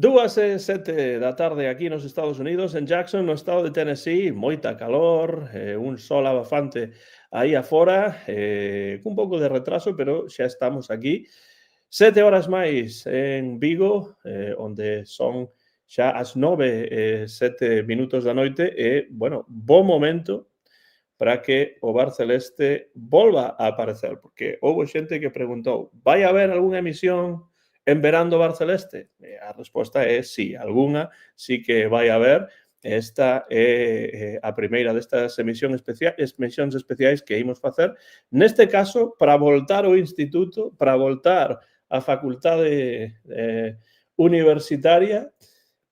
2:07 da tarde aquí nos Estados Unidos, en Jackson, no estado de Tennessee, moita calor, un sol abafante aí afora, cun pouco de retraso, pero xa estamos aquí. 7 horas máis en Vigo, onde son xa as 9:07 da noite e, bueno, bo momento para que o Bar Celeste volva a aparecer, porque houbo xente que preguntou: vai haber algunha emisión en verán do Bar Celeste? E a resposta é sí, algunha sí que vai haber. Esta é a primeira destas emisións especiais que imos facer. Neste caso, para voltar ao instituto, para voltar á facultade universitaria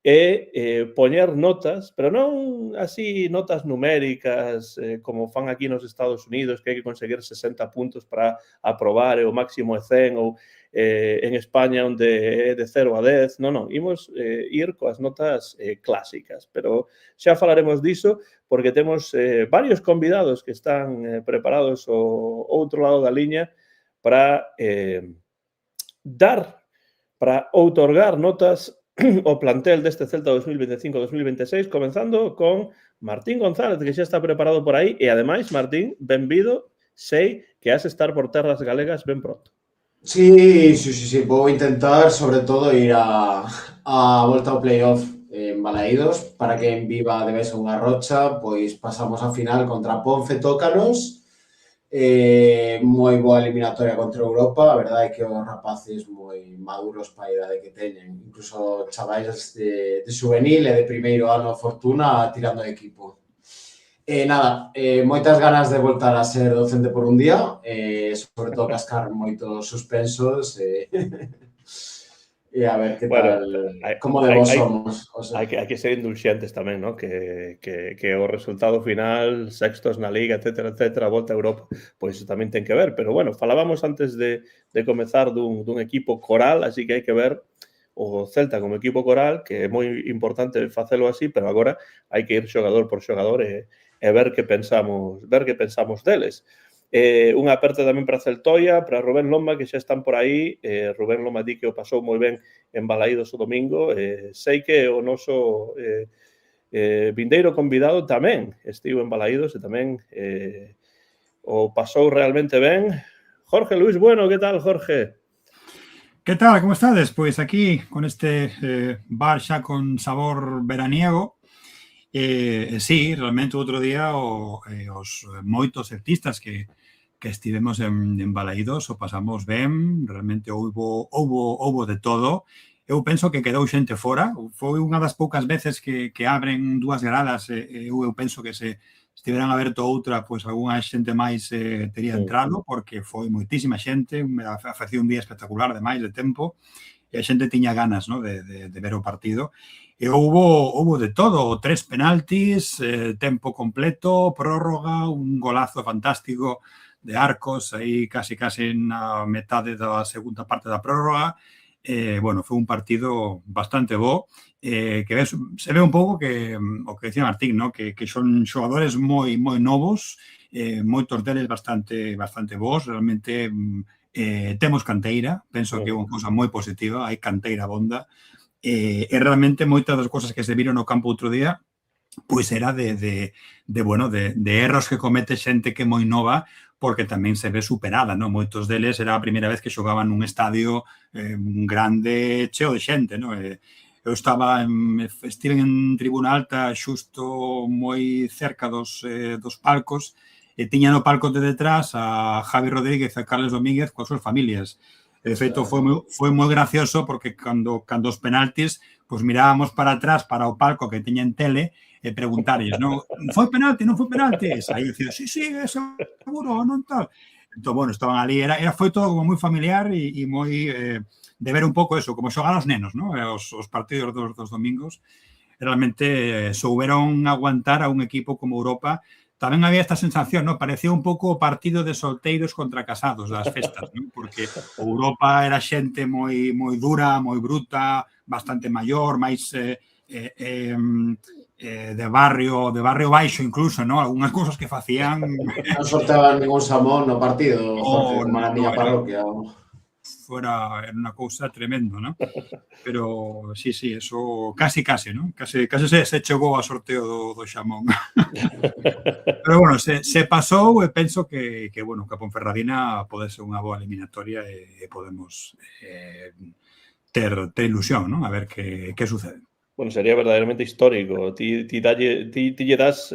e poñer notas, pero non así notas numéricas como fan aquí nos Estados Unidos, que hai que conseguir 60 puntos para aprobar e o máximo é 100, ou en España onde é de 0 a 10. Non, imos ir coas notas clásicas, pero xa falaremos diso porque temos varios convidados que están preparados ao outro lado da liña para outorgar notas o plantel deste Celta 2025-2026, comenzando con Martín González, que xa está preparado por aí, e ademais, Martín, benvido, sei que has estar por terras galegas ben pronto. Sí, vou intentar, sobre todo, ir a volta ao playoff en Balaídos, para que en Viva debese unha rocha, pois pasamos a final contra Ponce, tócanos, moi boa eliminatoria contra Europa. A verdade é que os rapaces moi maduros para a idade que teñen, incluso chavais de juvenil e de primeiro ano fortuna tirando de equipo. Nada, moitas ganas de voltar a ser docente por un día, sobre todo cascar moitos suspensos e a ver que tal, como de vos somos. O sea, hai que ser indulxentes tamén, ¿no? Que o resultado final, sextos na Liga, etcétera, a volta a Europa, pois iso tamén ten que ver. Pero, bueno, falábamos antes de comezar dun equipo coral, así que hai que ver o Celta como equipo coral, que é moi importante facelo así, pero agora hai que ir xogador por xogador e ver que pensamos deles. Unha aperta tamén para Celtoia, para Rubén Lomba, que xa están por aí. Rubén Lomba di que o pasou moi ben en Balaídos o domingo. Sei que o noso vindeiro convidado tamén estivo en Balaídos e tamén o pasou realmente ben. Jorge Luis Bueno, que tal, Jorge? Que tal, como estades? Pois aquí, con este bar xa con sabor veraniego. Sí, realmente outro día os moitos artistas que estivemos en Balaídos o pasamos ben, realmente houbo de todo. Eu penso que quedou xente fora, foi unha das poucas veces que abren dúas gradas, eu penso que se estiveran aberto outra, pois algunha xente máis tería entrado, porque foi moitísima xente, me facía un día espectacular de máis de tempo, e a xente tiña ganas, ¿no?, de ver o partido. E houbo de todo, 3 penaltis, tempo completo, prórroga, un golazo fantástico de Arcos, aí casi na metade da segunda parte da prórroga. Bueno, foi un partido bastante bo, que se ve un pouco que o que decía Martín, ¿no?, que son xogadores moi novos, moitos deles bastante bons, realmente temos canteira, penso que é unha cousa moi positiva, hai canteira bonda, e realmente moitas das cousas que se viron no campo outro día pois era de erros que comete xente que é moi nova, porque tamén se ve superada, non? Moitos deles era a primeira vez que xogaban nun estadio grande, cheo de xente, non? Eu estive en tribuna alta xusto moi cerca dos palcos e tiña no palco de detrás a Javi Rodríguez e a Carles Domínguez coas súas familias. De feito, foi moi gracioso porque cando os penaltis, pois mirábamos para atrás, para o palco que tiña en tele, e preguntarles, non? Foi penalti, non foi penalti? Aí dicían, sí, seguro, non tal. Entón, bueno, estaban ali, foi todo como moi familiar e moi de ver un pouco eso, como xogar aos nenos, non? Os partidos dos domingos. Realmente souberon aguantar a un equipo como Europa. Tamén había esta sensación, non? Parecía un pouco o partido de solteiros contra casados das festas, non? Porque Europa era xente moi dura, moi bruta, bastante maior, máis de barrio baixo incluso, non? Algúnas cousas que facían... Non sorteaban ningún xamón no partido, Jorge, como na miña parroquia. era una cousa tremendo, ¿no? Pero sí, eso casi, ¿no? Casi se chegou ao sorteo do Xamón. Pero bueno, se pasou e penso que bueno, que a Ponferradina pode ser unha boa eliminatoria e podemos ter ilusión, ¿no? A ver que sucede. Bueno, sería verdadeiramente histórico. Ti lle das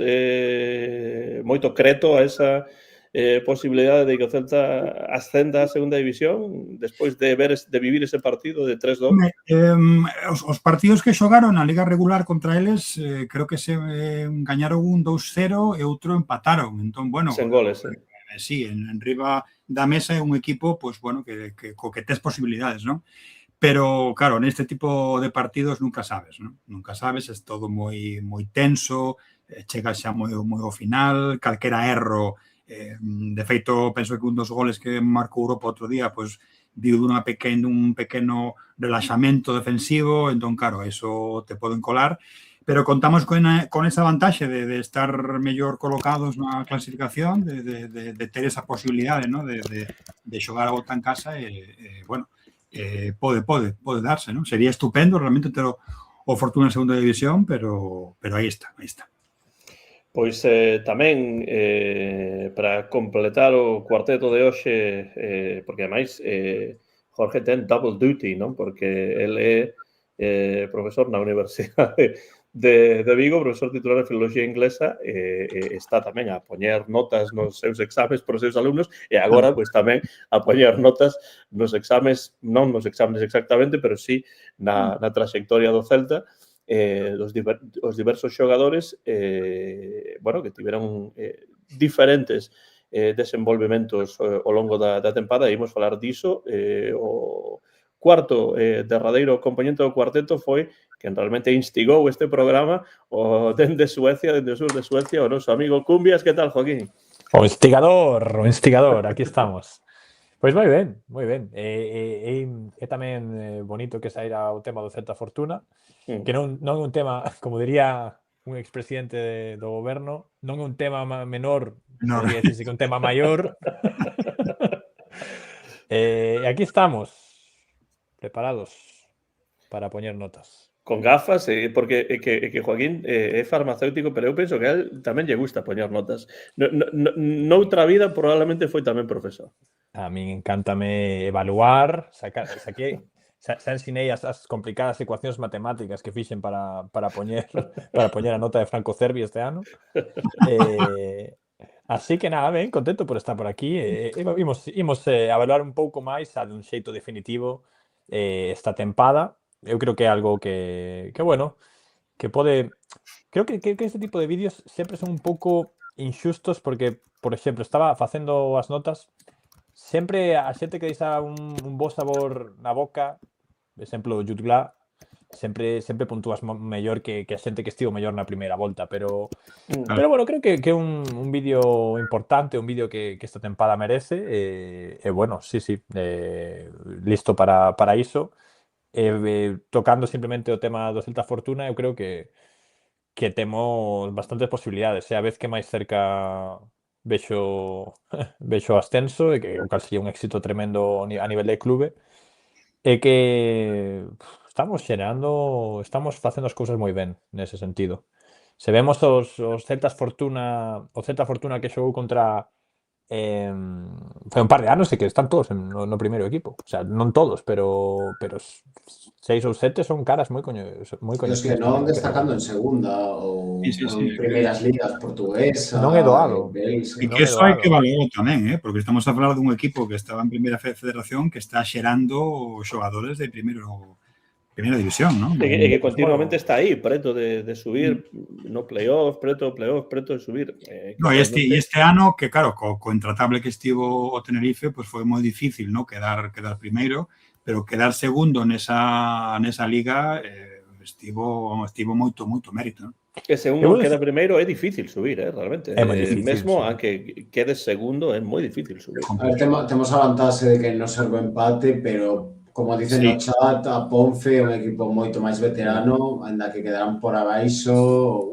moito creto a esa posibilidade de que o Celta ascenda a segunda división despois de vivir ese partido de 3-2? Os partidos que xogaron na Liga regular contra eles creo que se gañaron un 2-0 e outro empataron. Entón, bueno, sen goles, sí, en riba da mesa é un equipo, pues bueno, que tes posibilidades, ¿no? Pero, claro, neste tipo de partidos nunca sabes, ¿no? Nunca sabes, é todo moi tenso, chega xa moi ao final, calquera erro. De feito, penso que un dos goles que marcou Europa outro día, pues, viu un pequeno relaxamento defensivo, entón, claro, eso te poden colar, pero contamos con esa vantaxe de estar mellor colocados na clasificación, de ter esa posibilidade, ¿no? De xogar a volta en casa e bueno, pode darse, ¿no? Sería estupendo realmente ter o Fortuna en segunda división, pero aí está. Pois tamén para completar o cuarteto de hoxe, porque ademais Jorge ten double duty, non? Porque el é profesor na Universidade de Vigo, profesor titular de Filoloxía Inglesa, está tamén a poñer notas nos seus exames para os seus alumnos e agora, pois tamén a poñer notas nos exames, non nos exames exactamente, pero sí na traxectoria do Celta, os diversos xogadores bueno, que tiveron diferentes desenvolvementos ao longo da tempada, e imos falar diso. O cuarto derradeiro componente do cuarteto foi quen realmente instigou este programa dende Suecia, dende o sur de Suecia, o noso amigo Cumbias. Que tal, Joaquín? O instigador, aquí estamos. Pois moi ben. É tamén bonito que saíra o tema do Celta Fortuna, que non é un tema, como diría un expresidente do goberno, non é un tema menor, podría decirse que un tema maior. E aquí estamos, preparados para poñer notas. Con gafas, porque que Joaquín é farmacéutico, pero eu penso que a él tamén lle gusta poñer notas. Noutra vida probablemente foi tamén profesor. A min encántame evaluar, saquei, xa ensinei as complicadas ecuacións matemáticas que fixen para poñer a nota de Franco Cervi este ano. Así que nada, ben, contento por estar por aquí. Imos evaluar un pouco máis a dun xeito definitivo esta tempada. Eu creo que é algo que bueno, que pode... Creo que este tipo de vídeos sempre son un pouco inxustos porque, por exemplo, estaba facendo as notas, sempre a xente que deixa un bo sabor na boca, por exemplo, Jutgla, sempre puntúas mellor que a xente que estivo mellor na primeira volta, pero bueno, creo que é un vídeo importante, un vídeo que esta tempada merece, e bueno, sí, listo para iso. Tocando simplemente o tema do Celta Fortuna, eu creo que temos bastantes posibilidades. A vez que máis cerca vexo ascenso, e que o cal sería un éxito tremendo a nivel de clube, e que estamos facendo as cousas moi ben nese sentido. Se vemos os Celta Fortuna que xogou contra foi un par de anos e que están todos no primeiro equipo, o sea, non todos, pero 6 ou 7 son caras moi coñecidas. Os que non destacando en segunda ou en primeiras ligas portuguesa. Non é doado. E que eso hai que valorarlo tamén, porque estamos a falar dun equipo que estaba en primeira federación que está xerando xogadores de primeira división, ¿no? E que continuamente está aí, preto de subir no playoff, preto de subir. No, e este ano, que claro, co intratable que estivo o Tenerife, pues foi moi difícil, ¿no? Quedar primeiro, pero quedar segundo nesa liga estivo moito mérito, ¿no? Que se uno queda primeiro é difícil subir, realmente. É moi difícil. Mesmo a que quedes segundo é moi difícil subir. A ver, temos a vantaxe de que non serve empate, pero como dicen no chat, a Ponfe é un equipo moito máis veterano, ainda que quedarán por abaixo.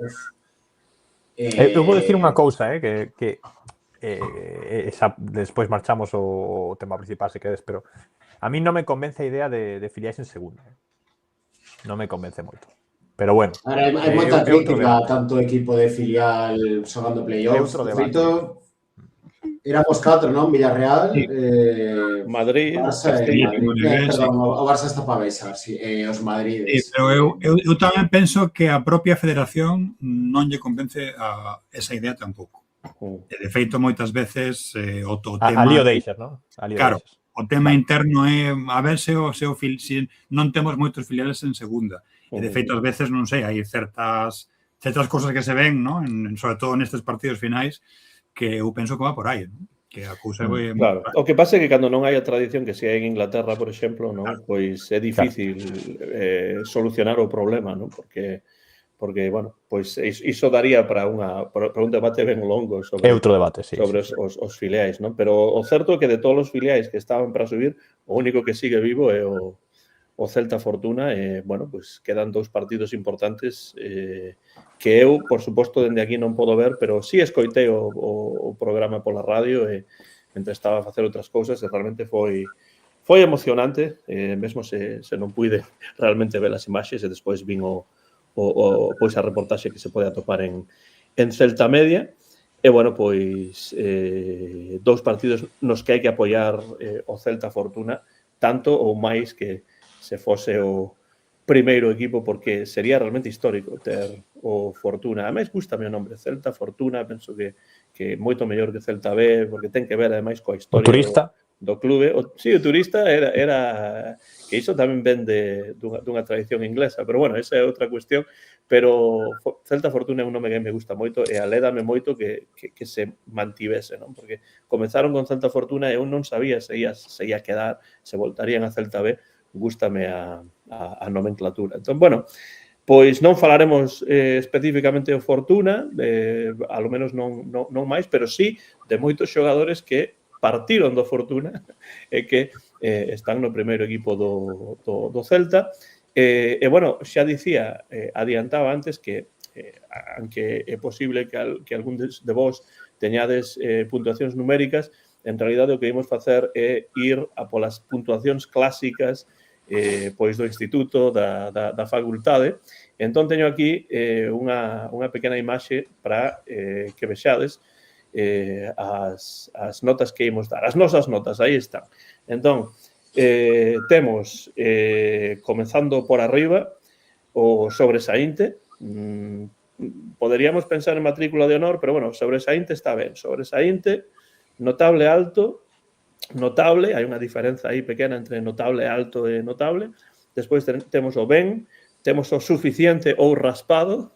Eu vou dicir unha cousa, que despois marchamos o tema principal se quedes, pero A mí non me convence a idea de filiais en segunda. Non me convence moito. Pero bueno, Ahora, hai é moita outro crítica a debate. tanto equipo de filial xogando playoffs. Outro De debate. feito, éramos 4, non? Villarreal, Sí. Madrid, Barça e Castilla, Madrid. Madrid, Perdón, o Barça está para baixar, sí, os Sí, Madrides. pero eu tamén penso que a propia federación non lle convence a esa idea tampouco. E de feito, moitas veces o tema... Alí o deixas, non? Alí o Claro, deixas. o tema interno é a ver se non temos moitos filiales en segunda. E de feito, ás veces, non sei, hai certas cosas que se ven, ¿no? Sobre todo nestes partidos finais, que eu penso que va por aí, ¿no? Que a cousa vai... Claro, o que pasa é que cando non hai a tradición que se hai en Inglaterra, por exemplo, non, pois é difícil solucionar o problema, non? Porque bueno, pois iso daría para un debate ben longo sobre outro debate, sí, sobre sí. os filiais, non? Pero o certo é que de todos os filiais que estaban para subir, o único que sigue vivo é o Celta Fortuna e, bueno, pois quedan 2 partidos importantes que eu, por suposto, dende aquí non podo ver, pero sí escoitei o programa pola radio e mentre estaba a facer outras cousas e realmente foi emocionante, mesmo se non puide realmente ver as imaxes e despois vin pois a reportaxe que se pode atopar en Celta Media. E, bueno, pois 2 partidos nos que hai que apoiar o Celta Fortuna tanto ou máis que se fose o primeiro equipo, porque sería realmente histórico ter o Fortuna. Ademais, gustame o nombre, Celta Fortuna, penso que moito mellor que Celta B, porque ten que ver, ademais, coa historia O turista. do clube. Sí, o turista era que iso tamén ven dunha tradición inglesa, pero, bueno, esa é outra cuestión. Pero Celta Fortuna é un nome que me gusta moito e alédame moito que se mantivese, non? Porque comenzaron con Celta Fortuna e eu non sabía se ia quedar, se voltarían a Celta B. Gústame a nomenclatura. Entón, bueno, pois non falaremos especificamente o Fortuna, a lo menos non máis, pero sí de moitos xogadores que partiron do Fortuna e que están no primeiro equipo do Celta. E, bueno, xa dicía, adiantaba antes que aunque é posible que algún de vos teñades puntuacións numéricas, en realidade o que imos facer é ir a polas puntuacións clásicas pois do instituto, da facultade. Entón, teño aquí unha pequena imaxe para que vexades as notas que imos dar. As nosas notas, aí están. Entón, temos, comenzando por arriba, o sobresaínte. Poderíamos pensar en matrícula de honor, pero, bueno, sobresaínte está ben. Sobresaínte, notable alto, notable, hai unha diferenza aí pequena entre notable alto e notable. Despois temos o ben, temos o suficiente ou raspado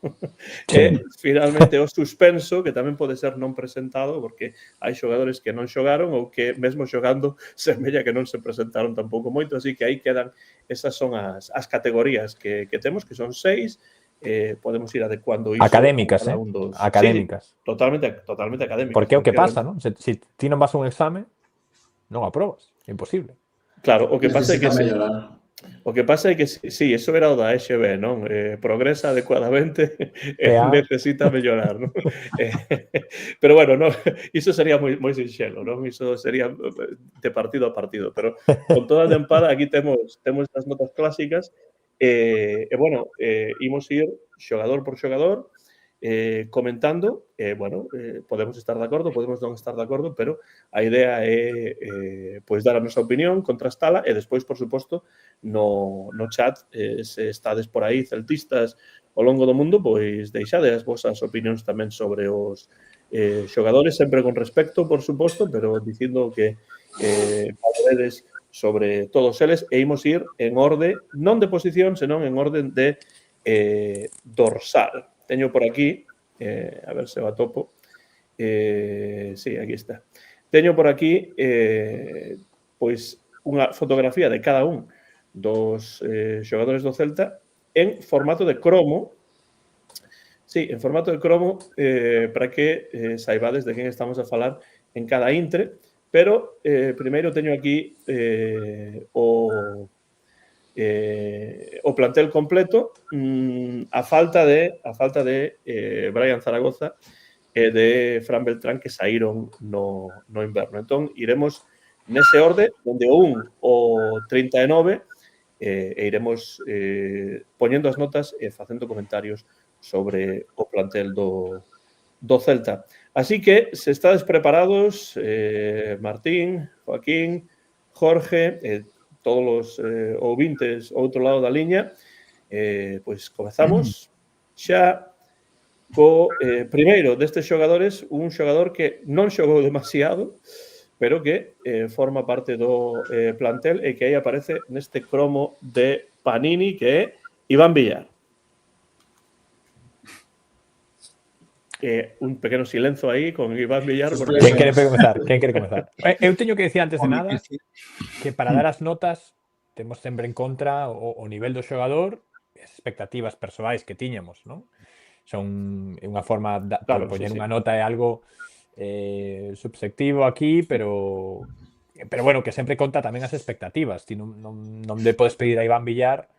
e, finalmente, o suspenso, que tamén pode ser non presentado, porque hai xogadores que non xogaron ou que, mesmo xogando, semella que non se presentaron tampouco moito, así que aí quedan, esas son as categorías que temos, que son 6, podemos ir adecuando iso académicas, a cada un dos... académicas. Sí, totalmente académicas. Porque é o que pasa, non? Se ti non vas a un exame, non aprobas, é imposible. Claro, o que pasa é que sí, eso era o da EXB, non? Progresa adecuadamente e necesita mellorar, non? Pero, bueno, non, iso sería moi sinxelo, non? Iso sería de partido a partido, pero con toda a tempada aquí temos as notas clásicas e, bueno, imos ir xogador por xogador comentando, bueno, podemos estar de acordo, podemos non estar de acordo, pero a idea é pois dar a nosa opinión, contrastala e despois, por suposto, no chat, se estades por aí celtistas ao longo do mundo, pois deixade as vosas opinións tamén sobre os xogadores, sempre con respecto, por suposto, pero dicindo que valoredes sobre todos eles e imos ir en orde, non de posición, senón en orden de dorsal. Teño por aquí, a ver se o atopo. Sí, aquí está. Teño por aquí pois unha fotografía de cada un dos xogadores do Celta en formato de cromo. Sí, en formato de cromo para que saibades de quen estamos a falar en cada intre, pero primeiro teño aquí o plantel completo, a falta de Brian Zaragoza e de Fran Beltrán, que saíron no inverno. Entón, iremos nese orde, onde o 1 o 39 e iremos poñendo as notas e facendo comentarios sobre o plantel do Celta. Así que, se estades preparados, Martín, Joaquín, Jorge, todos os ouvintes ao outro lado da liña, pois comezamos xa co primeiro destes xogadores, un xogador que non xogou demasiado, pero que forma parte do plantel e que aí aparece neste cromo de Panini, que é Iván Villar. Un pequeno silencio aí con Iván Villar. Quen quere comezar? Quen quere comezar? Eu teño que dicir antes de nada que para dar as notas temos sempre en contra o nivel do xogador e as expectativas persoais que tiñamos, non? Son unha forma de poñer unha nota é algo subjetivo aquí, pero bueno, que sempre conta tamén as expectativas. Ti non le podes pedir a Iván Villar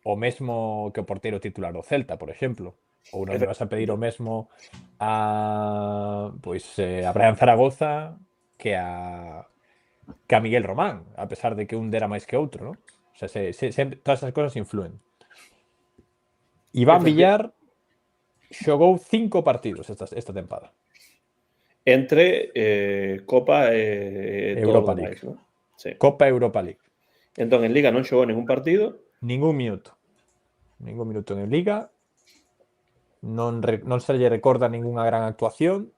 o mesmo que o porteiro titular do Celta, por exemplo. Ou non le vas a pedir o mesmo a Brian Zaragoza que a Miguel Román, a pesar de que un dera máis que outro, non? O sea, todas as cosas influen. Iván Villar xogou 5 partidos esta tempada. Entre Copa e Europa League. Máis, ¿no? Sí. Copa Europa League. Entón, en Liga non xogou ningún partido? Ningún minuto en Liga. Non se lle recorda ninguna gran actuación,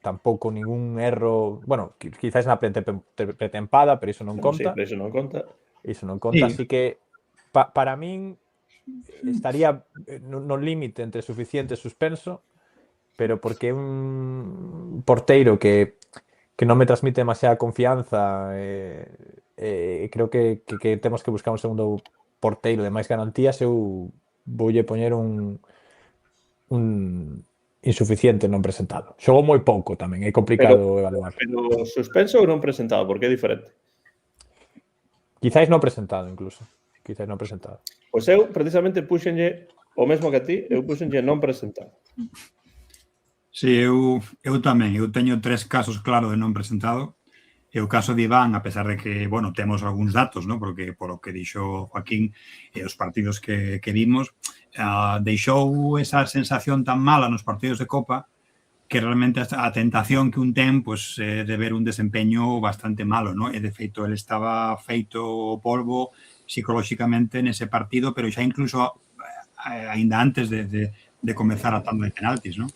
tampouco ningún erro, bueno, quizás na pretempada, pero iso non conta. Sí, iso non conta. Iso non conta, así que para min estaría no límite entre suficiente e suspenso, pero porque un porteiro que non me transmite demasiada confianza, creo que temos que buscar un segundo porteiro de máis garantías. Eu voulle poñer un insuficiente non presentado. Xogou moi pouco tamén, é complicado evaluar. Pero suspenso ou non presentado, porque é diferente. Quizás non presentado, incluso. Pois eu, precisamente, puxenlle o mesmo que a ti, eu puxenlle non presentado. Sí, eu tamén. Eu teño 3 casos claros de non presentado. E o caso de Iván, a pesar de que, bueno, temos algúns datos, ¿no? Porque, polo que dixo Joaquín, os partidos que vimos, deixou esa sensación tan mala nos partidos de Copa que realmente a tentación que un ten, pues, de ver un desempeño bastante malo, ¿no? E, de feito, ele estaba feito polvo psicolóxicamente nese partido, pero xa incluso ainda antes de comezar a tanda de penaltis, ¿no?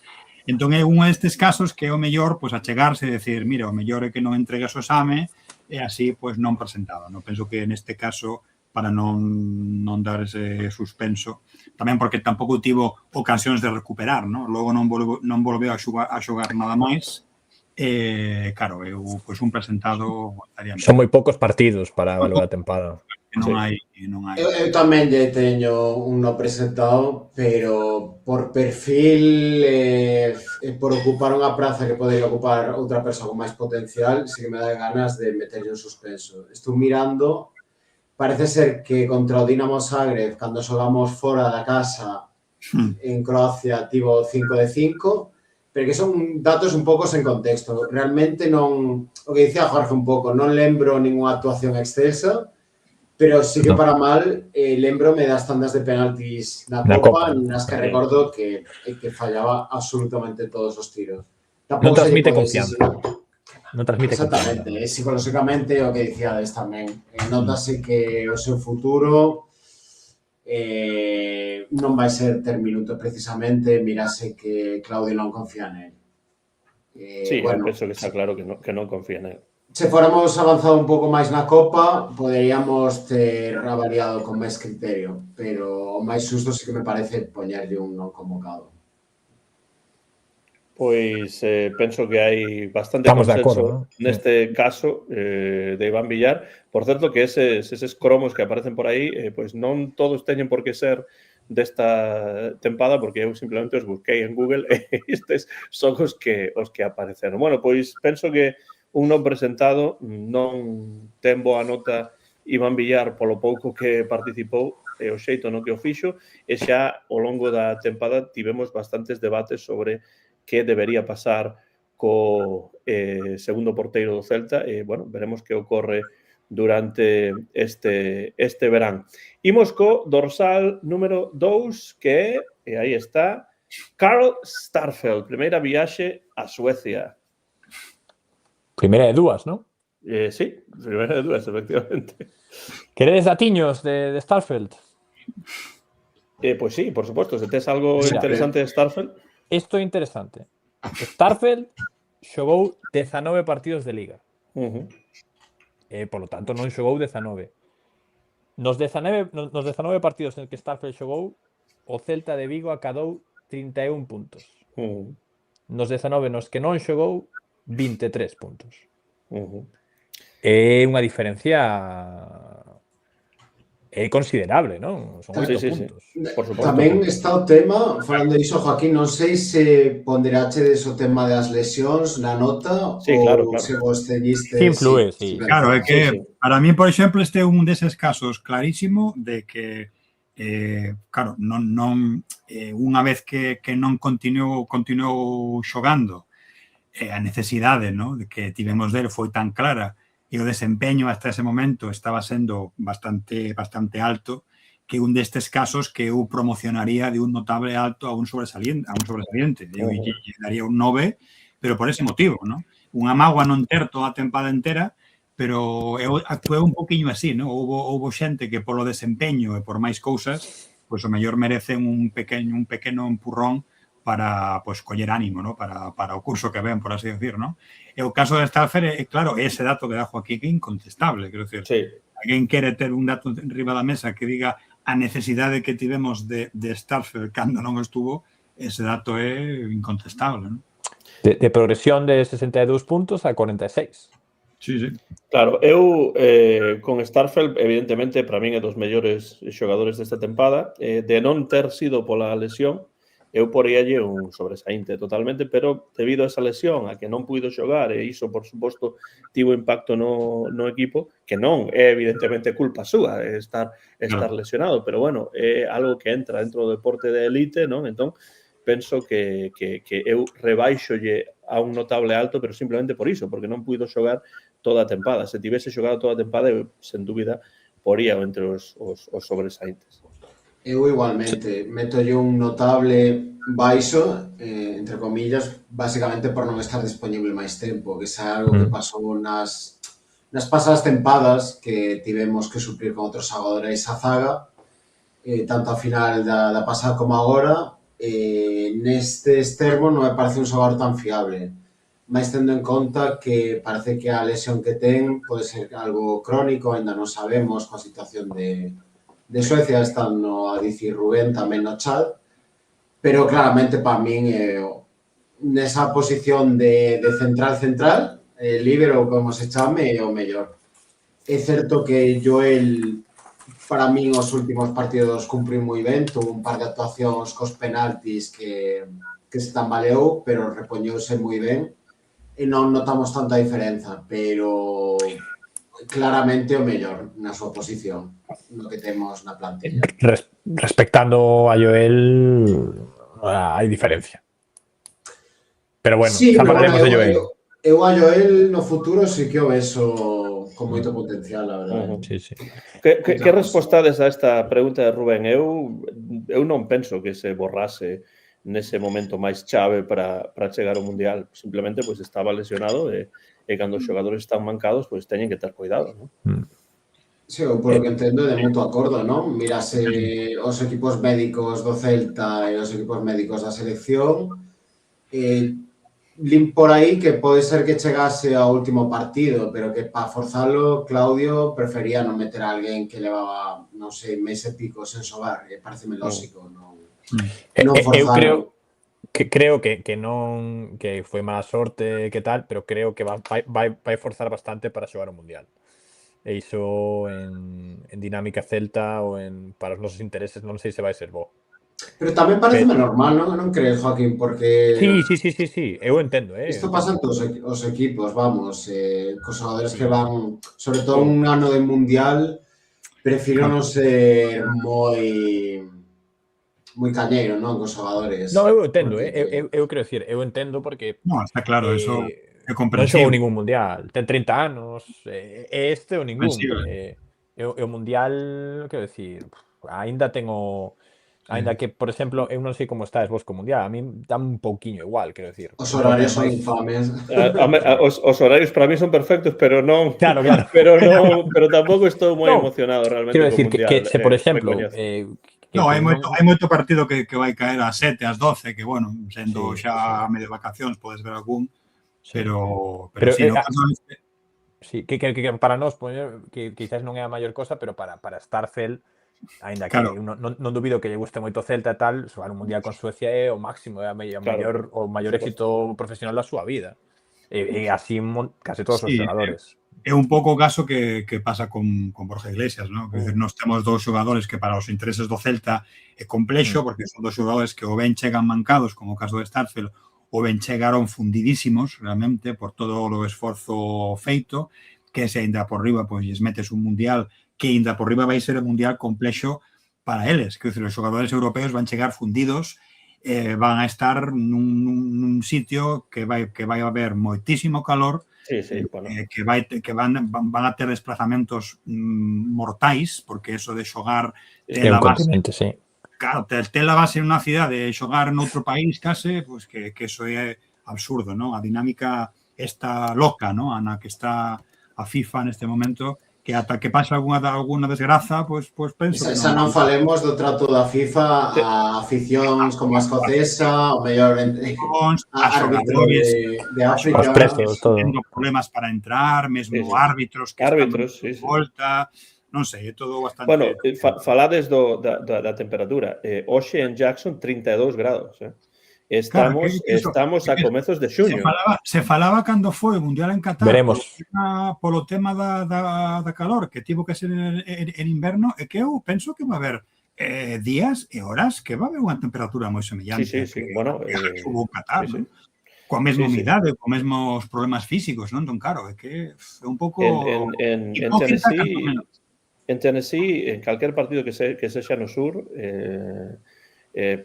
Entón, é un destes casos que é o mellor, pois, achegarse e decir, mira, o mellor é que non entregues o exame e así, pois, non presentado. Non penso que neste caso, para non dar ese suspenso, tamén porque tampouco tivo ocasións de recuperar, non? Logo non volveu a xogar nada máis. Claro, eu, pois, un presentado estaría... Son moi poucos partidos para evaluar a tempada. Non hai. Eu tamén lle teño un non presentado, pero por perfil e por ocupar unha praza que podería ocupar outra persoa con máis potencial, sí que me dá ganas de meterlle un suspenso. Estou mirando, parece ser que contra o Dinamo Zagreb, cando xogamos fora da casa en Croacia, tivo 5 de 5, pero que son datos un pouco sen contexto. Realmente non, o que dicía Jorge un pouco, non lembro ninguna actuación excelsa, pero sí que para mal lembrome das tandas de penaltis na Copa, nas que recordo que fallaba absolutamente todos os tiros. Non transmite confianza. Non transmite confianza. Exactamente, psicolóxicamente o que dicíades tamén. Notase que o seu futuro non vai ser ter minuto precisamente, mirase que Claudio non confía nel. Sí, bueno, penso que está claro que non confía nel. Se fóramos avanzado un pouco máis na Copa, poderíamos ter avaliado con máis criterio, pero o máis xusto sí que me parece poñerlle un non convocado. Pois penso que hai bastante consenso neste caso de Iván Villar. Por certo, que eses cromos que aparecen por aí, pois non todos teñen por que ser desta tempada, porque eu simplemente os busquei en Google e estes son os que apareceron. Bueno, pois penso que un non presentado, non ten boa nota Iván Villar polo pouco que participou e o xeito no que o fixo, e xa ao longo da tempada tivemos bastantes debates sobre que debería pasar co segundo porteiro do Celta e, bueno, veremos que ocorre durante este verán. Imos co dorsal número 2, que é, e aí está, Carl Starfelt, primeira viaxe a Suecia. Primeira de dúas, non? Sí, primeira de dúas, efectivamente. Queredes datiños de Starfelt? Pois sí, por suposto, se tes algo Mira, interesante de Starfelt. Isto é interesante. Starfelt xogou 19 partidos de Liga. Por lo tanto, non xogou 19. Nos 19 partidos en que Starfelt xogou, o Celta de Vigo acadou 31 puntos. Nos 19 nos que non xogou, 23 puntos. É unha diferencia considerable, non? Son 8 puntos. Por suposto. Tamén está o tema, falando diso, Joaquín, non sei se ponderachedes o tema das lesións na nota ou se vos ceñiste... Sí, influe, sí. Claro, é que para mí, por exemplo, este é un deses casos clarísimo de que claro, unha vez que non continuou xogando, a necesidade, ¿no?, de que tivemos dele foi tan clara e o desempeño hasta ese momento estaba sendo bastante alto, que un destes casos que eu promocionaría de un notable alto a un sobresaliente. Eu daría un 9, pero por ese motivo, ¿no? Unha mágoa non ter toda a tempada entera, pero eu actuei un poquinho así, ¿no? Houbo xente que polo desempeño e por máis cousas, pois o mellor merecen un pequeno empurrón para, pues, coller ánimo, ¿no?, para o curso que ven, por así decir, ¿no? E o caso de Starfelt, claro, ese dato que dá Joaquín é incontestable, quero decir, alguén quere ter un dato en riba da mesa que diga a necesidade que tivemos de Starfelt cando non estuvo, ese dato é incontestable, ¿no? De progresión de 62 puntos a 46. Sí. Claro, eu con Starfelt, evidentemente, para min é dos mellores xogadores desta tempada. De non ter sido pola lesión, eu poríalle un sobresaínte totalmente, pero debido a esa lesión, a que non puido xogar, e iso, por suposto, tivo impacto no equipo, que non é, evidentemente, culpa súa estar lesionado, pero, bueno, é algo que entra dentro do deporte de elite, non? Entón, penso que eu rebaixolle a un notable alto, pero simplemente por iso, porque non puido xogar toda a tempada. Se tivese xogado toda a tempada, eu, sen dúbida, poría entre os sobresaíntes. Eu igualmente metolle un notable baixo, entre comillas, básicamente por non estar disponible máis tempo, que xa algo que pasou nas pasadas tempadas que tivemos que suplir con outros xogadores a zaga, tanto a final da pasada como agora, nestes termos non me parece un xogador tan fiable, máis tendo en conta que parece que a lesión que ten pode ser algo crónico, ainda non sabemos coa situación de Suecia, estando a dicir Rubén tamén no chat, pero claramente para min nesa posición de central, líbero, como se chame, é o mellor. É certo que Joel, para min, os últimos partidos cumpriu moi ben, tuvo un par de actuacións cos penaltis que se tambaleou, pero repoñouse moi ben e non notamos tanta diferenza, pero claramente o mellor na súa posición, no que temos na plantilla. Respectando a Joel, hai diferencia. Pero bueno, sí, falaremos de Joel. Eu a Joel no futuro sí que o vexo con moito potencial, a verdade. Sí. Que respostades a esta pregunta de Rubén? Eu non penso que se borrase nese momento máis chave para chegar ao Mundial. Simplemente, pois, estaba lesionado e cando os xogadores están mancados, pois teñen que ter cuidado, non? Sí, eu por que entendo de mutuo acordo, non? Mírase os equipos médicos do Celta e os equipos médicos da selección, lin por aí que pode ser que chegase ao último partido, pero que para forzalo, Claudio prefería non meter a alguén que levaba, non sei, mes e pico sen xogar, pareceme lógico, non forzalo. Eu creo que non, que foi mala sorte, que tal, pero creo que vai forzar bastante para xogar o Mundial. E iso en dinámica celta ou para os nosos intereses non sei se vai ser bo. Pero tamén parece normal, non crees, Joaquín? Porque... Sí, eu entendo. Isto pasa en todos os equipos, vamos, cos xogadores que van, sobre todo un ano de Mundial, prefiro non ser moi moi cañeiro, non? Cos xogadores. Non, eu entendo, Porque eu quero dicir, eu entendo porque No, está claro, eso é non xogou comprensible. ningún mundial, ten 30 anos, e este ou ningún. O mundial, quero dicir, aínda aínda que, por exemplo, eu non sei como estáis vos co mundial, a min dá un pouquiño igual, quero dicir. os Importa horarios son máis. infames. Os horarios para mí son perfectos, pero non Claro, claro. pero tampouco estou moi No, emocionado realmente quero co dicir mundial. que se, por exemplo, recoñezo. No, hai non... moito partido que vai caer ás 7, ás 12, que, bueno, sendo Sí, xa a medio vacacións podes ver algún, sí. pero Pero, sí, no caso este, Sí, que para nós, que quizás non é a maior cosa, pero para Starcel, aínda que claro, non dubido que lle guste moito Celta e tal, xogar un mundial con Suecia é o máximo, é Claro, o maior éxito profesional da súa vida. E así case todos os sí, xogadores. é un pouco o caso que pasa con Borja Iglesias, ¿no? Que nós temos dous xogadores que para os intereses do Celta é complexo, porque son dos xogadores que o ben chegan mancados, como o caso de Starcel, ou ben chegaron fundidísimos, realmente, por todo o esforzo feito, que se ainda por riba, pois, lles metes un mundial que ainda por riba vai ser un mundial complexo para eles. Que os xogadores europeos van chegar fundidos, van a estar nun sitio que vai a haber moitísimo calor, sí, bueno. que van a ter desplazamentos mortais, porque eso de xogar É un continente, sí. Claro, ter a base nunha cidade e xogar noutro país case, pois que eso é absurdo, non? A dinámica esta loca, non? Na que está a FIFA neste momento, que ata que pasa alguna desgraza, pois penso que Esa non falemos do trato da FIFA a aficións como a escocesa, o mellor árbitro de África. Os prezos, todo. Tendo problemas para entrar, mesmo árbitros que árbitros, están volta, non sei, é todo bastante... Bueno, falades da temperatura. Hoxe en Jackson 32 grados, Estamos a comezos de xuño. Se falaba cando foi o Mundial en Qatar. Veremos. Polo tema da calor, que tivo que ser en inverno, e que eu penso que va a haber días e horas que va a haber unha temperatura moi semellante. Sí. Bueno, hubo Qatar, non? Coa mesma humidade, co mesmos problemas físicos, non? Entón, claro, é que é un pouco... En Tennessee, en calquer partido que sexa no sur,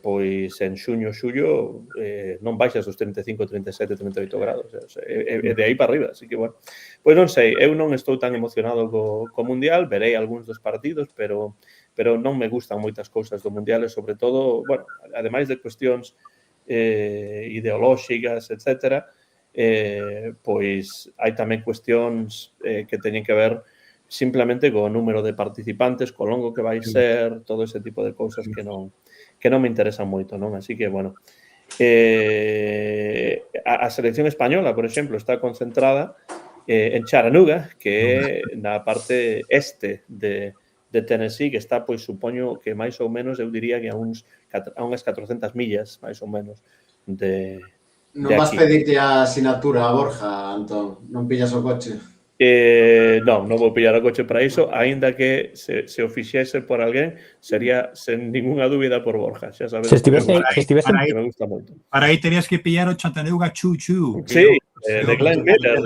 pois en xuño, xullo, non baixas os 35, 37, 38 grados. De aí para arriba, así que, bueno. Pois non sei, eu non estou tan emocionado co Mundial, verei algúns dos partidos, pero non me gustan moitas cousas do Mundial, e sobre todo, bueno, ademais de cuestións ideolóxicas, etcétera, pois hai tamén cuestións que teñen que ver simplemente co número de participantes, co longo que vai ser, todo ese tipo de cousas que non me interesan moito, non? Así que, bueno, a selección española, por exemplo, está concentrada en Chattanooga, que é na parte este de Tennessee, que está, pois, supoño que máis ou menos, eu diría que a unhas 400 millas, máis ou menos, de Non vas pedirte a asignatura a Borja, Antón? Non pillas o coche? Non vou pillar o coche para iso, aínda que se o fixese por alguén, sería sen ninguna dúbida por Borja, xa sabes. Se estivese que me gusta moito. Para aí terías que pillar o Chattanooga Choo Choo. Sí, de Glenn Miller,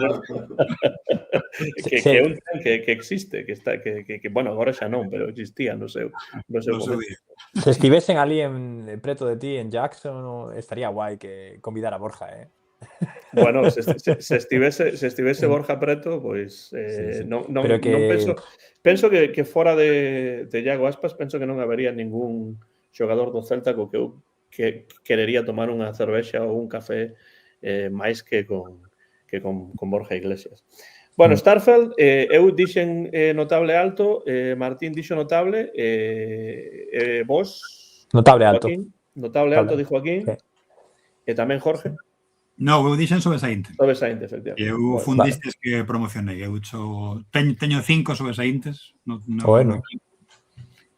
que é un tren que existe, que está, que bueno, agora xa non, pero existía no seu momento. Se estivesen ali en preto de ti, en Jackson, estaría guai que convidar a Borja, Bueno, se estivese Borja preto, pois non penso que fora de Iago Aspas, penso que non habería ningún xogador do Celta co que eu querería tomar unha cervexa ou un café máis que con Borja Iglesias. Bueno, Starfelt, eu dixen notable alto, Martín dixo notable, vos... Notable alto. Notable alto, di Joaquín, e tamén Jorge. No, eu dixen sobresaínte. Sobresaínte, efectivamente. Eu fundistes que promocionei. Eu teño 5 sobresaíntes. Bueno.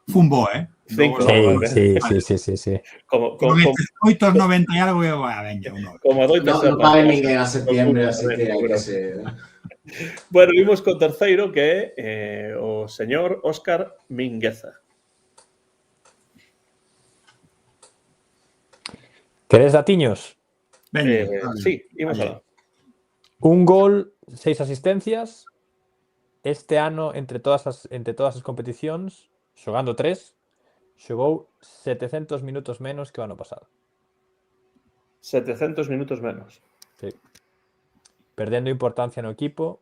Fun bo, 5. Sí. Como 8,90 e algo, eu veña. Como doita ser. Non pague ninguén a septiembre, así que hai que ser... Bueno, vimos co terceiro, que é o señor Óscar Mingueza. Queres datiños? Sí, imos alá. Un gol, 6 asistencias. Este ano, entre todas as competicións, xogando 3, xogou 700 minutos menos que o ano pasado. 700 minutos menos. Sí. Perdendo importancia no equipo,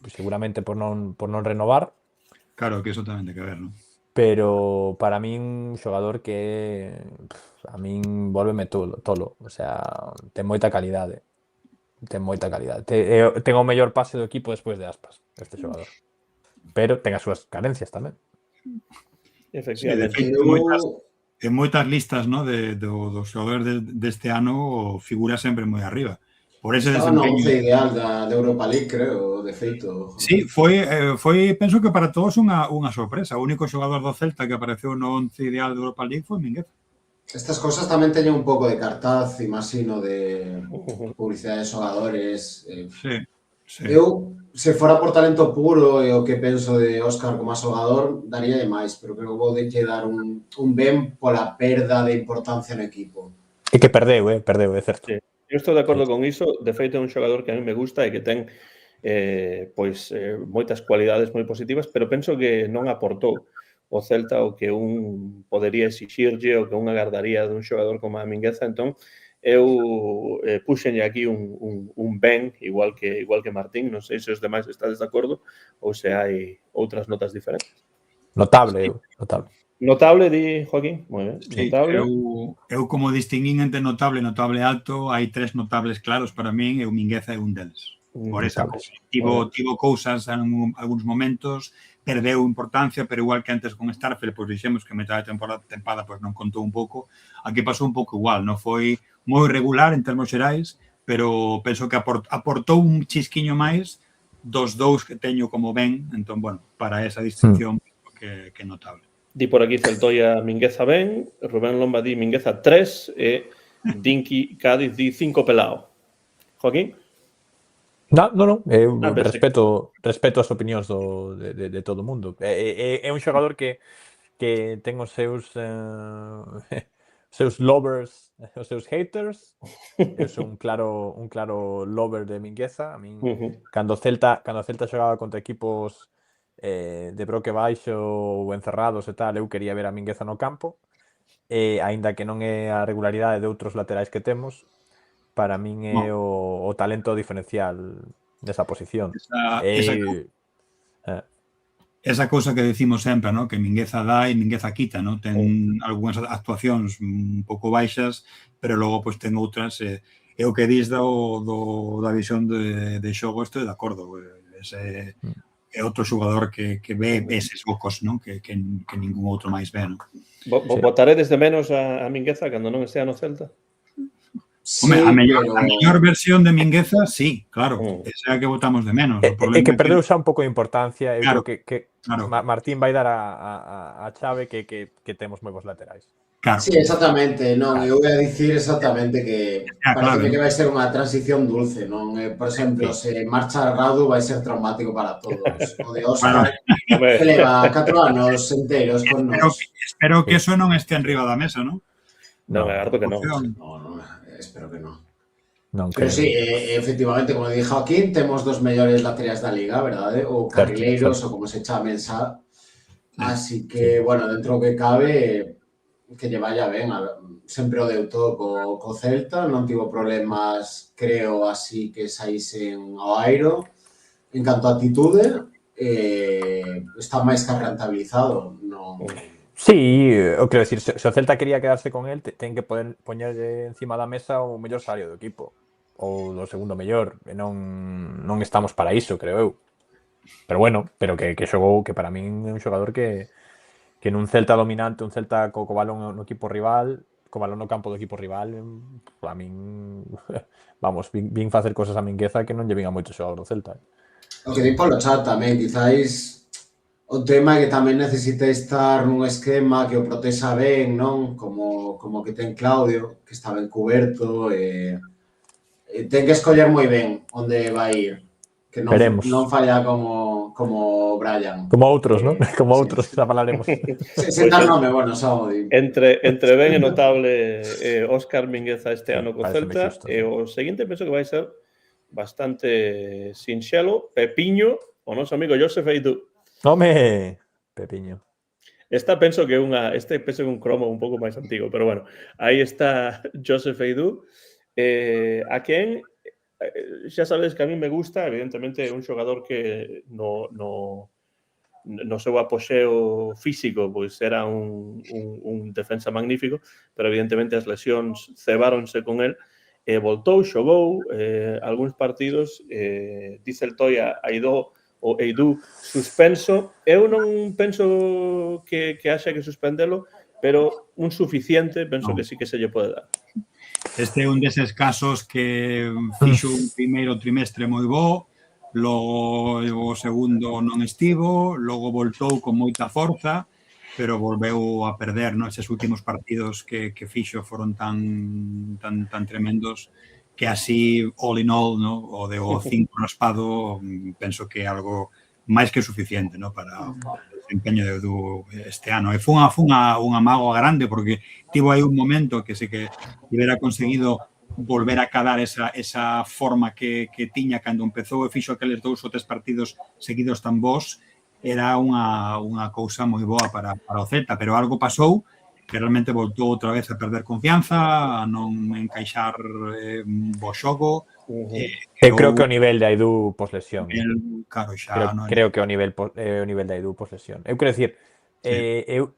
pues seguramente por non renovar, Claro, que eso tamén ten que ver, non? pero para min un xogador que a min volveme tolo, o sea, ten moita calidade. Ten o mellor pase do equipo despois de Aspas, este xogador. Pero ten as súas carencias tamén. Efectivamente. Sí, en moitas listas, ¿no? dos xogadores deste ano figura sempre moi arriba. Por ese Estaba no desempeño. 11 ideal da Europa League, creo, de feito. Sí, foi, penso que para todos unha sorpresa. O único xogador do Celta que apareceu no 11 ideal de Europa League foi Mingueza. Estas cosas tamén teñen un pouco de cartaz, imagino, de publicidade de xogadores. Sí. Eu, se fora por talento puro e o que penso de Óscar como xogador, daría máis, pero creo que vou de dar un ben pola perda de importancia no equipo. E que perdeu, é certo. Sí. Eu estou de acordo con iso. De feito, é un xogador que a mí me gusta e que ten moitas cualidades moi positivas, pero penso que non aportou o Celta o que un podería exixirlle, o que un agardaría dun xogador como a Mingueza. Entón, eu puxenlle aquí un ben, igual que Martín. Non sei se os demais estades de acordo ou se hai outras notas diferentes. Notable. Notable, di Joaquín. Moi ben. Sí, Notable. eu como distinguín entre notable e notable alto, hai 3 notables claros para min e o Mingueza é un deles. Por esa cousa. Tivo cousas en algúns momentos, perdeu importancia, pero igual que antes con Starfel, pois dixemos que metade da tempada pois non contou un pouco. Aquí pasou un pouco igual, non foi moi regular en termos xerais, pero penso que aportou un chisquiño máis dos dous que teño como ben. Entón, bueno, para esa distinción que notable. Di por aquí Celtoia Mingueza ben, Rubén Lomba di Mingueza 3 e Dinky Cádiz di 5 pelao. Joaquín? Non. Eu respeto as opinións de todo o mundo. É un xogador que ten os seus seus lovers, os seus haters. Eu sou un claro lover de Mingueza. A min, cando o Celta xogaba contra equipos de broque baixo ou encerrados e tal, eu quería ver a Mingueza no campo, aínda que non é a regularidade de outros laterais que temos. Para min é o talento diferencial desa posición. Esa cousa que decimos sempre, ¿no? Que Mingueza dá e Mingueza quita, ¿no? Ten algunhas actuacións un pouco baixas, pero logo pues, ten outras. É o que dis da visión de xogo, estou de acordo. É outro xogador que ve eses bocos, ¿no? Que ningún outro máis ve, ¿no? Botaredes de menos a Mingueza cando non estea no Celta? Sí, a mellor versión de Mingueza, sí, claro. Esa é a que botamos de menos. É que perdeu xa un pouco de importancia. Eu creo que Martín vai dar a chave que temos moi bons laterais. Claro. Sí, exactamente. Non, eu ia dicir exactamente que parece que vai ser unha transición dulce, non? Por exemplo, se marcha Radu vai ser traumático para todos. O de Óscar que leva 4 anos enteros con nós. Espero que eso non este enriba da mesa, non? Non, agardo que non. No, espero que non. Pero sí, efectivamente, como dije aquí, temos dos mellores laterais da Liga, verdade? Ou carrileiros, ou como se chamen xa. Así que, bueno, dentro do que cabe, que lle vaya ben. Sempre o deu todo co Celta, non tivo problemas, creo, así que saísen ao airo. En canto a atitude, está máis que rentabilizado. Non... Sí, eu quero decir, se o Celta quería quedarse con el, ten que poder poñerlle encima da mesa o mellor salario do equipo, ou do segundo mellor, e non estamos para iso, creo eu. Pero bueno, que xogou, que para min é un xogador que nun Celta dominante, un Celta co balón no equipo rival, co balón no campo do equipo rival, a min, vamos, vin facer cosas a Mingueza que non lle vin a moito xogador do Celta. O que di polo chat tamén, quizáis o tema é que tamén necesita estar nun esquema que o protexa ben, non? Como que ten Claudio, que está ben cuberto, ten que escoller moi ben onde vai ir. Que non falla como Brian. Como outros, non? Como outros, xa falaremos. Sen dar nome, bueno, só o digo. Entre ben e notable Óscar Mingueza este ano co Celta, e o seguinte penso que vai ser bastante sinxelo. Pepiño, o noso amigo Josef Eidu. Home, Pepiño. penso que é un cromo un pouco máis antigo, pero bueno, aí está Joseph Aidoo, a quen xa sabedes que a mí me gusta, evidentemente é un xogador que no seu apoxeo físico pois era un defensa magnífico, pero evidentemente as lesións cebáronse con el, voltou, xogou algúns partidos, dice el Toia Aidoo suspenso. Eu non penso que haxa que suspendelo, pero un suficiente penso que sí que se lle pode dar. Este é un deses casos que fixo un primeiro trimestre moi bo, logo o segundo non estivo, logo voltou con moita forza, pero volveu a perder, non? Eses últimos partidos que fixo foron tan tremendos que así, all in all, no? O de o 5 raspado, penso que é algo máis que suficiente, no? Para o desempeño de Aidoo este ano. E foi unha mágoa grande, porque tivo aí un momento que se que tivera conseguido volver a cadar esa forma que tiña cando empezou e fixo aqueles 2 ou 3 partidos seguidos tan bons, era unha cousa moi boa para o Celta, pero algo pasou que realmente voltou outra vez a perder confianza, a non encaixar bo xogo. Eu creo que o nivel de Aidoo poslesión. Claro, xa, creo que o nivel de Aidoo poslesión. Eu quero dicir, eu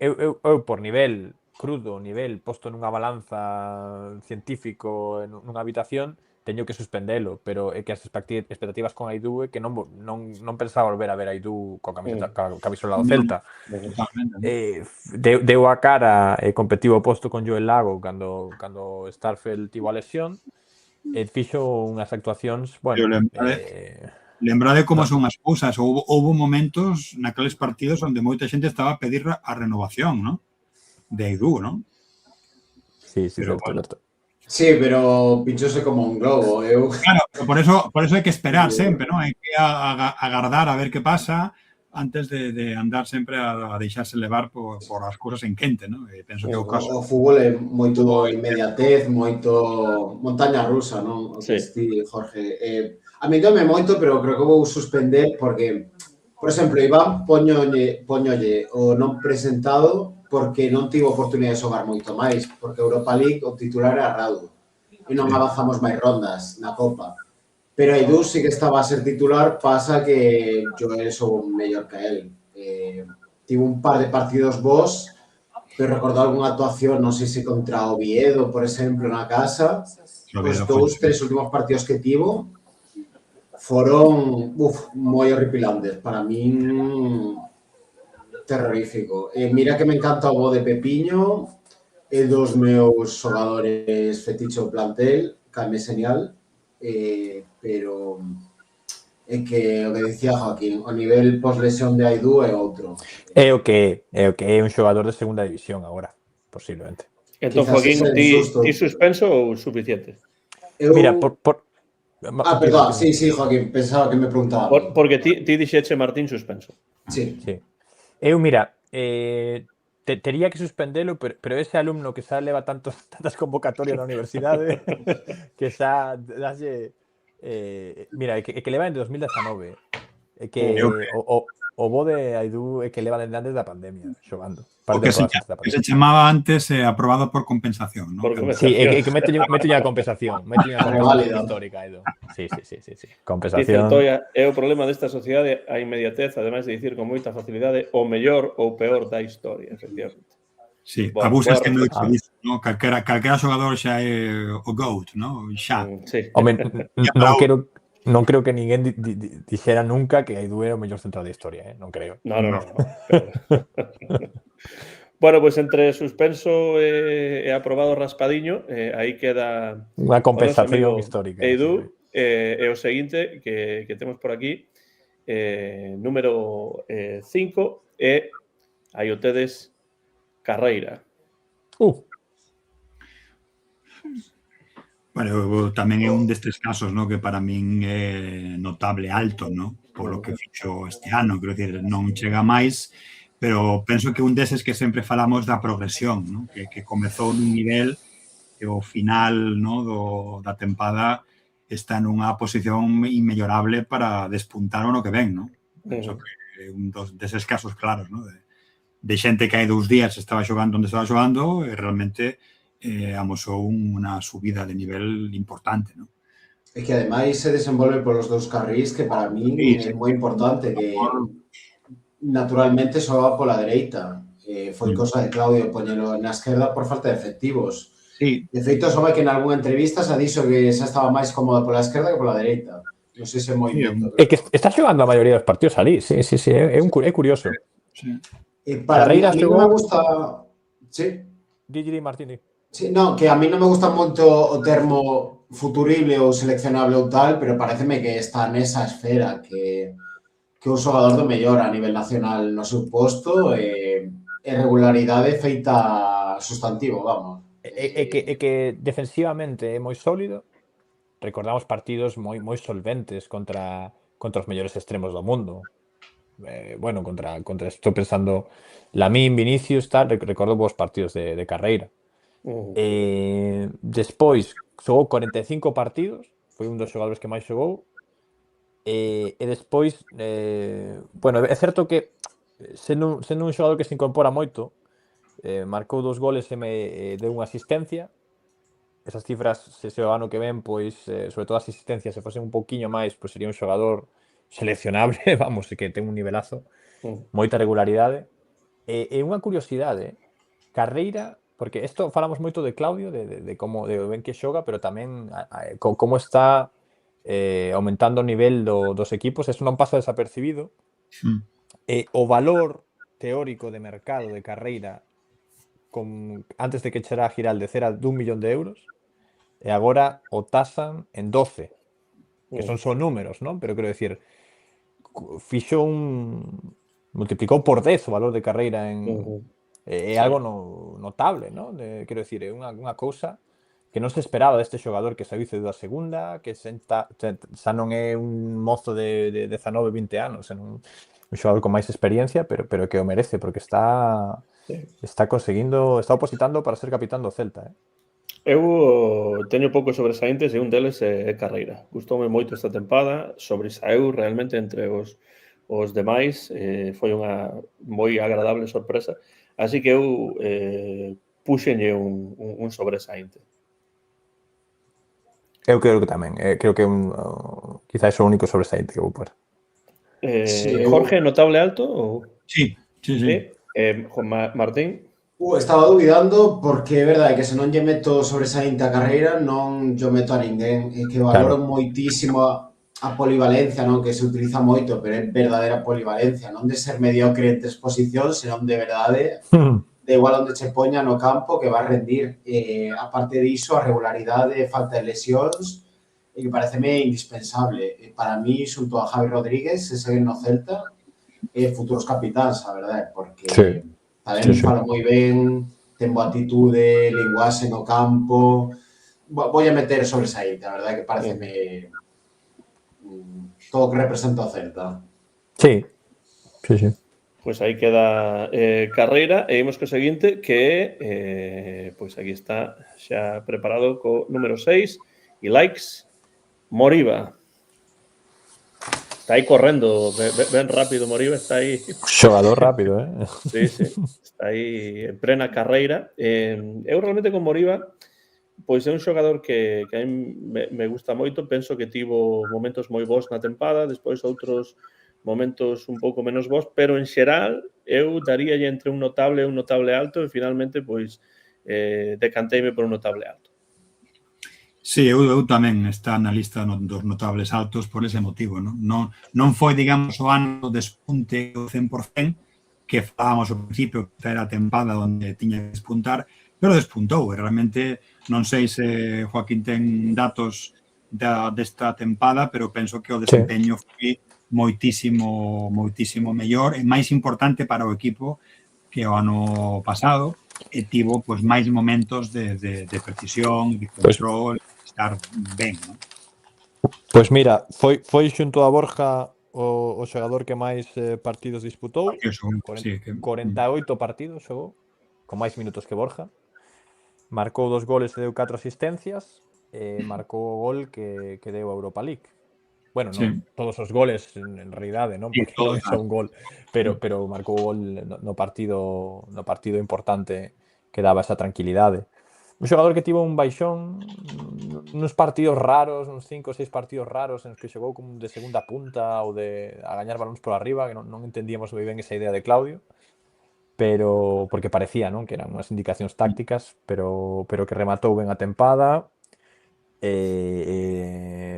por nivel crudo, nivel posto nunha balanza científico nunha habitación, teño que suspendelo, pero é que as expectativas con Aidoo é que non pensaba volver a ver Aidoo coa camisola do Celta. Deu a cara e competivo posto con Joel Lago cando Starfelt tivo a lesión e fixo unhas actuacións, bueno... Lembrade como son as cousas. Houve momentos naqueles partidos onde moita xente estaba a pedir a renovación, non? De Aidoo, ¿no? Sí, certo. Sí, pero pinchose como un globo. Claro, pero por eso hai que esperar sempre, ¿no? Hai que agardar a ver que pasa antes de andar sempre a deixarse levar por as cousas en quente, ¿no? Penso que o caso... O fútbol é moito inmediatez, moito montaña rusa, non? O que ti, Jorge. A mí dome moito, pero creo que vou suspender porque, por exemplo, Iván poñolle o non presentado porque non tivo oportunidade de xogar moito máis, porque Europa League o titular era Radu e non avanzamos máis rondas na Copa. Pero Aidoo sí que estaba a ser titular, pasa que Joel sou mellor que el. Tivo un par de partidos bons, pero recordo algunha actuación, non sei se contra Oviedo, por exemplo, na casa, os 2-3 últimos partidos que tivo foron moi horripilantes. Para min, terrorífico. Mira que me encanta o bo de Pepiño, é dos meus xogadores fetiche o plantel, caime señal, pero é que o que dicía Joaquín, o nivel poslesión de Aidoo é outro. É o que é un xogador de segunda división agora, posiblemente. Entón, Joaquín, ti suspenso ou suficiente? Mira, perdón, sí, Joaquín, pensaba que me preguntaba. Porque ti dixeche Martín suspenso. Sí. Eu, mira, tería que suspendelo, pero ese alumno que xa leva tantas convocatorias na universidade que xa dalle... mira, que leva en 2019. É que o bo de Aidoo é que leva desde antes da pandemia xogando. O que se chamaba antes aprobado por compensación, ¿no? Sí, é que mete a compensación. Mete a compensación histórica, Aidoo. Sí. Compensación. É o problema desta sociedade, a inmediatez, ademais de dicir con moita facilidade, o mellor ou peor da historia, efectivamente. Sí, abusas que non disso, ¿no? Calquera xogador xa é o GOAT, ¿no? Xa. Home, non creo que ninguén dixera nunca que Aidoo era o mellor central da historia, non creo. No. Bueno, pois entre suspenso e aprobado raspadiño, aí queda unha compensación histórica. Aidoo, e o seguinte que temos por aquí, número 5, e aí o tedes Carreira. Bueno, tamén é un destes casos, ¿no? Que para min é notable alto, ¿no? Por lo que fixo este ano, quero dicir, non chega máis, pero penso que un deses que sempre falamos da progresión, ¿no? Que comezou nun nivel que ao final, ¿no? Da tempada está nunha posición inmellorable para despuntar o no que ven, ¿no? Penso que é un deses casos claros, ¿no? de xente que hai 2 días estaba xogando onde estaba xogando e realmente amosou unha subida de nivel importante, non? É que ademais se desenvolve polos dous carrís que para min é moi importante que naturalmente xoga pola dereita. Foi cosa de Claudio poñelo na esquerda por falta de efectivos. Sí. De feito, sobe que en algunha entrevista se dixo que xa estaba máis cómodo pola esquerda que pola dereita. Non sei se é movimento. É que está xogando a maioría dos partidos ali, sí, é curioso. Sí. Para mí, Carreira a mí non me gusta... Sí? Di Martini. Sí, no, que a mí non me gusta moito o termo futurible ou seleccionable ou tal, pero pareceme que está nesa esfera, que un xogador do mellor a nivel nacional no seu posto e regularidade feita sustantivo, vamos. É que defensivamente é moi sólido. Recordamos partidos moi solventes contra os mellores extremos do mundo. Bueno, estou pensando Lamine, Vinicius, tal, recordo vos partidos de Carreira. Despois xogou 45 partidos, foi un dos xogadores que máis xogou. E despois, bueno, é certo que sendo un xogador que se incorpora moito, marcou 2 goles e deu unha asistencia. Esas cifras, se o ano que ven, pois, sobre todo as asistencias, se fosen un pouquiño máis, pois sería un xogador seleccionable, vamos, que ten un nivelazo, moita regularidade. E unha curiosidade, Carreira, porque isto falamos moito de Claudio, de como de ben que xoga, pero tamén como está aumentando o nivel dos equipos, isto non pasa desapercibido. O valor teórico de mercado de Carreira antes de que chegara a Giraldez era de 1 millón de euros e agora o tasan en 12, que son só números, non? Pero quero decir, fixo multiplicou por 10 o valor de Carreira é algo notable, non? Quero decir, é unha cousa que non se esperaba deste xogador que saíu da segunda, que xa non é un mozo de 19, 20 anos, é un xogador con máis experiencia, pero que o merece, porque está conseguindo, está opositando para ser capitán do Celta, Eu teño poucos sobresaíntes e un deles é Carreira. Gustoume moito esta tempada, sobresaeu realmente entre os demais, foi unha moi agradable sorpresa, así que eu puxenlle un sobresaínte. Eu creo que tamén, creo que quizás é o único sobresaínte que vou pôr. Jorge, notable alto? Ou... Sí. Juan Martín? Estaba dubidando porque é verdade que se non lle meto sobresaínte a Carreira non yo meto a ninguén, e que valoro moitísimo a polivalencia, non, que se utiliza moito, pero é verdadeira polivalencia, non de ser mediocre en 3 posicións, senón de verdade, de igual onde che poña no campo que va a rendir. Aparte diso, a regularidade, falta de lesións, e que pareceme indispensable. Para mí, xunto a Javi Rodríguez, se seguen no Celta, futuros capitáns, a verdade, porque tamén fala moi ben, ten boa atitude, linguaxe no campo. Voy a meter sobresaínte, a verdade que pareceme todo que representa o Celta. Sí. Pois aí queda Carreira e imos co seguinte, que é, pois aquí está xa preparado co número 6 e likes, Moriba. Está aí correndo, ben rápido Moriba, está aí. Xogador rápido, Sí, está aí en plena carreira. Eu realmente con Moriba, pois é un xogador que a mí me gusta moito, penso que tivo momentos moi bons na tempada, despois outros momentos un pouco menos bons, pero en xeral eu daríalle entre un notable e un notable alto e finalmente pois decanteime por un notable alto. Sí, eu tamén está na lista dos notables altos por ese motivo, non foi, digamos, o ano despunte o 100% que falábamos ao principio que era a tempada onde tiña que despuntar, pero despuntou, e realmente non sei se Joaquín ten datos desta tempada, pero penso que o desempeño foi moitísimo mellor e máis importante para o equipo que o ano pasado, e tivo pois máis momentos de precisión, de control, estar ben, non? Pois mira, foi xunto a Borja o xogador que máis partidos disputou, 48 partidos xogou, con máis minutos que Borja, marcou 2 goles e deu 4 asistencias, e marcou o gol que deu a Europa League. bueno, Sí. non todos os goles en realidade, non? Sí, Porque non é todos, só un gol, pero marcou gol no partido importante que daba esa tranquilidade. Un xogador que tivo un baixón nuns partidos raros, uns 5 ou 6 partidos raros en os que xogou como de segunda punta ou de a gañar balóns por arriba, que non entendíamos moi ben esa idea de Claudio, pero porque parecía, non, que eran unhas indicacións tácticas, pero que rematou ben a tempada.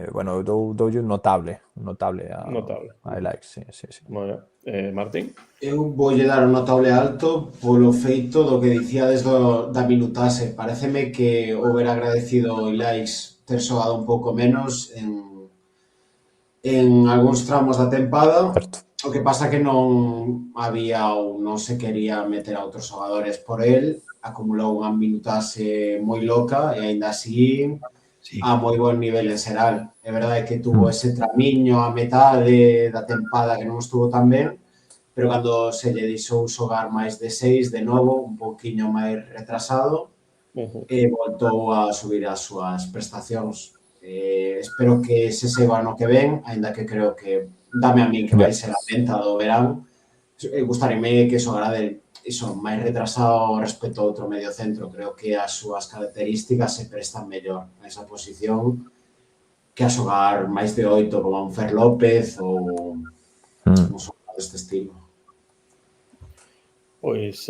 Bueno, doulle un notable a Elaix, sí. Bueno, Martín? Eu voulle dar un notable alto polo feito do que dicíades da minutase. Pareceme que houber agradecido Ilaix ter xogado un pouco menos en algúns tramos da tempada. Certo. O que pasa que non había ou non se quería meter a outros xogadores por el. Acumulou unha minutase moi loca e aínda así Sí. a moi bon nivel en xeral. É verdade que tuvo ese tramiño a metade da tempada que non estuvo tan ben, pero cando se lle deixou xogar máis de 6, de novo, un pouquiño máis retrasado, voltou a subir as súas prestacións. Espero que se seba ano que ven, aínda que creo que dame a min que vai ser a venta do verán. Gustaríame que xogara iso máis retrasado respecto a outro medio centro. Creo que as súas características se prestan mellor a esa posición que a xogar máis de 8 como un Fer López ou un xogador deste estilo. Pois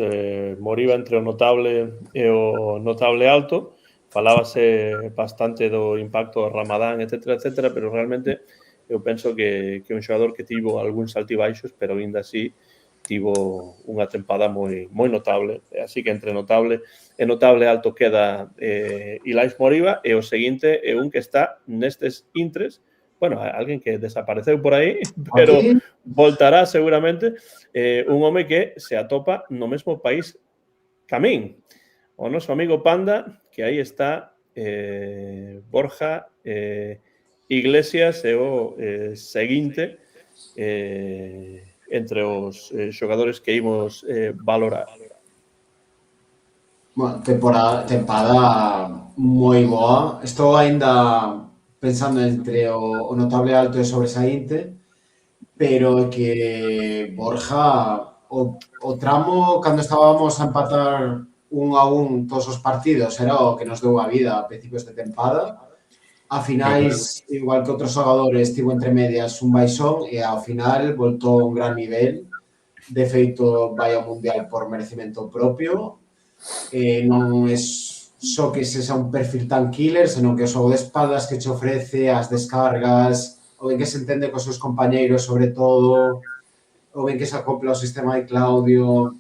Moriba entre o notable e o notable alto. Falábase bastante do impacto do Ramadán, etcétera, pero realmente eu penso que un xogador que tivo algúns altibaixos, pero ainda así tivo unha tempada moi notable. Así que entre notable e notable alto queda Ilaix Moriba, e o seguinte é un que está nestes intres. Bueno, alguén que desapareceu por aí, pero voltará seguramente, un home que se atopa no mesmo país que a min. O noso amigo Panda, que aí está Borja Iglesias, é o seguinte entre os xogadores que imos valorar. Bueno, tempada moi boa. Estou aínda pensando entre o notable alto e sobresaínte, pero que Borja, o tramo cando estábamos a empatar 1-1 todos os partidos era o que nos deu a vida a principios de tempada. A finais, igual que outros xogadores, tivo entre medias un baixón e ao final voltou a un gran nivel. De feito, vai ao Mundial por merecimento propio. Non é só que sexa un perfil tan killer, senón que o xogo de espaldas que che ofrece, as descargas, o ben que se entende cos seus compañeiros, sobre todo, o ben que se acopla ao sistema de Claudio,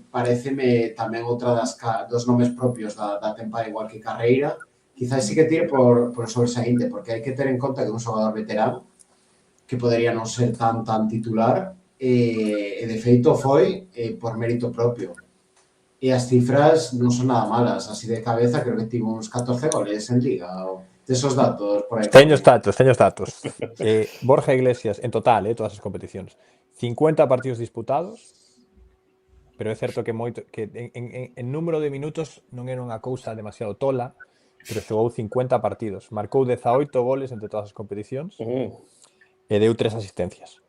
pareceme tamén outra dos nomes propios da tempada, igual que Carreira. Quizás sí que tire por sobresaínte, porque hai que ter en conta que un xogador veterano que podería non ser tan titular, e de feito foi por mérito propio. E as cifras non son nada malas, así de cabeza creo que tivo uns 14 goles en Liga, desos datos por aí. Teño os datos. Borja Iglesias, en total, todas as competicións, 50 partidos disputados, pero é certo que en número de minutos non era unha cousa demasiado tola, pero xogou 50 partidos, marcou 18 goles entre todas as competicións e deu 3 asistencias.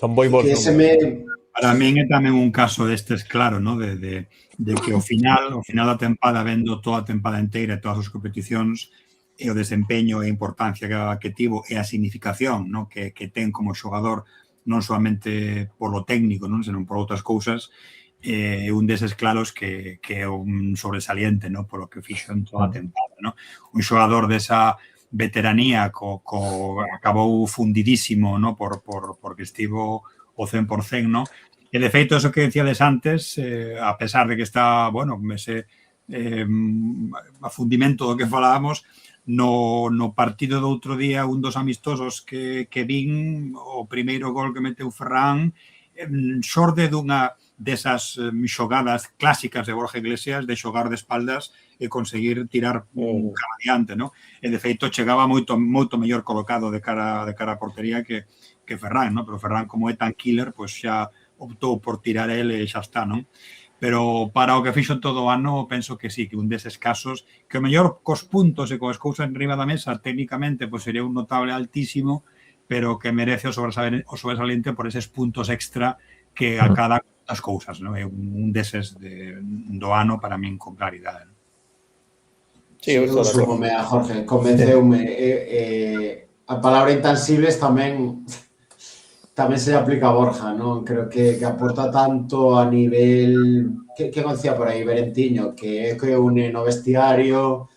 Son moi bons números. Para min é tamén un caso destes claro, ¿no? de que ao final da tempada, vendo toda a tempada inteira e todas as competicións, e o desempeño e a importancia que tivo e a significación, ¿no? que ten como xogador, non solamente polo técnico, non? Senón por outras cousas, un deses claros que é un sobresaliente, ¿no? Polo que fixo en toda a tempada, ¿no? Un xogador desa veteranía acabou fundidísimo, ¿no? porque estivo o 100%, ¿no? E de feito, eso que decíades antes, a pesar de que está, bueno, ese afundimento do que falábamos, no partido do outro día, un dos amistosos que vin, o primeiro gol que meteu Ferran, xorde dunha desas xogadas clásicas de Borja Iglesias, de xogar de espaldas e conseguir tirar cara adiante, ¿no? E de feito chegaba moito mellor colocado de cara a portería que Ferran, ¿no? Pero Ferran, como é tan killer, pois xa optou por tirar ele e xa está, non? pero para o que fixo todo o ano penso que sí, que un deses casos que o mellor cos puntos e coas cousas enriba da mesa técnicamente pois sería un notable altísimo, pero que merece o sobresaliente por eses puntos extra que a cada das cousas, non? É un deses do ano para min con claridade. Sí, eu estou de acordo. súmome a Jorge, convenceume. A palabra intansibles tamén se lle aplica a Borja, non? Creo que aporta tanto a nivel que decía por aí Berentiño, que é que une no vestiario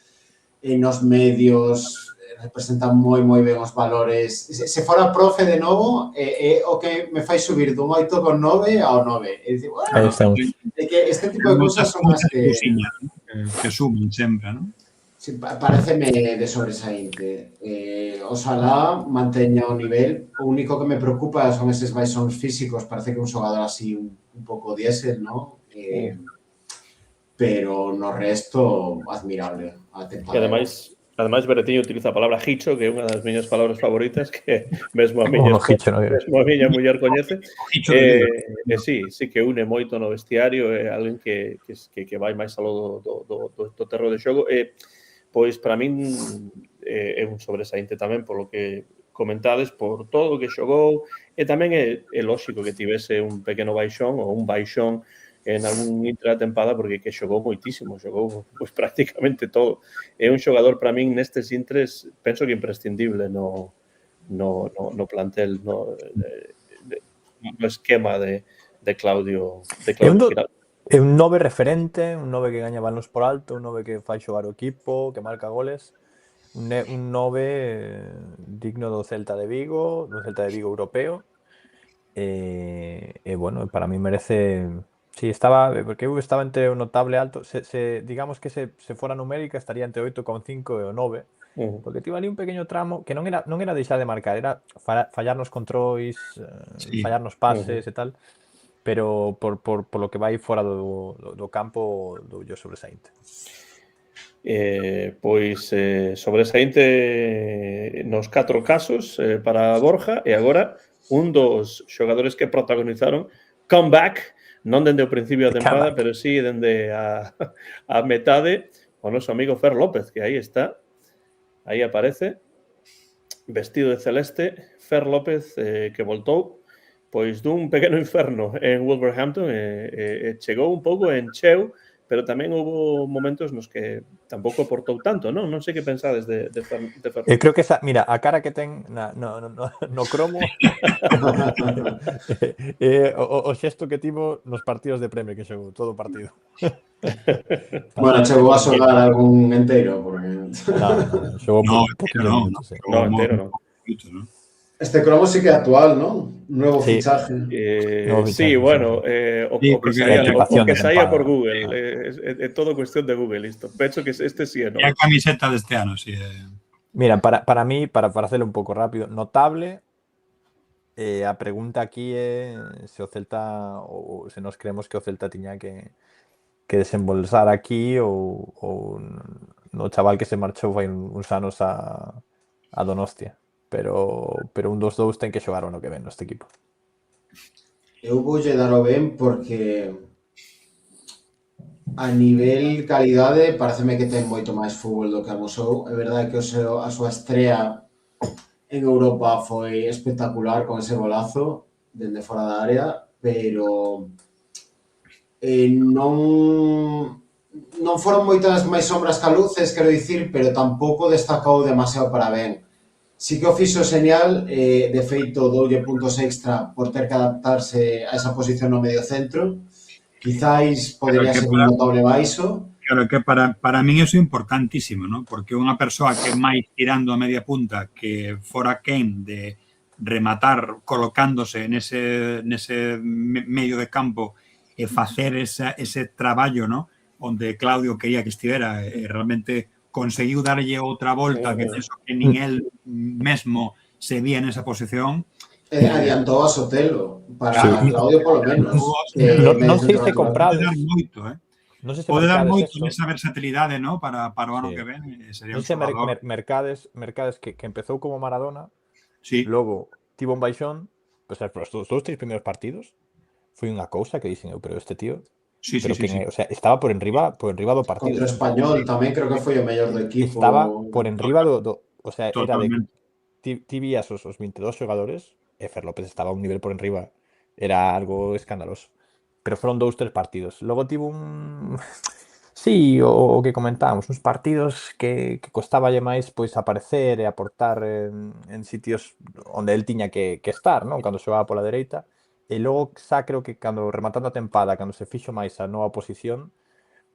e nos medios representan moi ben os valores. Se fora profe de novo, é o que me fai subir dun 8,9 ao 9. É dicir, Aí estamos. é que este tipo de cousas son as que sumen sempre, non? Sí, pareceme de sobresaínte. Oxalá manteña o nivel. O único que me preocupa son eses baixóns físicos. Parece que un xogador así un pouco diésel, ¿no? Pero no resto, admirable a temporada. E ademais Beretiño utiliza a palabra hicho, que é unha das miñas palabras favoritas, que mesmo a miña muller coñece. Sí que une moito no vestiario, é alguén que vai máis aló do terreno de xogo. Pois para min é un sobresaínte tamén polo que comentades, por todo o que xogou, e tamén é lóxico que tivese un pequeno baixón ou un baixón en algún intre da tempada, porque que xogou moitísimo, xogou pois prácticamente todo. É un xogador para min nestes intres, penso que imprescindible no plantel, no esquema de Claudio Giraldo. É un 9 referente, un 9 que gaña balóns por alto, un 9 que fai xogar o equipo, que marca goles, un 9 digno do Celta de Vigo europeo. Bueno, para mí merece... Sí, porque eu estaba entre o notable alto, digamos que se fora numérica estaría entre 8,5 e o 9, porque tivo ali un pequeño tramo que non era deixar de marcar, era fallar nos controis, fallar nos pases e tal, pero por lo que vai fora do campo doulle sobresaínte. Pois sobresaínte nos 4 casos para Borja, e agora un dos xogadores que protagonizaron comeback, non dende o principio da tempada, pero sí dende a metade, o noso amigo Fer López, que aí está, aí aparece, vestido de celeste, Fer López, que voltou pois dun pequeno inferno en Wolverhampton, chegou un pouco en cheo, pero tamén houve momentos nos que tampouco aportou tanto, non? Non sei que pensades de Fer López. Eu creo que mira, a cara que ten no cromo o xesto que tivo nos partidos de Premier que xogou, todo o partido. Bueno, chegou a xogar algún enteiro, porque... No, xogou un poquinho. No, enteiro non. Este cromo sí que é actual, ¿no? Nuevo fichaje. Sí, bueno, o que saía por Google. É todo cuestión de Google isto. Penso que este sí é, non? É a camiseta deste ano, sí. Mira, para mí, para hacerlo un pouco rápido, notable, a pregunta aquí é se o Celta, ou se nos creemos que o Celta tiña que desembolsar aquí ou no chaval que se marchou fai uns anos a Donostia. Pero un dos dous ten que xogar o ano que ven neste equipo. Eu voulle dar o ben porque a nivel calidade pareceme que ten moito máis fútbol do que amosou. É verdade que a súa estrea en Europa foi espectacular con ese golazo dende fora da área, pero non foron moitas máis sombras que luces, quero dicir, pero tampouco destacou demasiado para ben. Sí que o fixo señal, de feito doulle puntos extra por ter que adaptarse a esa posición no medio centro. Quizáis podería ser un notable baixo. Claro, que para min iso é importantísimo, ¿no? Porque unha persoa que máis tirando a media punta que fora quen de rematar colocándose nese medio de campo e facer ese traballo, ¿no? Onde Claudio quería que estivera, realmente conseguiu darlle outra volta que penso que nin el mesmo se vía nesa posición. Adiantou a Sotelo para Claudio, polo menos. Non sei se comprados. Pode dar moito nesa versatilidade, ¿no? Para o ano que ven. Non sei, Mercades que empezou como Maradona, logo tivo un baixón, pois os dous 3 primeiros partidos foi unha cousa que dixen eu, pero este tío Sí, sí, pero sí, que, sí. o sea, estaba por enriba do partidos. Contra o Español tamén creo que foi o mellor do equipo. Estaba por enriba o sea, era de Totalmente. ti vías os 22 xogadores e Fer López estaba un nivel por enriba. Era algo escandaloso. Pero foron 2-3 partidos. Logo tivo un sí, o que comentábamos, uns partidos que costaballe máis pois aparecer e aportar en sitios onde el tiña que estar, non? Cando xogaba pola dereita. E logo xa creo que cando rematando a tempada, cando se fixo máis a nova posición,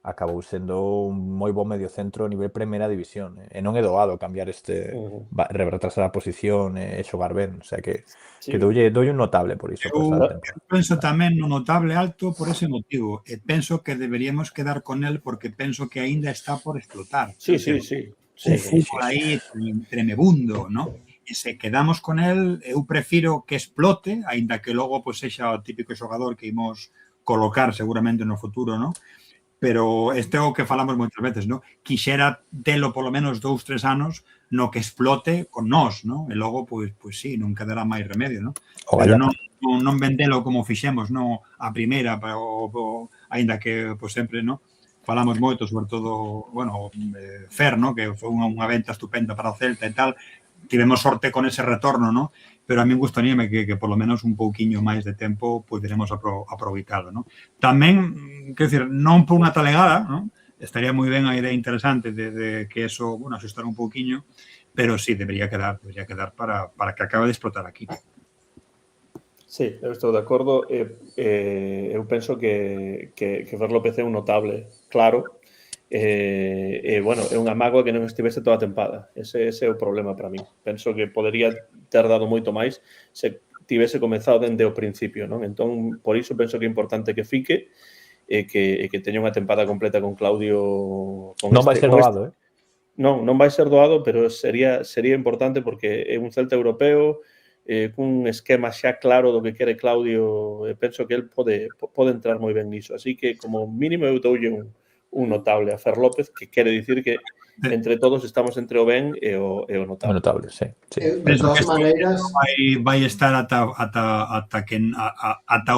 acabou sendo un moi bo mediocentro a nivel Primeira División. E non é doado cambiar retrasar a posición e xogar ben. O sea que Sí. doulle un notable por iso, por esa Eu temporada. penso tamén no notable alto por ese motivo e penso que deberíamos quedar con el porque penso que aínda está por explotar. Sí, O sea, sí. un fútbol aí tremebundo, ¿no? E se quedamos con el, eu prefiro que explote, aínda que logo pois sexa o típico xogador que imos colocar seguramente no futuro, ¿no? Pero este é o que falamos moitas veces, ¿no? Quixera telo polo menos 2-3 anos no que explote con nós, ¿no? E logo, pois sí, non quedará máis remedio, ¿no? Pero non vendelo como fixemos, non a primeira, aínda que, pois sempre, ¿no? Falamos moito, sobre todo, bueno, Fer, ¿no? Que foi unha venta estupenda para o Celta e tal. Tivemos sorte con ese retorno, ¿no? Pero a min gustaríame que polo menos un pouquiño máis de tempo poderemos aproveitalo, ¿no? Tamén, quero dicir, non por unha talegada, ¿no? Estaría moi ben a idea interesante de que eso, bueno, asustar un pouquiño, pero sí, debería quedar para que acabe de explotar aquí. Sí, eu estou de acordo. Eu penso que Fer López é un notable, claro. Bueno, é unha mágoa que non estivese toda a tempada. Ese é o problema para min. Penso que podería ter dado moito máis se tivese comezado dende o principio, non? Entón, por iso penso que é importante que fique e que teña unha tempada completa con Claudio. Non vai ser doado, Non vai ser doado, pero sería importante porque é un Celta europeo cun esquema xa claro do que quere Claudio, e penso que el pode entrar moi ben niso. Así que, como mínimo, eu doulle un notable a Fer López, que quere dicir que entre todos estamos entre o ben e o notable. Notable, sí. De todas maneiras, vai estar ata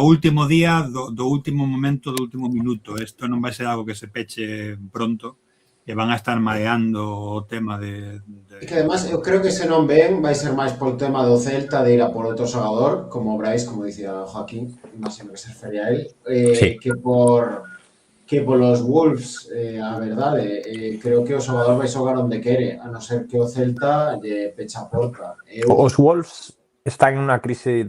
o último día do último momento, do último minuto. Isto non vai ser algo que se peche pronto e van a estar mareando o tema de... E que además eu creo que se non ven vai ser máis polo tema do Celta de ir a por outro xogador, como Brais, como dicía Joaquín, imagino que se refería a él, Sí. que polos Wolves, a verdade, creo que o xogador vai xogar onde quere, a non ser que o Celta lle pecha a porta. Os Wolves están en unha crise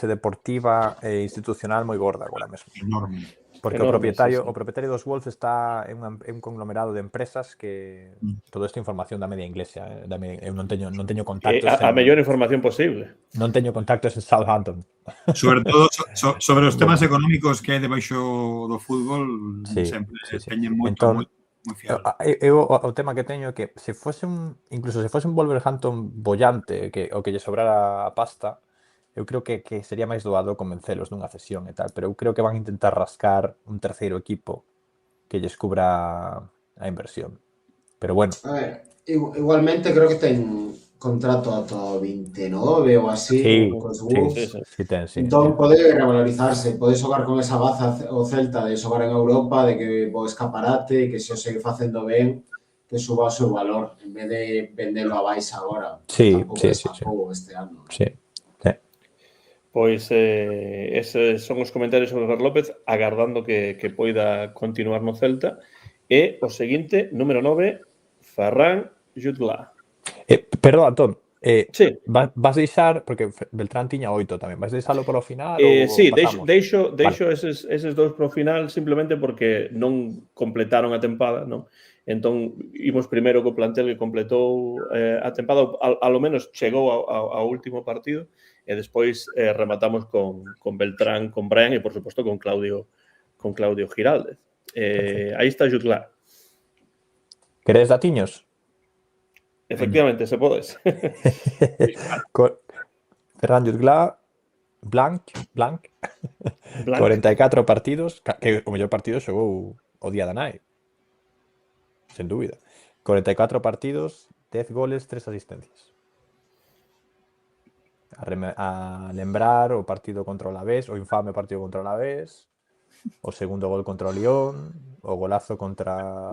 deportiva e institucional moi gorda agora mesmo. Enorme. Porque Enorme, o propietario dos Wolves está en un conglomerado de empresas que toda esta información dame de inglesa, eu non teño contactos a mellor información posible. Non teño contactos en Southampton. Sobre todo sobre os temas económicos que hai debaixo do fútbol, sempre teñen moito moi fiado. O tema que teño é que incluso se fose un Wolverhampton bollante o que lle sobrara a pasta, eu creo que sería máis doado convencelos dunha cesión e tal, pero eu creo que van a intentar rascar un terceiro equipo que lles cubra a inversión. Pero bueno. A ver, igualmente creo que ten contrato ata 29 ou así, cos Wolves. Sí, ten, sí. Entón pode revalorizarse, pode xogar con esa baza o Celta de xogar en Europa, de que o escaparate, que se o segue facendo ben, que suba o seu valor, en vez de vendelo a baixa agora. Sí. Este ano. Sí. Pois eses son os comentarios sobre Fer López, agardando que poida continuar no Celta. E o seguinte, número 9, Ferran Jutgla. Perdón, Antón. Sí. Vas deixar, porque Beltrán tiña 8 tamén, vas deixalo para o final sí, pasamos? deixo eses dous para o final simplemente porque non completaron a tempada, non? Entón, imos primeiro co plantel que completou a tempada, ao menos chegou ao último partido, e despois rematamos con Beltrán, con Brian e, por suposto, con Claudio Giraldez. Aí está Jutgla. Queredes datiños? Efectivamente, se podes. Ferran Jutgla, blanc, 44 partidos, que o mellor partido xogou o día da nai. Sen dúbida. 44 partidos, 10 goles, 3 asistencias. A lembrar o partido contra o Alavés, o infame partido contra o Alavés, o segundo gol contra o Lyon, o golazo contra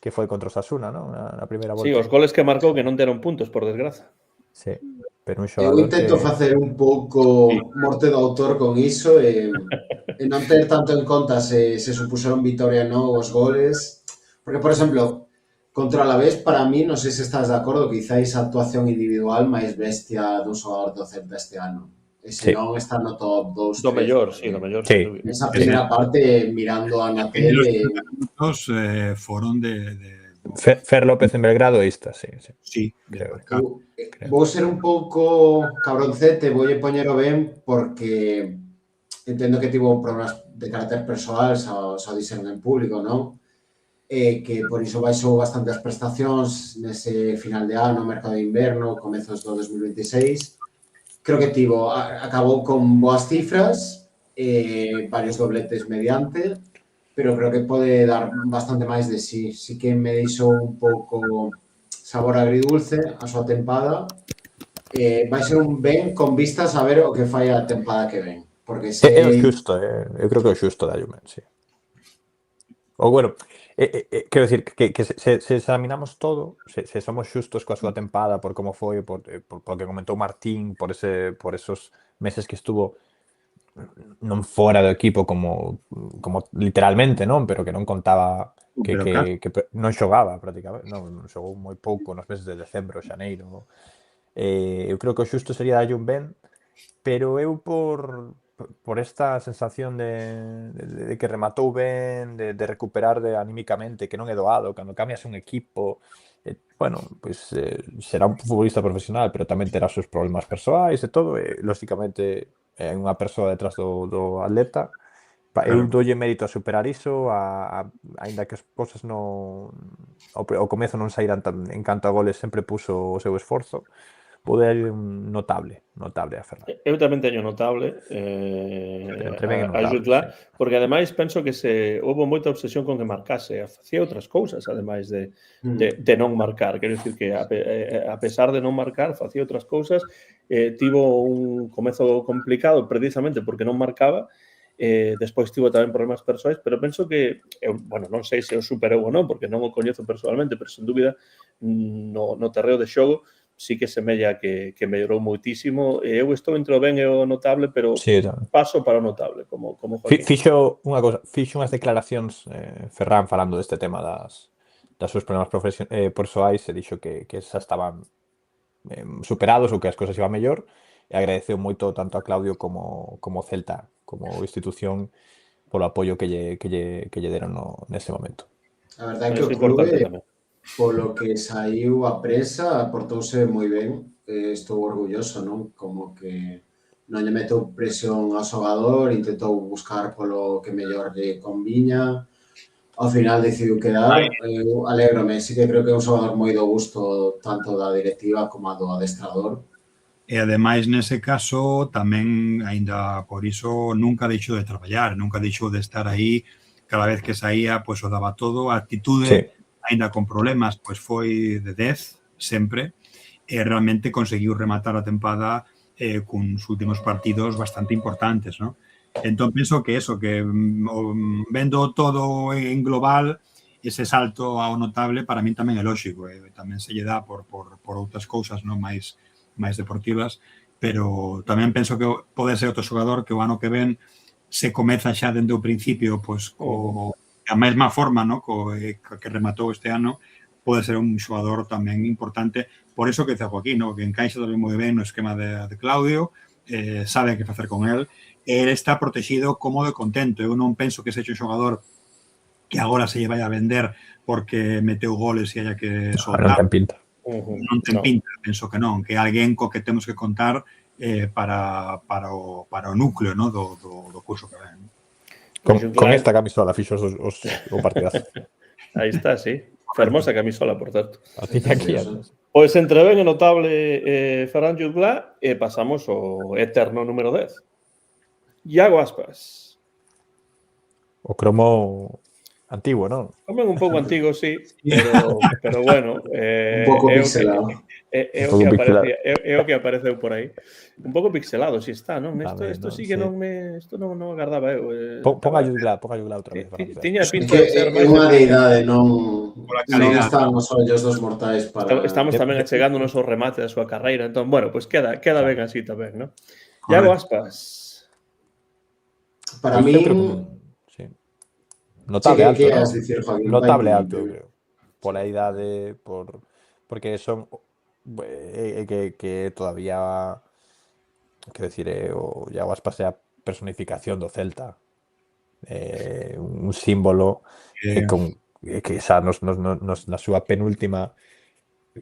que foi contra o Sasuna, non? Na primeira Sí, volta. os goles que marcou que non deron puntos, por desgraza. Sí, pero un Eu xogador intento que... facer un pouco morte do autor con iso e non ter tanto en conta se supuxeron vitoria ou non os goles. Porque, por exemplo, contra a Alavés, para mí, non sei se estás de acordo, quizáis a actuación individual máis bestia dun xogador do Celta este ano. E se Sí. non está no top 2, Do 3. mellor, sí, do mellor, Sí. sin dúbida. Esa primeira parte, mirando a na tele... Los fueron de Fer López en Belgrado, esta, sí. sí, de Creo. marcar. Vou ser un pouco cabroncete, voulle poñer o ben porque entendo que tivo problemas de carácter persoal, xa dixen en público, non? Que por iso baixou bastante as prestacións nese final de ano, mercado de inverno, comezos do 2026. Creo que acabou con boas cifras, varios dobletes mediante, pero creo que pode dar bastante máis de sí. Sí que me deixou un pouco sabor agridulce a súa tempada. Vai ser un ben con vistas a ver o que fai a tempada que ven. Porque É o xusto, eu creo que é o xusto da Jumen, sí. Ou bueno, quero dicir que se examinamos todo, se somos xustos coa súa tempada por como foi, por que comentou Martín, por esos meses que estuvo non fora do equipo como literalmente, non, pero que non contaba que non xogaba prácticamente, non xogou moi pouco nos meses de decembro, xaneiro. Eu creo que o xusto sería darlle un ben, pero eu por esta sensación de que rematou ben, de recuperar anímicamente, que non é doado, cando cambias un equipo, bueno, pois será un futbolista profesional, pero tamén terá os seus problemas persoais e todo, e lógicamente é unha persoa detrás do atleta. Eu doulle mérito a superar iso, aínda que as cousas ao comezo non saíran en canto a goles, sempre puso o seu esforzo. Pode dar un notable a Ferran. Eu tamén teño notable a Jutla, sí. Porque ademais penso que houve moita obsesión con que marcase, facía outras cousas ademais de non marcar, quero dicir que a pesar de non marcar facía outras cousas, tivo un comezo complicado precisamente porque non marcaba, despois tivo tamén problemas persoais, pero penso que, bueno, non sei se o superou ou non, porque non o coñezo personalmente, pero sen dúbida no terreo de xogo sí que semella que mellorou moitísimo. Eu estou entre o ben e o notable, pero sí, paso para o notable, como Joaquín. Fixo unhas declaracións Ferran falando deste tema das seus problemas persoais e dixo que xa estaban superados ou que as cousas iban mellor e agradeceu moito tanto a Claudio como Celta, como institución, polo apoio que lle deron nese momento. A verdade é que o clube, polo que saiu a prensa, aportouse moi ben. Estou orgulloso, non? Como que non lle metou presión ao xogador, intentou buscar polo que mellor lle conviña. Ao final decidiu quedar. Eu alégrome, sí que creo que é un xogador moi do gusto tanto da directiva como a do adestrador. E ademais, nese caso, tamén, aínda por iso, nunca deixou de traballar, nunca deixou de estar aí. Cada vez que saía, pois o daba todo. A actitude, aínda con problemas, pois foi de 10, sempre. E realmente conseguiu rematar a tempada cuns últimos partidos bastante importantes, non? Entón, penso que eso, que vendo todo en global, ese salto ao notable, para min tamén é lógico. Tamén se lle dá por outras cousas, non máis deportivas, pero tamén penso que pode ser outro xogador que o ano que ven se comeza xa dende o principio, pois, a mesma forma, non, que rematou este ano, pode ser un xogador tamén importante. Por iso que dice Joaquín, non, que encaixa tamén moi ben no esquema de Claudio, sabe que facer con él. Ele está protegido, cómodo e contento. Eu non penso que sexa un xogador que agora se lle vai a vender porque meteu goles e haya que soltar. Non ten pinta. Non ten pinta, penso que non. Que é alguén co que temos que contar para o núcleo, no, do curso que ven. Con esta camisola fixo o partidazo. Aí está, sí. Fermosa camisola, por certo. A tiña aquí. Pois entre ben e notable Ferran Jutla e pasamos ao eterno número 10. Iago Aspas. O cromo Antiguo, non? Comen un pouco antigo, sí, pero bueno, Un pouco pixelado. É Un pouco pixelado. o que apareceu por aí. Un pouco pixelado, si está, non? Tamén, Isto non? sí que Sí. Isto non agardaba eu. Pon a Jugla outra vez. Tiña É pinta que de ser é máis unha épica. deidade, non Pola non calidad. están os ollos dos mortais para... Estamos tamén achegándonos ao remate da súa carreira, entón, bueno, pois queda ben así tamén, non? Iago Aspas. Para Eu creo min... que sí. Notable alto, que ¿no? ias dicir, Joaquín? Notable Vai ti, alto, eu creo. Pola idade, porque son que todavía quero decir, o Iago Aspas é a personificación do Celta. Un símbolo que xa na súa penúltima,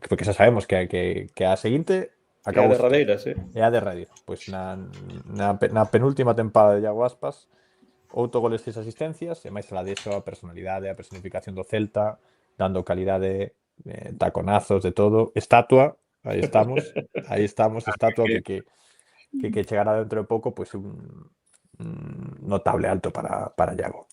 porque xa sabemos que a seguinte É a derradeira, sí. É a derradeira. Pois na penúltima tempada de Iago Aspas, 8 goles, 6 asistencias, e máis alá diso a personalidade, a personificación do Celta, dando calidade, taconazos, de todo. Estatua, aí estamos, estatua que chegará dentro de pouco, pois un notable alto para Iago.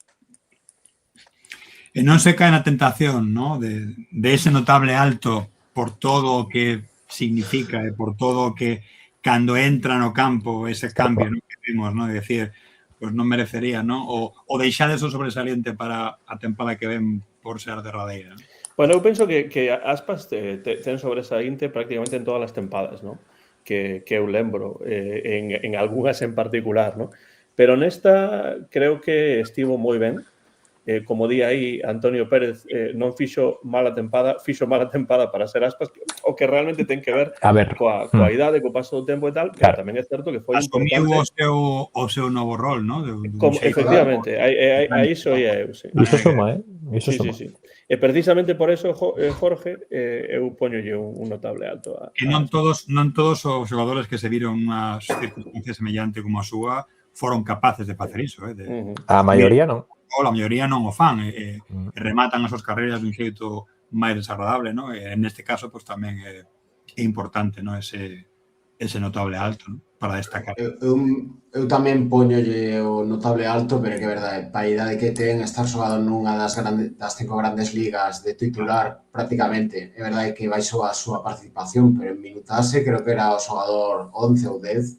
E non se cae na tentación, ¿no? de ese notable alto por todo o que significa e por todo o que cando entra no campo ese cambio, ¿no? que vimos, ¿no? De decir, pues non merecería, ¿no? O deixar eso sobresaliente para a tempada que ven por ser derradeira. ¿no? Bueno, eu penso que Aspas ten sobresaliente prácticamente en todas as tempadas, ¿no? Que eu lembro, en algunhas en particular, ¿no? Pero nesta creo que estivo moi ben. Como di aí Antonio Pérez, non fixo mala tempada para ser Aspas, o que realmente ten que ver coa idade, co paso do tempo e tal, pero tamén é certo que foi asumiu importante. o seu novo rol, ¿no? Efectivamente, aí soía eu, sí. Iso suma, Sí. E precisamente por eso, Jorge, eu poñolle un notable alto. Que non todos os xogadores que se viron unha circunstancia semellante como a súa foron capaces de facer iso. A maioría non. A maioría non o fan, rematan as súas carreiras dun xeito máis desagradable, ¿no? E neste caso, pues, tamén é importante, ¿no? ese notable alto, ¿no? Para destacar. Eu tamén poñolle o notable alto, pero que é verdade, pa idade que ten, estar xogado nunha das 5 grandes ligas de titular prácticamente, é verdade que baixou a súa participación, pero en minutase creo que era o xogador 11 ou 10,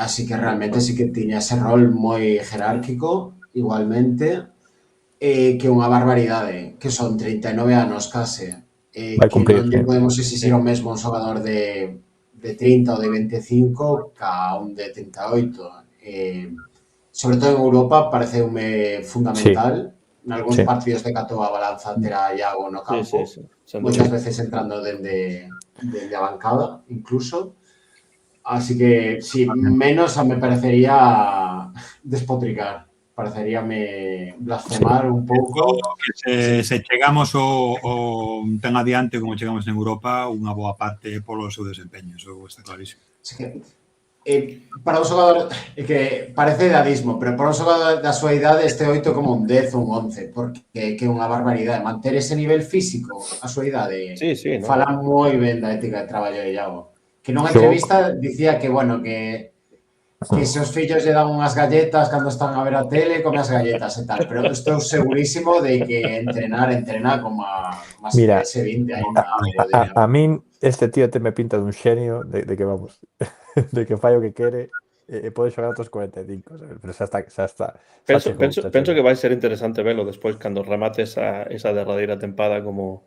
así que realmente sí que tiña ese rol moi jerárquico, igualmente, que unha barbaridade, que son 39 anos case, que non lle podemos exixir o mesmo un xogador de 30 ou de 25 ca un de 38. Sobre todo en Europa pareceume fundamental. Nalgúns partidos decatou a balanza ter a Iago no campo, moitas veces entrando dende a bancada, incluso. Así que, si, menos me parecería despotricar. Pareceríame blasfemar un pouco. Se chegamos o ten adiante como chegamos en Europa, unha boa parte polo seu desempeño, eso está clarísimo. Para un xogador que parece dadismo, pero para un xogador da súa idade este 8 como un 10 ou un 11, porque que é unha barbaridade. Manter ese nivel físico a súa idade fala moi ben da ética de traballo de Iago. Que nunha entrevista dicía que, bueno, que se os fillos lle dan unhas galletas cando están a ver a tele, come as galletas e tal, pero estou segurísimo de que entrenar como a S20 ainda. A min este tío me pinta dun xenio de que vamos, de que fai o que quere e pode xogar outros 45, ¿sabes? Pero xa está. Penso que vai ser interesante velo despois cando remate esa derradeira tempada como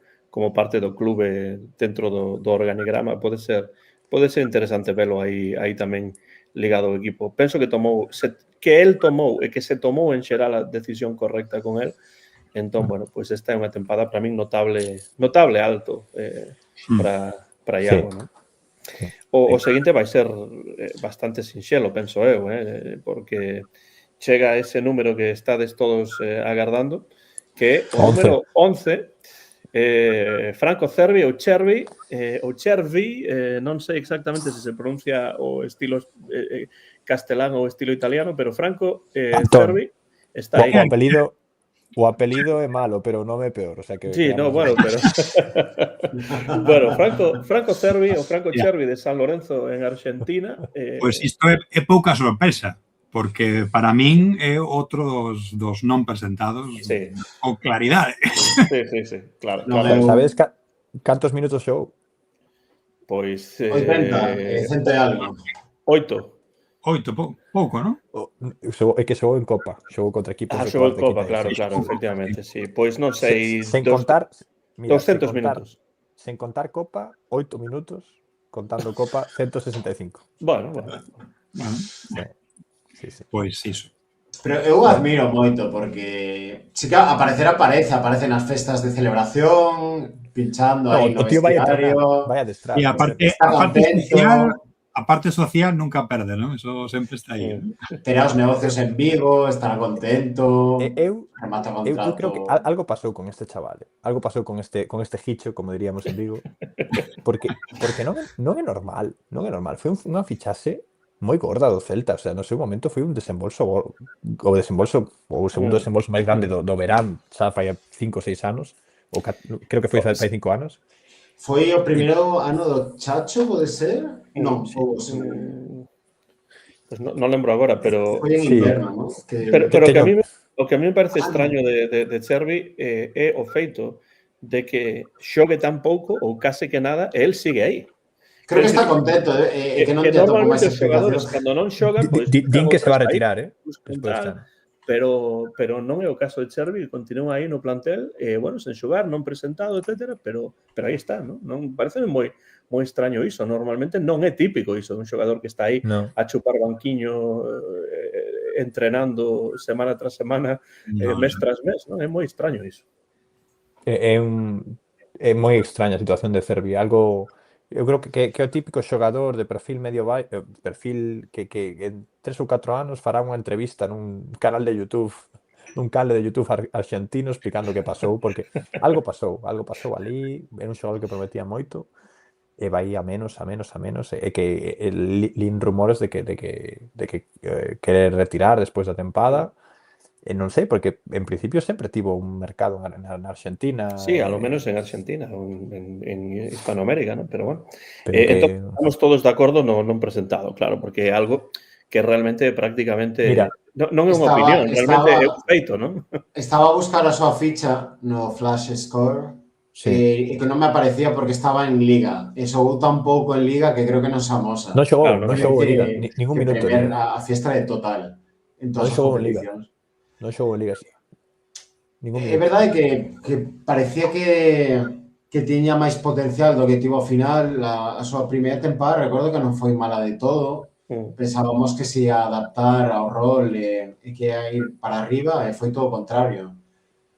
parte do clube dentro do organigrama. Pode ser interesante velo aí tamén ligado ao equipo. Penso que el tomou e que se tomou en xeral a decisión correcta con el. Entón, bueno, pois esta é unha tempada para min notable alto para Iago, non? O seguinte vai ser bastante sinxelo, penso eu, porque chega ese número que estades todos agardando, que é o número 11, Franco Cervi ou Cervi, non sei exactamente se se pronuncia o estilo castelán ou estilo italiano, pero Franco Cervi está aí. O apelido é malo, pero o nome é peor, o sea que... Sí, no, bueno, pero... Bueno, Franco Cervi ou Franco Cervi de San Lorenzo en Argentina... Pois isto é pouca sorpresa, porque para min é outro dos non presentados Sí. con claridade. Sí, claro. No, claro. Sabes cantos minutos xogou? Pois 80, 100 e algo. 8. 8, pouco, non? É que xogou en Copa, xogou contra equipos de Xogou cuarta, Copa, quinta e claro, sexta. efectivamente, sí. Pois non sei, Sen contar, mira, 200 minutos. Sen contar Copa, 8 minutos, contando Copa, 165. Bueno. Bueno, Sí. pois iso. Pero eu admiro moito porque sí que aparece nas festas de celebración, pinchando aí no o tío vai a vestiario. vai a adestrar. E a parte social nunca perde, non? Eso sempre está aí. Terá os negocios en Vigo, estará contento, remata Eu contrato. creo que algo pasou con este chaval. Algo pasou con este Hicho, como diríamos en Vigo. Porque non é normal. Foi unha fichaxe moi gorda do Celta, o sea, no seu momento foi un desembolso o segundo desembolso máis grande do verán, xa fai 5 ou 6 anos, ou creo que foi fai 5 anos. Foi o primeiro ano do Chacho, pode ser? Non, pues non lembro agora, pero foi en inverno, ¿no? Pero o que a mí me parece extraño de Chervi é o feito de que xogue tan pouco ou case que nada, e el sigue aí. Creo que está contento, que non te toco máis explicacións. Cando non xogan, pois din que se va a retirar, pero non é o caso de Chervi, continúa aí no plantel, bueno, sen xogar, non presentado, etcétera, pero aí está, non parece moi extraño iso. Normalmente non é típico iso dun xogador que está aí a chupar banquiño entrenando semana tras semana, mes tras mes, non? É moi extraño iso. É moi extraña a situación de Chervi, algo. Eu creo que é o típico xogador de perfil medio perfil que en 3 ou 4 anos fará unha entrevista nun canal de YouTube, nun canal de YouTube argentino explicando o que pasou, porque algo pasou ali, era un xogador que prometía moito e vai a menos, e que lin rumores de que quere retirar despois da tempada. Non sei, porque en principio sempre tivo un mercado na Argentina. Sí, a lo menos en Argentina, en Hispanoamérica, ¿no? Pero bueno. Entonces, estamos todos de acordo non presentado, claro, porque é algo que realmente prácticamente non é unha opinión, realmente é un feito, non? Estaba a buscar a súa ficha no Flash Score e que non me aparecía porque estaba en Liga. E xogou tan pouco en Liga que creo que non se amosa. Non xogou en Liga, ningún minuto. A fiesta de total en todas as competicións. Non xogou en Liga, sí. É verdade que parecía que tiña máis potencial do que tivo ao final. A súa primeira tempada, recordo que non foi mala de todo. Pensábamos que se ia adaptar ao rol e que ia ir para arriba, e foi todo o contrario.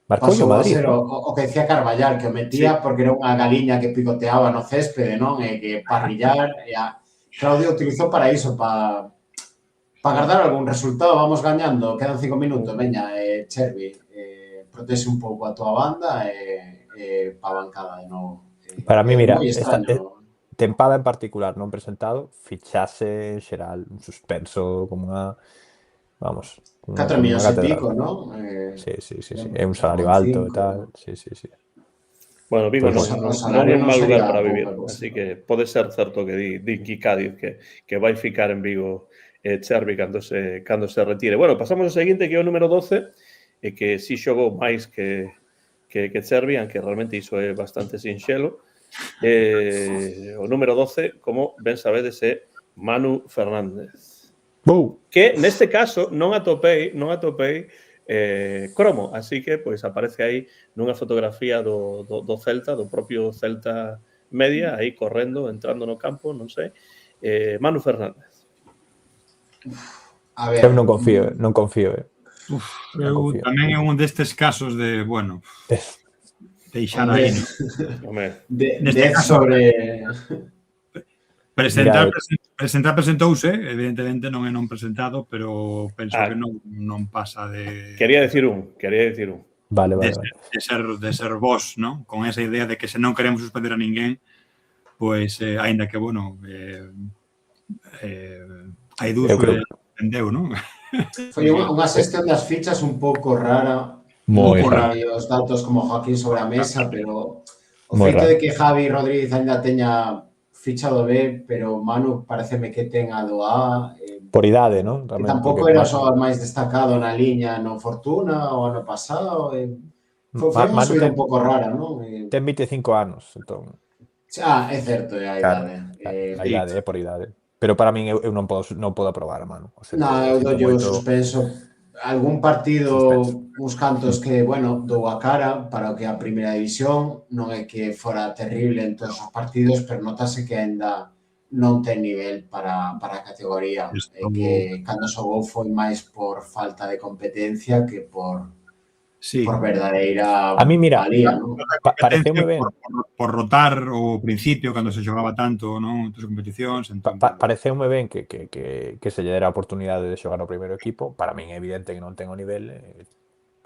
Pasou a ser o que decía Carballar, que o metía porque era unha galiña que picoteaba no céspede, non? E que parrillar. Claudio utilizou para iso, para guardar algún resultado. Vamos gañando, quedan 5 minutos, veña, Chervi, protese un pouco a túa banda e pa bancada de novo. Para mí, mira, esta tempada en particular non presentado, fichase en xeral, un suspenso como unha, vamos... 4 millóns e pico, non? Sí, é un salario alto e tal, sí. Bueno, Vigo non é un mal lugar para vivir, así que pode ser certo que di Cádiz que vai ficar en Vigo Chervi cando se retire. Bueno, pasamos ao seguinte, que é o número 12, e que si xogou máis que Chervi, aunque realmente iso é bastante sinxelo. O número 12, como ben sabedes, é Manu Fernández. Que neste caso non atopei cromo, así que pois aparece aí nunha fotografía do Celta, do propio Celta Media, aí correndo, entrando no campo, non sei. Manu Fernández. A ver, eu non confío. Eu tamén é un destes casos de, bueno, deixar aí, non? Neste caso sobre... Presentouse, evidentemente non é non presentado, pero penso que non pasa de... Quería decir un. Vale. De ser vos, non? Con esa idea de que se non queremos suspender a ninguén, pois, aínda que, bueno, hai dúas que entendeu, non? Foi unha xestión das fichas un pouco rara. Moi rara. Os datos como Joaquín sobre a mesa, pero o feito de que Javi Rodríguez ainda teña ficha do B, pero Manu pareceme que ten a do A, Por idade, non? Que Tamén, tampouco porque era só o máis destacado na liña no Fortuna o ano pasado. Foi unha Manu subida un pouco rara, non? ten 25 anos, entón, É certo, é a claro, idade. a idade é por idade. Pero para min eu non podo aprobar a Manu. O Non, sinto, eu sinto doulle o moito suspenso. Algún partido, suspenso. uns cantos que, bueno, dou a cara para o que a primeira división, non é que fora terrible en todos os partidos, pero notase que aínda non ten nivel para a categoría. E Estou, que cando xogou foi máis por falta de competencia que sí, por verdadeira A mí, mira, valía, non? a competencia pareceume ben, por rotar o principio, cando se xogaba tanto, non? Outras competicións, entón, pareceume ben que se lle dera a oportunidade de xogar no primeiro equipo. Para min é evidente que non ten o nivel,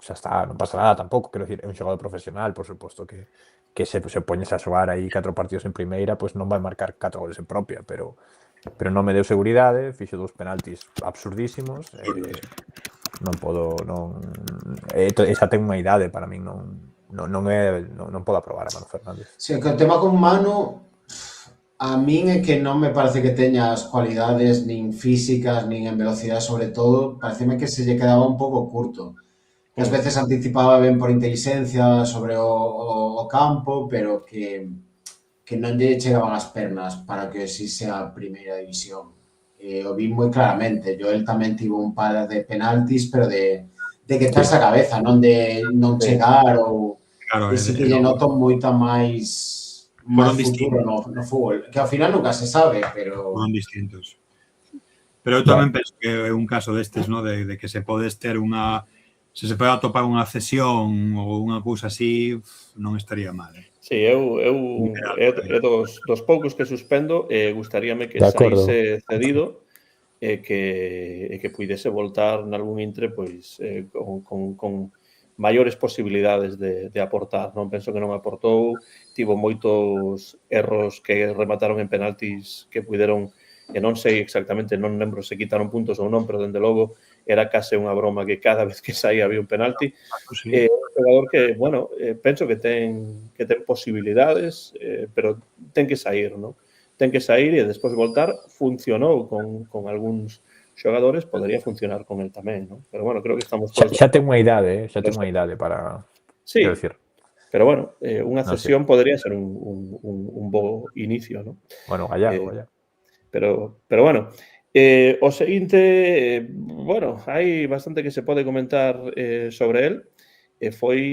xa está, non pasa nada tampouco. Quero dicir, é un xogador profesional, por suposto que se poñes a xogar aí 4 partidos en primeira, pois non vai marcar 4 goles en propia, pero non me deu seguridade, fixo 2 penaltis absurdísimos, non podo, xa ten unha idade, para min non podo aprobar a Manu Fernández. Sí, que o tema con Manu, a min é que non me parece que teña as cualidades nin físicas, nin en velocidade sobre todo, pareceme que se lle quedaba un pouco curto. Que ás veces anticipaba ben por inteligencia sobre o campo, pero que non lle chegaban as pernas para que exise a primeira división. O vi moi claramente. Joel tamén tivo un par de penaltis, pero de quitarse a cabeza, non de non chegar ou... claro, E sí que lle noto moita máis futuro no fútbol, que ao final nunca se sabe, pero... foron distintos. Pero eu tamén penso que é un caso destes, ¿no? de que se podes ter unha... Se se pode atopar unha cesión ou unha cousa así, non estaría mal. Sí, eu dos poucos que suspendo, gustaríame que De acordo. saíse cedido e que puidese voltar nalgún intre pois con maiores posibilidades de aportar, non? Penso que non aportou, tivo moitos erros que remataron en penaltis que puideron, e non sei exactamente, non lembro se quitaron puntos ou non, pero dende logo era case unha broma que cada vez que saía había un penalti. Sí. Un xogador que, bueno, penso que ten posibilidades, pero ten que sair, non? Ten que sair e despois voltar. Funcionou con algúns xogadores, podería funcionar con el tamén, non? Pero, bueno, creo que estamos todos... Xa ten unha idade, xa ten unha idade para... Sí, quero decir, pero, bueno, unha Non cesión podría ser un bo inicio, non? bueno, Gallardo. Pero bueno, o seguinte, bueno, hai bastante que se pode comentar sobre el. Foi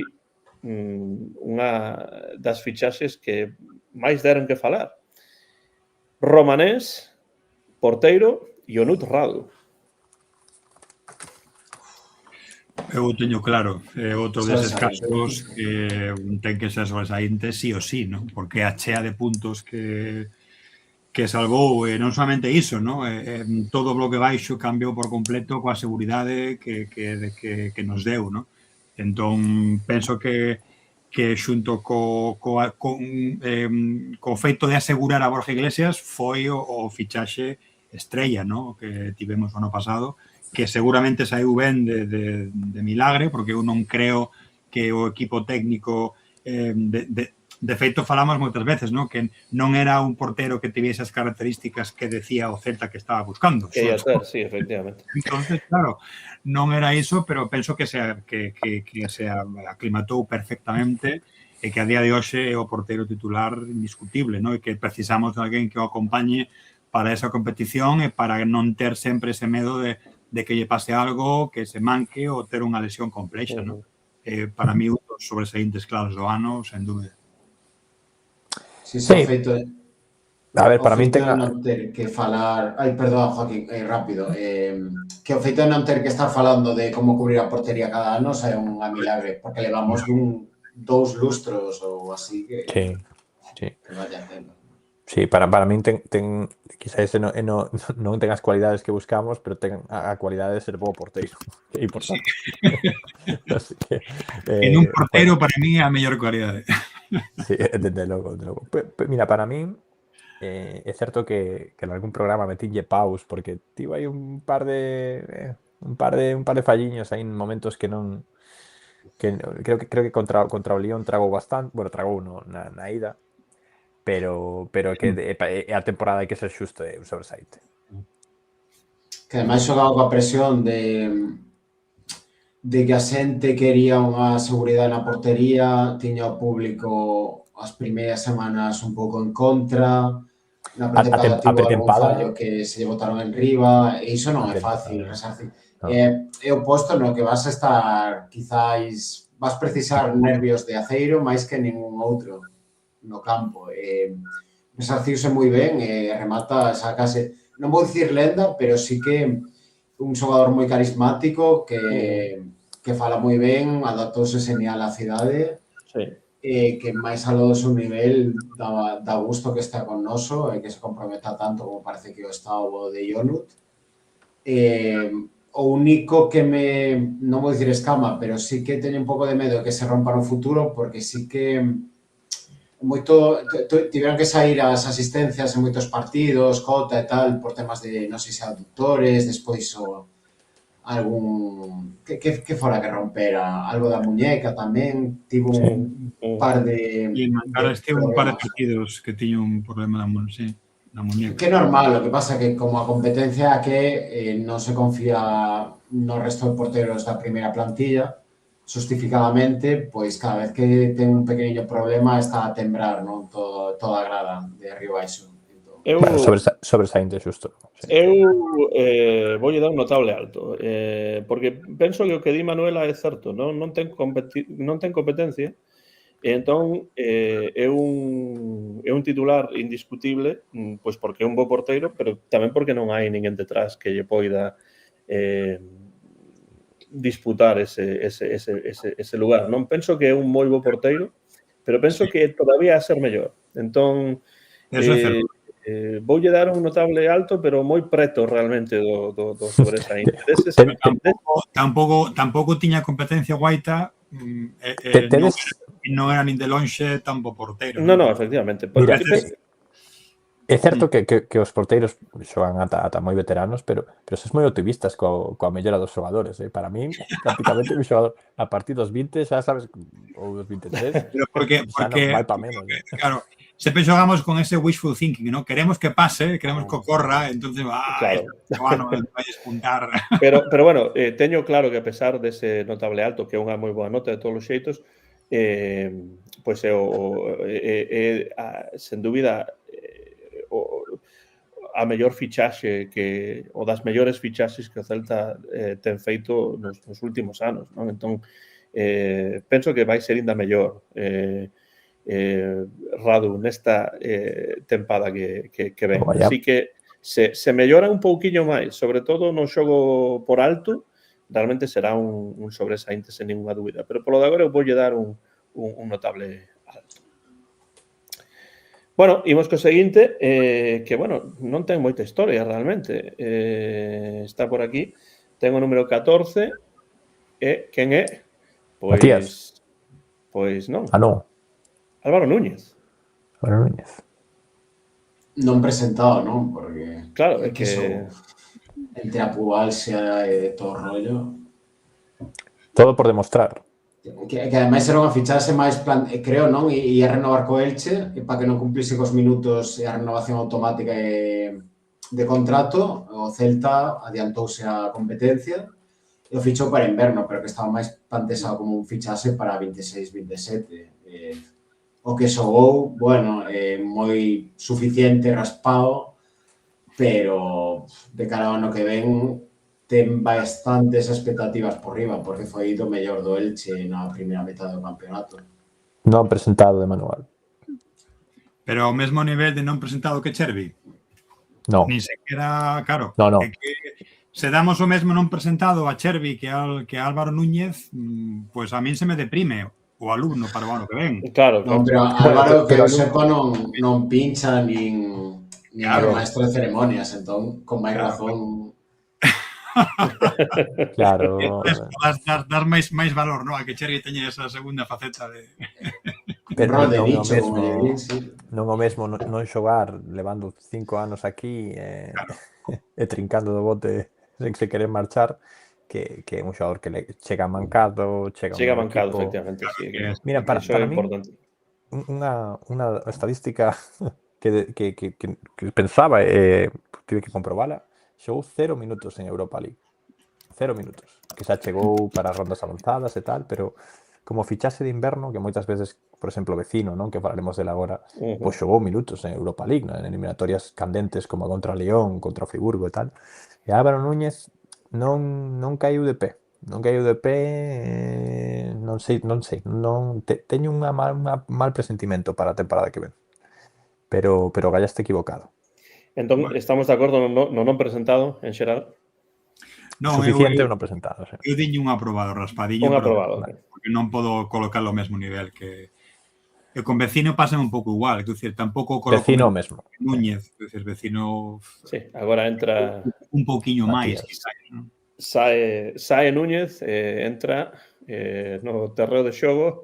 unha das fichaxes que máis deron que falar. Romanés, porteiro, e Onut Radu. Eu teño claro, outro deses Sobresaliente. casos que ten que ser sobresaliente sí ou sí, ¿no? Porque a chea de puntos que salvou, non solamente iso, ¿no? Todo o bloque baixo cambiou por completo coa seguridade que nos deu, ¿no? Entón, penso que xunto co feito de asegurar a Borja Iglesias foi o fichaxe estrella, ¿no? Que tivemos o ano pasado, que seguramente saiu ben de milagre, porque eu non creo que o equipo técnico de feito falamos moitas veces, ¿no? Que non era un portero que tiviese as características que decía o Celta que estaba buscando. Que ia ter, sí, efectivamente. Entonces, claro, non era iso, pero penso que se aclimatou perfectamente e que a día de hoxe é o portero titular indiscutible, ¿no? E que precisamos de alguén que o acompañe para esa competición e para non ter sempre ese medo de que lle pase algo, que se manque ou ter unha lesión complexa, ¿no? Para mí, un dos sobresaíntes claros do ano, sen dúbida. Sí, Sí. feito... A ver, para min ten... non ter que falar... Ai, perdón, Joaquín, rápido. Que o feito de non ter que estar falando de como cubrir a portería cada ano é unha milagre, porque levamos 2 lustros ou así que... Sí. Que vaya tendo. Sí, para min ten quizás non ten as cualidades que buscamos, pero ten a cualidade de ser bo porteiro. É importante. Así que, En un portero, para mí, é a mellor cualidade. Sí, desde logo. Mira, para min é certo que en algún programa metinlle paus porque tivo aí un par de falliños aí en momentos que non creo que contra o Lyon tragou bastante, bueno, tragou na ida, pero que a temporada hai que ser xusto, é un sobresaite. que ademais xogaba coa presión de que a xente quería unha seguridade na portería, tiña o público as primeiras semanas un pouco en contra, na pretempada A tivo algún pretempada, fallo que se lle botaron en riba, e iso non é fácil resarcir. É o posto no que vas a estar, quizáis, vas precisar nervios de aceiro máis que ningún outro no campo. Resarciuse moi ben e remata, sacase, non vou dicir lenda, pero sí que un xogador moi carismático que fala moi ben, adaptouse genial á cidade, Sí. que máis aló do seu nivel dá gusto que está con noso e que se comprometa tanto como parece que o está o de Ionut. O único que non vou dicir escama, pero sí que teño un pouco de medo que se rompa no futuro, porque sí que tiveron que sair as asistencias en moitos partidos, cota e tal, por temas de, non sei se aductores, despois algún que fora que rompera, algo da muñeca tamén, tivo un par de Ahora estivo un par de partidos que tiña un problema na muñeca. Que é normal, o que pasa que como a competencia que non se confía no resto de porteros da primeira plantilla, justificadamente, pois cada vez que ten un pequeniño problema está a tembrar, non? Toda a grada de arriba a iso. Bueno, sobresaínte xusto. Sí. Eu voulle dar un notable alto, porque penso que o que di Manuela é certo, non ten competencia, e entón é un titular indiscutible, pois porque é un bo porteiro, pero tamén porque non hai ninguén detrás que lle poida disputar ese lugar. Non penso que é un moi bo porteiro, pero penso que todavía a ser mellor. Entón, voulle dar un notable alto, pero moi preto realmente do sobresaínte. Tampouco tiña competencia Guaita, non era nin de lonxe tan bo porteiro. Non, efectivamente. Mira, é certo que os porteiros xogan ata moi veteranos, pero ses moi optimistas coa mellora dos xogadores. Para mí, prácticamente, un xogador a partir dos 20, xa sabes, ou dos 23, pero porque non vai pa menos. Claro, sempre xogamos con ese wishful thinking, ¿no? Queremos que pase, queremos que ocorra, entonces non vai despuntar. Pero bueno, teño claro que a pesar dese notable alto, que é unha moi boa nota de todos os xeitos, pois é sen dúbida a mellor fichaxe o das mellores fichaxes que o Celta ten feito nos últimos anos, non? Entón, penso que vai ser ainda mellor Radu nesta tempada que ven. Así que se mellora un pouquiño máis, sobre todo no xogo por alto, realmente será un sobresaínte sen ninguna dúbida. Pero polo de agora eu voulle dar un notable alto. Bueno, imos co seguinte, que, bueno, non ten moita historia realmente. Está por aquí. Ten o número 14. Quen é? Matías. Pois non. Non. Álvaro Núñez. Non presentado, non? Porque claro, é que entre a pubalsia e todo o rollo. Todo por demostrar. Que ademais era unha fichaxe máis creo, non? Ia renovar co Elche para que non cumplise cos minutos e a renovación automática de contrato. O Celta adiantouse a competencia e o fichou para inverno, pero que estaba máis plantexado como un fichaxe para 26-27. O que xogou, bueno, moi suficiente, raspado, pero de cara ao ano que ven ten bastantes expectativas por riba, porque foi do mellor do Elche na primeira metade do campeonato. Non presentado de manual. Pero ao mesmo nivel de non presentado que Chervi? Non. Ni sequera, claro. No. Se damos o mesmo non presentado a Chervi que a Álvaro Núñez, pois a min se me deprime o alumno para o ano que ven. Claro. Non, pero Álvaro, que o sepa, non pincha nin o maestro de ceremonias, entón, con máis razón... Claro. Dar máis valor, non? A que Chervi teña esa segunda faceta de... Pero non o mesmo non xogar levando 5 anos aquí e trincando do bote sen se querer marchar que un xogador que chega mancado, chega mancado, efectivamente, sí. Mira, para mí unha estadística que pensaba tive que comprobala. xogou 0 minutos en Europa League. 0 minutos. Que xa chegou para rondas avanzadas e tal, pero como fichaxe de inverno, que moitas veces, por exemplo, Vecino, non, que falaremos dela agora, pois xogou minutos en Europa League, non? En eliminatorias candentes como contra León, contra o Friburgo e tal. E Álvaro Núñez non caíu de pé. Non caíu de pé, non sei, teño un mal presentimento para a temporada que ven. Pero gallaste equivocado. Entón, estamos de acordo no non presentado en xeral? Non, Suficiente ou non presentado, sí. Eu diño un aprobado, Raspadiño, Un pero aprobado. porque non podo colocarlo ao mesmo nivel que... E con Vecino pasa un pouco igual, quero dicir, tampouco coloco Vecino mesmo. Núñez, quero dicir, Vecino Sí, agora entra un pouquiño máis, Matías. quizás, non? Sae Núñez, entra no terreo de xogo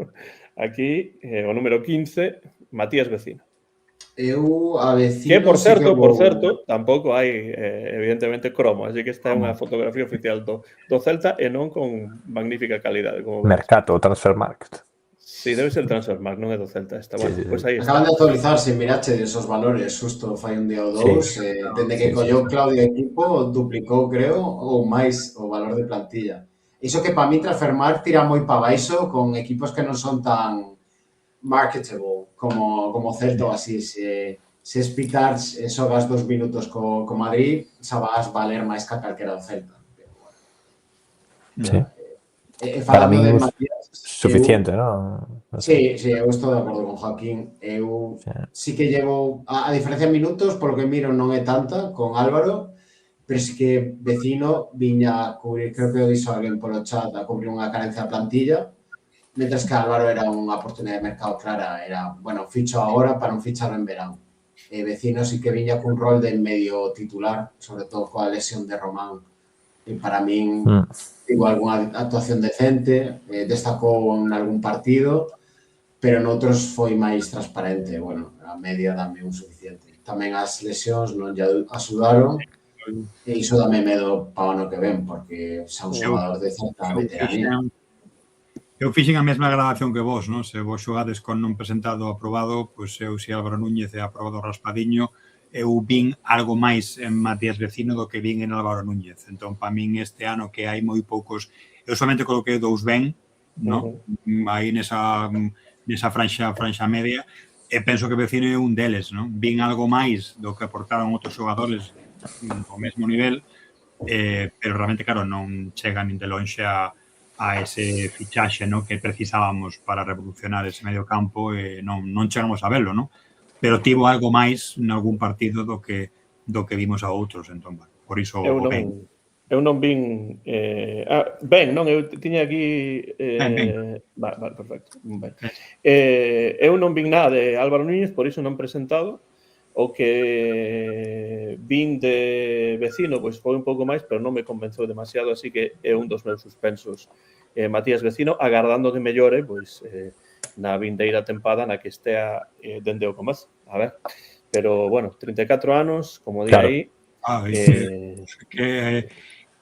aquí o número 15, Matías Vecino. Eu a Vecino... Que, por sí que certo, tampouco hai, evidentemente, cromo, así que esta é unha fotografía oficial do Celta e non con magnífica calidade. Como Mercato, Transfermarkt. Sí, debe ser Transfermarkt, non é do Celta esta. Bueno, pois aí está. Acaban de actualizarse, mirache esos valores, justo fai un día ou dous, dende que colleu Claudio equipo, duplicou, creo, ou máis o valor de plantilla. Iso que para mí Transfermarkt tira moi pa baixo con equipos que non son tan marketable como Celta ou así. Se explicas xogas 2 minutos co Madrid, xa vas valer máis que calquera do Celta. Pero, bueno. Sí. Para mí de é Matías, suficiente, non? Sí, eu estou de acordo con Joaquín. Eu sí que llevo, a diferencia de minutos, polo que miro non é tanta con Álvaro, pero sí que Vecino viña a cubrir, creo que o dixo alguén polo chat, a cubrir unha carencia de plantilla, mentras que Álvaro era unha oportunidade de mercado clara, era, bueno, ficho agora para non fichar en verán. Vecino sí que viña cun rol de medio titular, sobre todo coa lesión de Román. E para min, tivo algunha actuación decente, destacou en algún partido, pero noutros foi máis transparente. Bueno, a media dame un suficiente. Tamén as lesións non lle axudaron e iso dame medo para o ano que ven, porque xa un xogador de certa veteranía. Eu fixen a mesma gradación que vos, non? Se vos xogades con non presentado ou aprobado, pois eu, se Álvaro Núñez é aprobado Raspadiño, eu vin algo máis en Matías Vecino do que vin en Álvaro Núñez. Entón, para min este ano que hai moi poucos... Eu solamente coloquei 2 ben, non? Aí nesa franxa media, e penso que Vecino é un deles, non? Vin algo máis do que aportaron outros xogadores ao mesmo nivel, pero realmente, claro, non chega nin de lonxe a ese fichaxe, non, que precisábamos para revolucionar ese medio campo e non chegamos a verlo, non? Pero tivo algo máis en algún partido do que vimos a outros, entón, por iso ben. Eu non vin... ben, non, eu tiña aquí... Ben. Vale, perfecto. Ben. Eu non vin nada de Álvaro Núñez, por iso non presentado. O que vin de Vecino pois foi un pouco máis, pero non me convenceu demasiado, así que é un dos meus suspensos Matías Vecino, agardando que mellore, pois... na vindeira tempada na que estea dende o comezo. A ver, pero, bueno, 34 anos, como di aí... que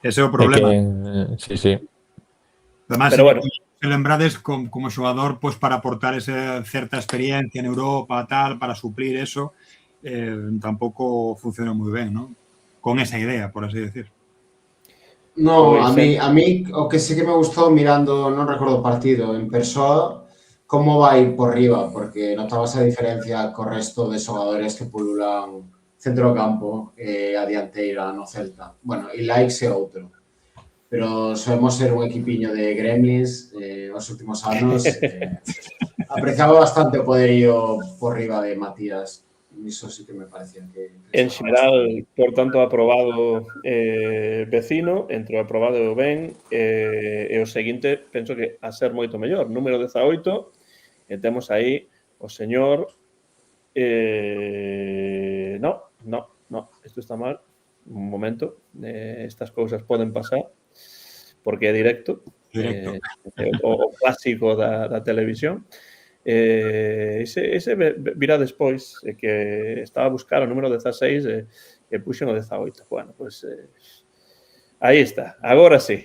ese é o problema. Sí. Además, pero, bueno, se lembrades como xogador, pues, para aportar esa certa experiencia en Europa, tal, para suplir eso, tampouco funcionou moi ben, ¿no? Con esa idea, por así decir. No, a mí o que sí que me gustou mirando, non recordo o partido, en persoa, como vai por riba, porque notabas a diferencia co resto de xogadores que pululan centro do campo a dianteira no Celta. Bueno, e Likes é outro. Pero solemos ser un equipiño de gremlins os últimos anos. Apreciaba bastante o poderío por riba de Matías. Iso sí que me parecía que en xeral, por tanto, aprobado Vecino, entre o aprobado e o ben, e o seguinte, penso que a ser moito mellor. Número 18, e temos aí o señor... No, isto está mal. Un momento. Estas cousas poden pasar, porque é directo. O clásico da televisión. Ese virá despois, que estaba a buscar o número 16 e puxen o 18. Bueno, pois aí está, agora sí.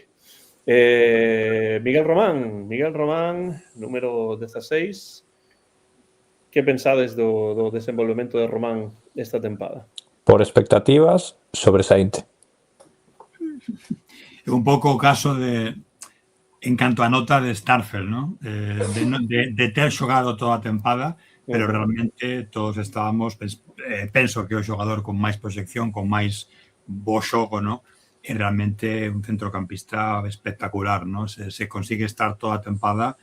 Miguel Román, número 16. Que pensades do desenvolvemento de Román esta tempada? Por expectativas, sobresaínte. É un pouco o caso de en canto a nota de Starfelt, ¿no? De ter xogado toda a tempada, pero realmente todos estábamos, penso que o xogador con máis proxección, con máis bo xogo, ¿no? E realmente un centrocampista espectacular, ¿no? Se consigue estar toda a tempada,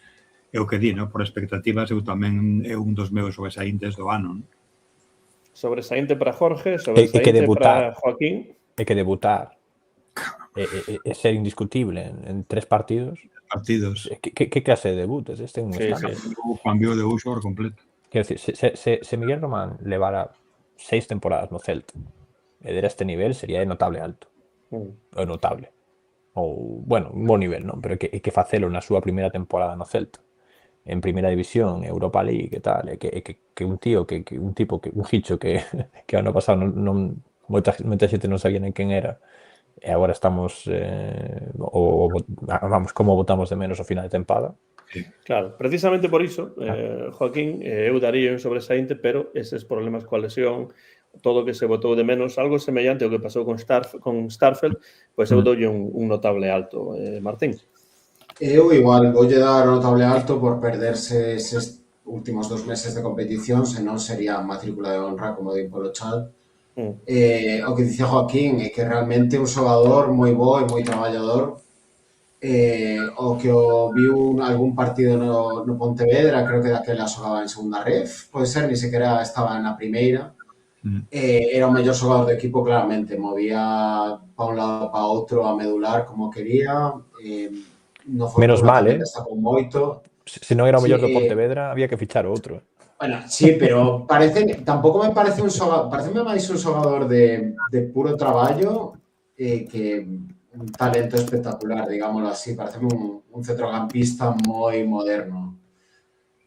é o que di, ¿no? Por expectativas, eu tamén é un dos meus sobresaíntes do ano, ¿no? Sobresaínte para Jorge, sobresaínte para Joaquín. Hai que debutar. É ser indiscutible en 3 partidos. Que clase de debut? Este é un escándalo. Cambiou de uso por completo. Quero dicir, se Miguel Román levara 6 temporadas no Celta e dera este nivel, sería notable alto. Ou notable. Ou, bueno, un bon nivel, non? Pero é que facelo na súa primeira temporada no Celta, en primeira división, Europa League e tal, que un tío, un ficho que ano pasado moita xente non sabía nen quen era, e agora estamos vamos, como botamos de menos ao final de tempada. Claro, precisamente por iso, Joaquín, eu daría un sobresaínte, pero eses problemas coa lesión, todo o que se botou de menos, algo semellante ao que pasou con Starfelt, pois eu doulle un notable alto. Martín? Eu igual, voulle dar un notable alto por perderse eses últimos 2 meses de competición, senón sería matrícula de honra, como din polo chat. O que dicía Joaquín é que realmente un xogador moi bo e moi traballador. O que o viu algún partido no Pontevedra, creo que daquela xogaba en segunda ref, pode ser, ni sequera estaba na primeira. Era o mellor xogador do equipo, claramente, movía pa un lado pa outro a medular como quería. No foi menos mal, destacou moito. Se non era o mellor do Pontevedra, había que fichar outro. Bueno, sí, pero tampouco me parece un xogador, pareceme máis un xogador de puro traballo que un talento espectacular, digámoslo así. Pareceme un centrocampista moi moderno,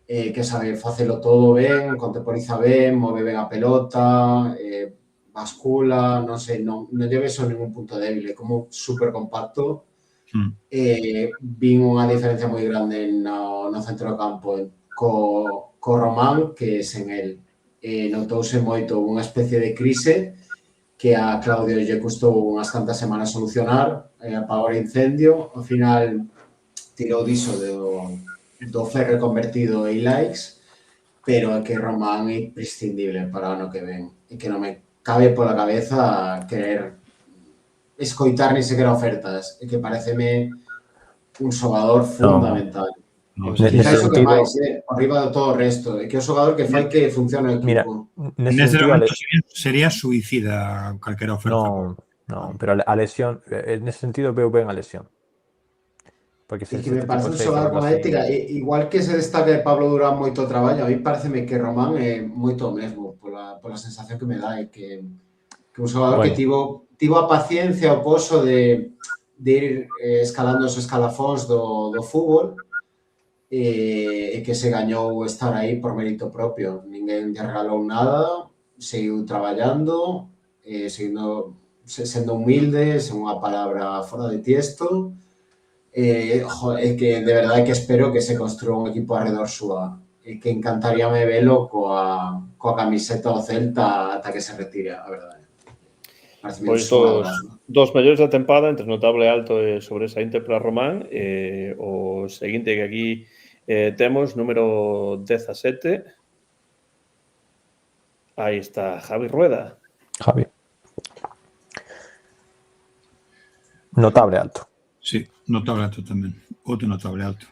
que sabe facelo todo ben, contemporiza ben, move ben a pelota, bascula, non sei, non lle vexo ningún punto débil, é como super compacto. Vin unha diferencia moi grande no centro do campo co Román que sen el. Notouse moito unha especie de crise que a Claudio lle custou unhas cantas semanas solucionar, apagar o incendio. Ao final tirou diso do Ferre convertido e likes, pero é que Román é imprescindible para o ano que ven. E que non me cabe pola cabeza querer escoitar ni sequera ofertas. É que pareceme un xogador fundamental. Quizás o que máis, arriba de todo o resto, é que é o xogador que fai que funcione o equipo. Mira, nese momento sería suicida calquera oferta. Non, pero a lesión, nese sentido veo ben a lesión. Porque que me parece un xogador con ética, igual que se destaca Pablo Durán moito traballo, a mí pareceme que Román é moito o mesmo, pola sensación que me dá, é que un xogador que tivo a paciencia, o poso de ir escalando os escalafóns do fútbol, e que se gañou estar aí por mérito propio. Ninguén lle regalou nada, seguiu traballando, sendo humilde, sen unha palabra fora de tiesto, e que de verdade que espero que se construa un equipo arredor súa, e que encantaríame velo coa camiseta do Celta ata que se retire, a verdade. Pois dos mellores da tempada, entre notable alto e sobresaínte para Román, o seguinte que aquí temos, número 17. Aí está Javi Rueda. Javi. Notable alto. Sí, notable alto tamén. Outro notable alto.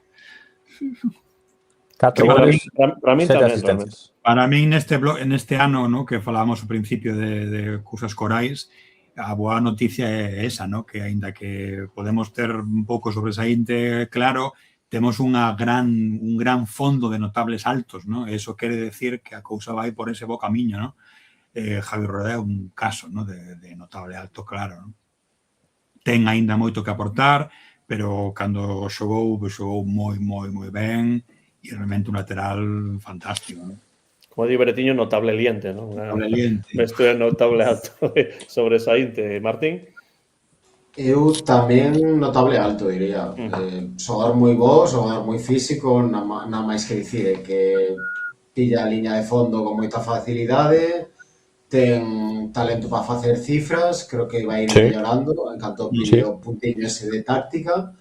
4 goles, para mí 7 tamén, asistencias. Para mí neste ano, ¿no? Que falábamos ao principio de cousas corais, a boa noticia é esa, ¿no? Que aínda que podemos ter un pouco sobresaínte claro, temos un gran fondo de notables altos, ¿no? Eso quere decir que a cousa vai por ese bo camiño, ¿no? Javi Rueda é un caso, ¿no? de notable alto, claro, ¿no? Ten aínda moito que aportar, pero cando xogou moi ben e realmente un lateral fantástico, ¿no? Como di Beretiño, notable liente, ¿no? Notable liente. Esto é notable alto sobresaínte. Martín? Eu tamén notable alto, diría. Xogador moi bo, xogador moi físico, nada máis que dicir, que pilla a liña de fondo con moita facilidade, ten talento para facer cifras, creo que vai ir Sí. mellorando, en canto Sí. pille o puntiño ese de táctica,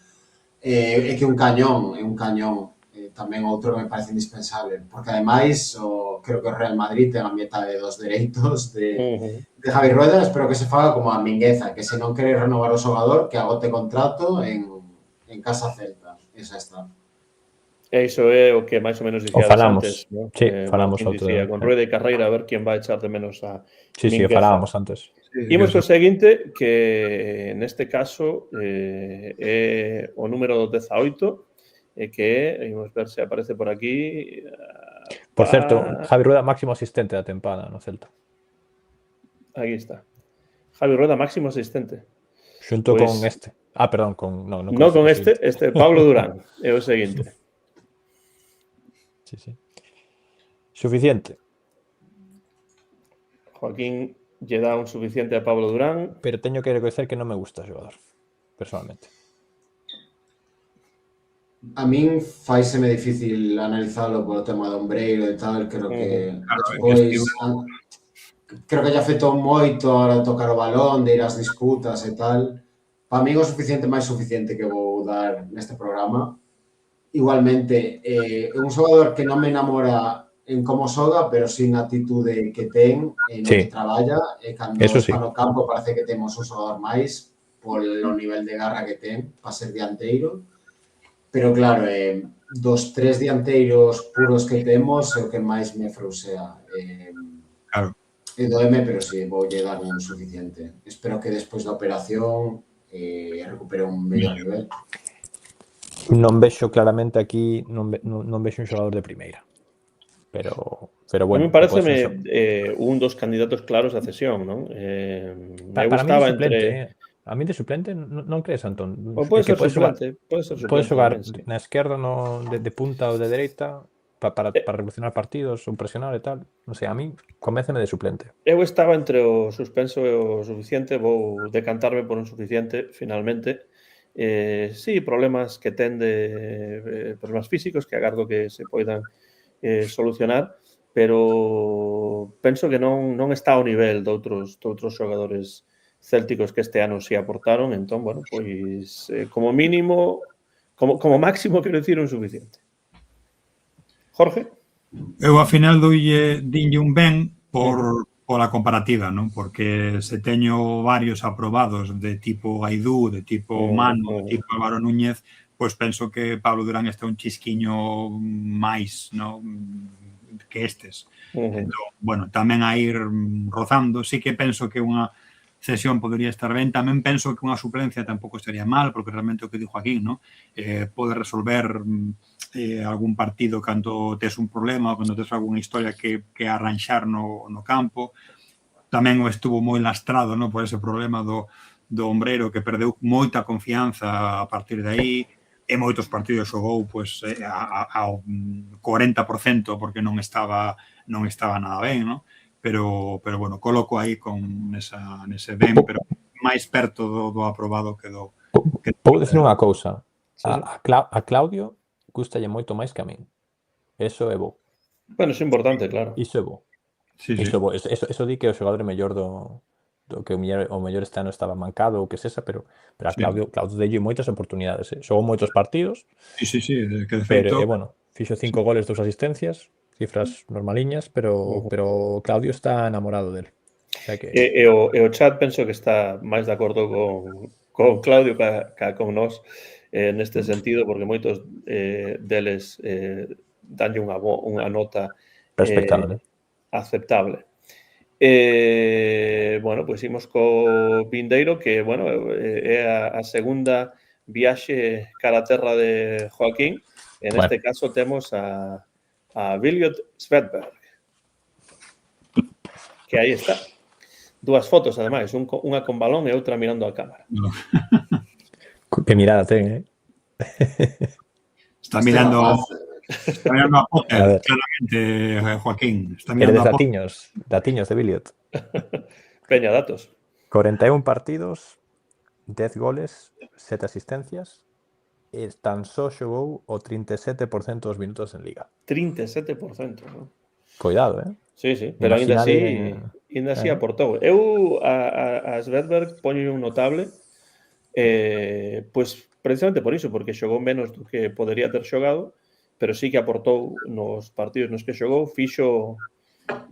é que é un cañón, tamén outro que me parece indispensable, porque ademais creo que o Real Madrid ten a metade dos dereitos de Javi Rueda, espero que se faga como a Mingueza, que se non quere renovar o xogador, que agote contrato en Casa Celta, esa está. E iso é o que máis ou menos O dicíades falamos. antes, ¿no? Sí, falamos Joaquín outro dicía, día. con Rueda e Carreira, a ver quen vai echar de menos a Sí, o Mingueza. falábamos antes. Imos co seguinte, que neste caso é o número 18, que imos ver se aparece por aquí. Por certo, Javi Rueda, máximo asistente da tempada no Celta. Aquí está. Javi Rueda, máximo asistente. Xunto Pues, con este. Perdón, no con este Pablo Durán é o seguinte. Sí. Suficiente. Joaquín lle dá un suficiente a Pablo Durán. Pero teño que reconocer que non me gusta o xogador, personalmente. A min faiseme difícil analizalo polo tema do ombreiro e tal, creo que despois creo que lle afectou moito a hora de tocar o balón, de ir ás disputas e tal. Para min o suficiente máis suficiente que vou dar neste programa. Igualmente, é un xogador que non me enamora en como xoga, pero sin a atitude que ten, no que traballa, e cando está no campo parece que temos un xogador máis polo nivel de garra que ten para ser dianteiro. Pero claro, dos 3 dianteiros puros que temos é o que máis me frusea. Claro. E doeme, pero si, voulle dar un suficiente. Espero que despois da operación recupere un mellor nivel. Non vexo claramente aquí, non vexo un xogador de primeira. Pero bueno. A mí pareceme un dos candidatos claros a cesión, non? Para mí de suplente, A mí de suplente non crees, Antón? O pode ser suplente. Pode xogar na esquerda de punta ou de dereita para revolucionar partidos ou presionar e tal. Non sei, a mí convénceme de suplente. Eu estaba entre o suspenso e o suficiente, vou decantarme por un suficiente, finalmente. Sí, problemas que ten problemas físicos que agardo que se poidan solucionar, pero penso que non está ao nivel de outros xogadores célticos que este ano si aportaron, entón, bueno, pois como mínimo, como máximo, quero dicir, un suficiente. Jorge? Eu, ao final, dinlle un ben pola comparativa, non? Porque se teño varios aprobados de tipo Aidú, de tipo Mano, de tipo Álvaro Núñez, pois penso que Pablo Durán está un chisquiño máis, non? Que estes. Entón, bueno, tamén a ir rozando, sí que penso que unha cesión podería estar ben, tamén penso que unha suplencia tampouco estaría mal, porque realmente o que dixo aquí, non? Pode resolver algún partido cando tes un problema ou cando tes algunha historia que arranxar no campo. Tamén estuvo moi lastrado, non, por ese problema do ombreiro que perdeu moita confianza a partir de aí, e moitos partidos xogou pois ao 40% porque non estaba nada ben, non? Pero bueno, coloco aí con nese ben, pero máis perto do aprobado que do... Vou dicir unha cousa. A Claudio gustalle moito máis que a min. Eso é bo. Bueno, iso é importante, claro. Iso é bo. Eso di que o xogador é mellor do que o mellor este ano estaba mancado ou que sesa, pero a Claudio delle moitas oportunidades. Xogou moitos partidos. Sí, que de feito... Pero, bueno, fixo 5 goles, 2 asistencias, cifras normaliñas, pero Claudio está enamorado del. O sea que... E o chat penso que está máis de acordo con Claudio que con nós neste sentido, porque moitos deles danlle unha nota respectable, aceptable. Bueno, pois imos co vindeiro, que, bueno, é a segunda viaxe cara a terra de Joaquín. En este caso temos a Vilgot Svedberg, que aí está. 2 fotos, ademais, unha con balón e outra mirando a cámara. Que mirada ten, Está mirando a Potter, claramente, Joaquín. Está mirando a Potter. Datiños de Vilgot. Peña, datos. 41 partidos, 10 goles, 7 asistencias, e tan só xogou o 37% dos minutos en Liga. 37%, non? Cuidado, Sí, pero ainda así ainda así aportou. Eu a Svedberg poño un notable, pois precisamente por iso, porque xogou menos do que podería ter xogado, pero sí que aportou nos partidos nos que xogou, fixo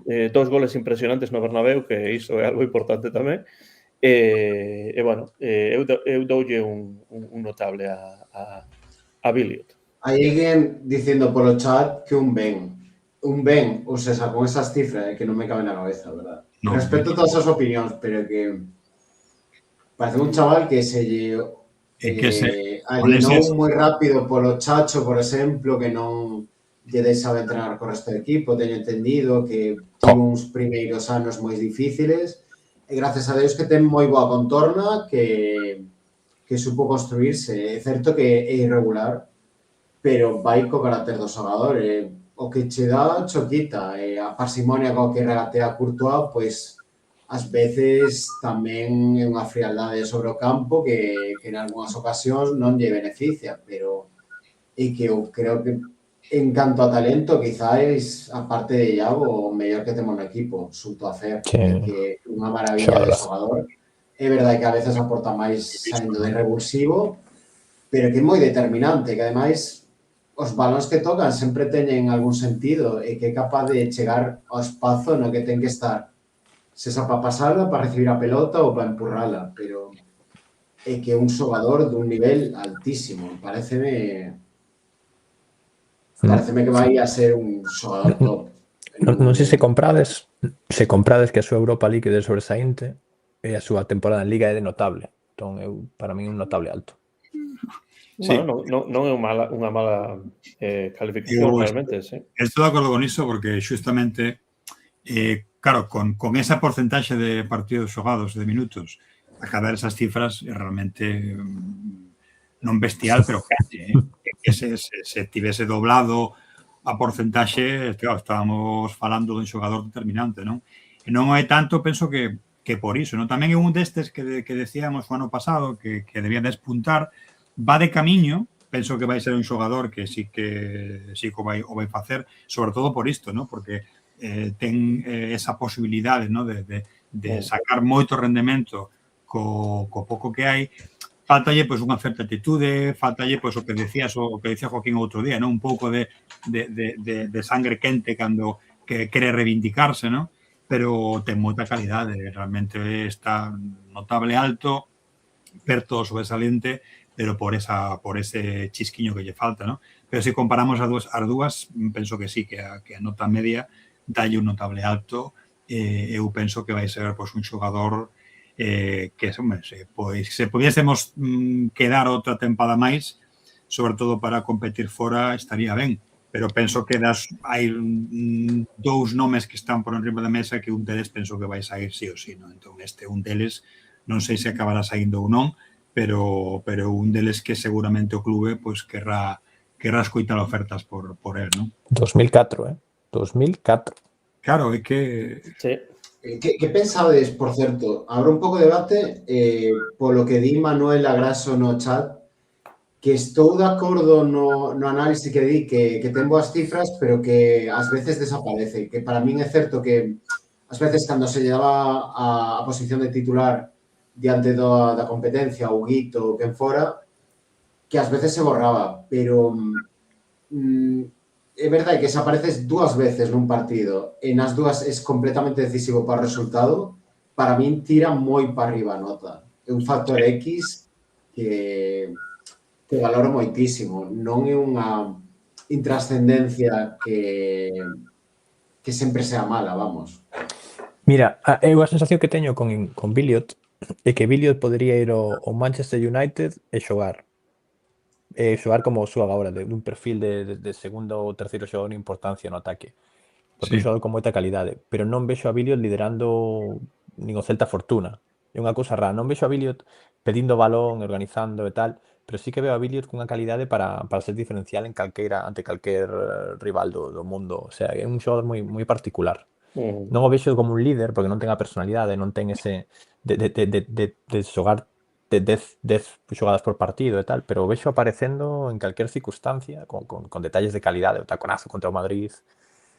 2 goles impresionantes no Bernabéu, que iso é algo importante tamén. Bueno, eu doulle un notable a Billiot. Hay alguien diciendo por el chat que un Ben. Un Ben, o sea, con esas cifras que no me caben en la cabeza, ¿verdad? No. Respeto todas esas opiniones, pero que parece un chaval que se alienó muy rápido por los chachos, por ejemplo, que no lle sabe entrenar con el resto del equipo, teño entendido que tiene uns primeiros anos moi difíciles e gracias a Deus que ten moi boa contorna que supo construirse. É certo que é irregular, pero vai co carácter do xogador. O que che dá choquita, a parsimonia co que regatea Courtois, pois ás veces tamén é unha frialdade sobre o campo que en algunhas ocasións non lle beneficia, pero é que eu creo que en canto a talento, quizáis, aparte de Iago, o mellor que temos no equipo, xunto a Fer, que unha maravilla de xogador. É verdade que a veces aporta máis saindo de revulsivo, pero que é moi determinante, que ademais os balóns que tocan sempre teñen algún sentido e que é capaz de chegar ao espazo no que ten que estar, se xa para pasarla, para recibir a pelota ou para empurrala, pero é que é un xogador dun nivel altísimo. Pareceme que vai a ser un xogador top. Non sei se comprades que a súa Europa League é sobresaínte e a súa temporada en Liga é de notable. Entón, para mí, un notable alto. Sí. Bueno, non é unha mala calificación, realmente, sí. Estou de acordo con iso porque xustamente, claro, con esa porcentaxe de partidos xogados, de minutos, acabar esas cifras é realmente non bestial, pero casi, que se tivese doblado a porcentaxe, claro, estábamos falando dun xogador determinante, non? E non é tanto, penso que por iso, non? Tamén é un destes que decíamos o ano pasado que debía despuntar, va de camiño, penso que vai ser un xogador que sí que o vai facer, sobre todo por isto, ¿no? Porque ten esa posibilidade, ¿no? de sacar moito rendemento co pouco que hai. Faltalle pois unha certa atitude, faltalle pois o que decía Joaquín outro día, ¿no? Un pouco de sangre quente cando que quere reivindicarse, ¿no? Pero ten moita calidade, realmente está notable alto, perto sobresaliente, pero por ese chisquiño que lle falta, ¿no? Pero se comparamos as dúas, penso que sí, que a nota media dalle un notable alto. Eu penso que vai ser pois un xogador que, pois, se pudiésemos quedar outra tempada máis, sobre todo para competir fora, estaría ben. Pero penso que hai dous nomes que están por enriba da mesa que un deles penso que vai sair sí ou sí, ¿no? Entón, un deles non sei se acabará saindo ou non, pero un deles que seguramente o clube pois querrá escoitar ofertas por él, non? 2004, 2004. Claro, é que... Sí. Que pensades, por certo, habrá un pouco de debate polo que di Manuel Agraso no chat, que estou de acordo no análise que di que ten boas cifras, pero que ás veces desaparece. Que para min é certo que ás veces cando se lle daba a posición de titular diante da competencia, o Guito, quen fora, que ás veces se borraba, pero é verdade que se apareces 2 veces nun partido e nas 2 é completamente decisivo para o resultado, para min tira moi para arriba a nota. É un factor X que valoro moitísimo. Non é unha intrascendencia que sempre sea mala, vamos. Mira, eu a sensación que teño con Billiot é que Billiot podría ir ao Manchester United e xogar como xoga agora, dun perfil de segundo ou terceiro xogador en importancia no ataque, porque é un xogador con moita calidade, pero non vexo a Billiot liderando nin o Celta Fortuna. É unha cousa rara, non vexo a Billiot pedindo balón, organizando e tal, pero sí que veo a Billiot cunha calidade para ser diferencial ante calquer rival do mundo. O sea, é un xogador moi particular. Non o vexo como un líder, porque non ten a personalidade, non ten ese de xogar de 10 xogadas por partido e tal, pero o vexo aparecendo en calquer circunstancia con detalles de calidade, o taconazo contra o Madrid,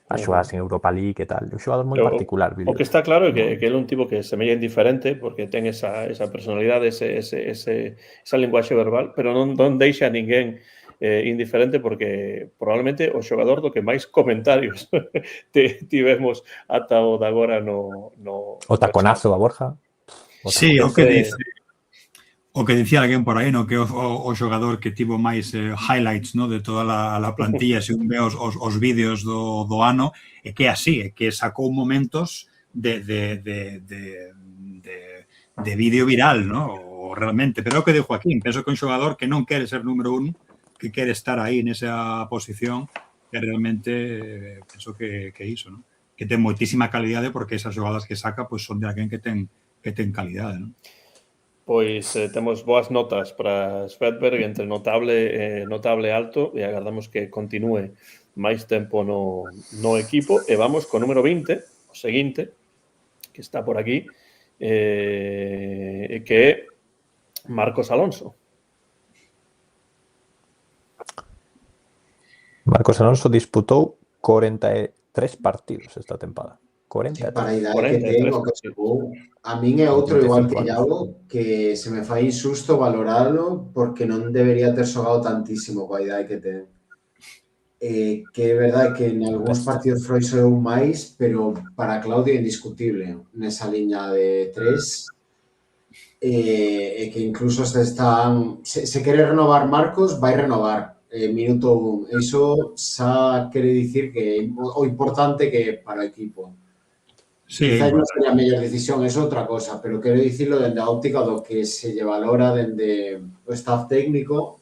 as xogadas en Europa League e tal. Un xogador moi Pero particular, o que está claro é que ele é un tipo que semella indiferente porque ten esa personalidade, esa linguaxe verbal, pero non deixa a ninguén indiferente porque probablemente o xogador do que máis comentarios tivemos ata o de agora no O taconazo a Borja. Sí, o que dicía alguén por aí, no, que o xogador que tivo máis highlights, no, de toda a plantilla, se un ve os vídeos do ano, é que é así, é que sacou momentos de vídeo viral, no, realmente. Pero é o que di Joaquín, penso que un xogador que non quere ser número 1, que quere estar aí nesa posición, que realmente penso que iso, no? Que ten moitísima calidade porque esas xogadas que saca pois son de alguén que ten calidade, non? Pois temos boas notas para Svedberg entre notable alto e agardamos que continúe máis tempo no equipo e vamos co número 20, o seguinte, que está por aquí, que é Marcos Alonso. Marcos Alonso disputou 43 partidos esta tempada. 43. Para a idade que ten, o que xogou. A min é outro igual que Iago, que se me fai insusto valoralo porque non debería ter xogado tantísimo coa idade que ten. Que é verdade que en algúns partidos Freud xogou máis, pero para Claudio é indiscutible nesa liña de 3. E que incluso se quere renovar Marcos, vai renovar. Minuto 1. Iso xa quere dicir que o importante que é para o equipo. Sí, quizás non sería a mellor decisión, é outra cosa, pero quero dicirlo dende a óptica do que se lle valora dende o staff técnico.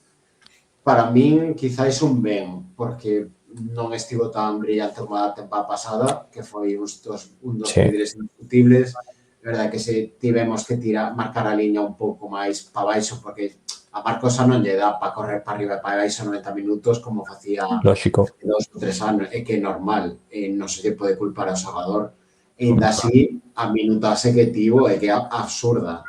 Para min, quizás un ben, porque non estivo tan brillante como a temporada pasada, que foi un dos líderes indiscutibles. É verdade que se tivemos que marcar a liña un pouco máis para baixo, porque a Marcos non lle dá para correr para arriba e para baixo 90 minutos como facía 2 ou 3 anos. É que é normal, non se lle pode culpar ao xogador. E ainda así, a minutase que tivo é que é absurda,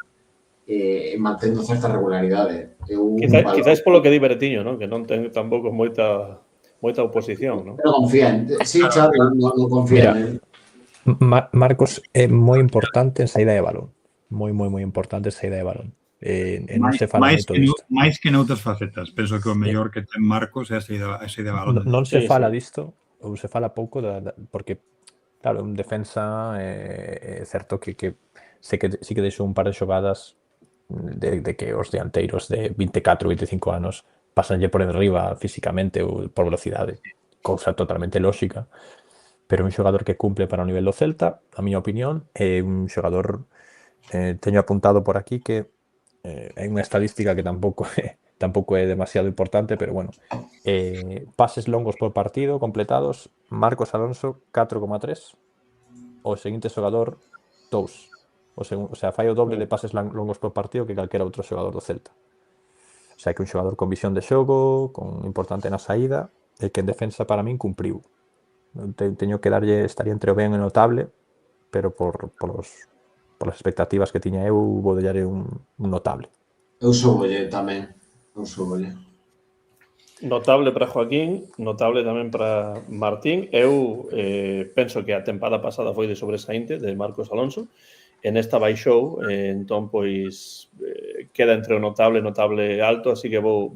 mantendo certa regularidade. Quizás polo que di Beretiño, ¿no? Que non ten tampouco moita oposición, ¿no? Pero confían. Sí, Xavi, non confían. Marcos é moi importante en saída de balón. Moi importante en saída de balón. Non se fala moito disto. Mais que noutras facetas. Penso que o mellor que ten Marcos é a saída de balón. Non se fala disto, ou se fala pouco, porque, claro, un defensa é certo que sí que deixou un par de xogadas de que os dianteiros de 24, 25 anos pasanlle por enriba físicamente ou por velocidade, cousa totalmente lógica. Pero un xogador que cumple para o nivel do Celta, a miña opinión, é un xogador, teño apuntado por aquí que é unha estadística que tampouco é demasiado importante, pero bueno, pases longos por partido completados, Marcos Alonso 4,3, o seguinte xogador 2, o sea, fai o doble de pases longos por partido que calquera outro xogador do Celta. O sea, que un xogador con visión de xogo, con importante na saída, e que en defensa para min cumpriu. Teño que estaría entre o ben e notable, pero por as expectativas que tiña eu, vou darlle un notable. Eu soubolle tamén. Notable para Joaquín, notable tamén para Martín. Eu penso que a tempada pasada foi de sobresaínte de Marcos Alonso. En esta baixou, entón, pois, queda entre o notable alto, así que vou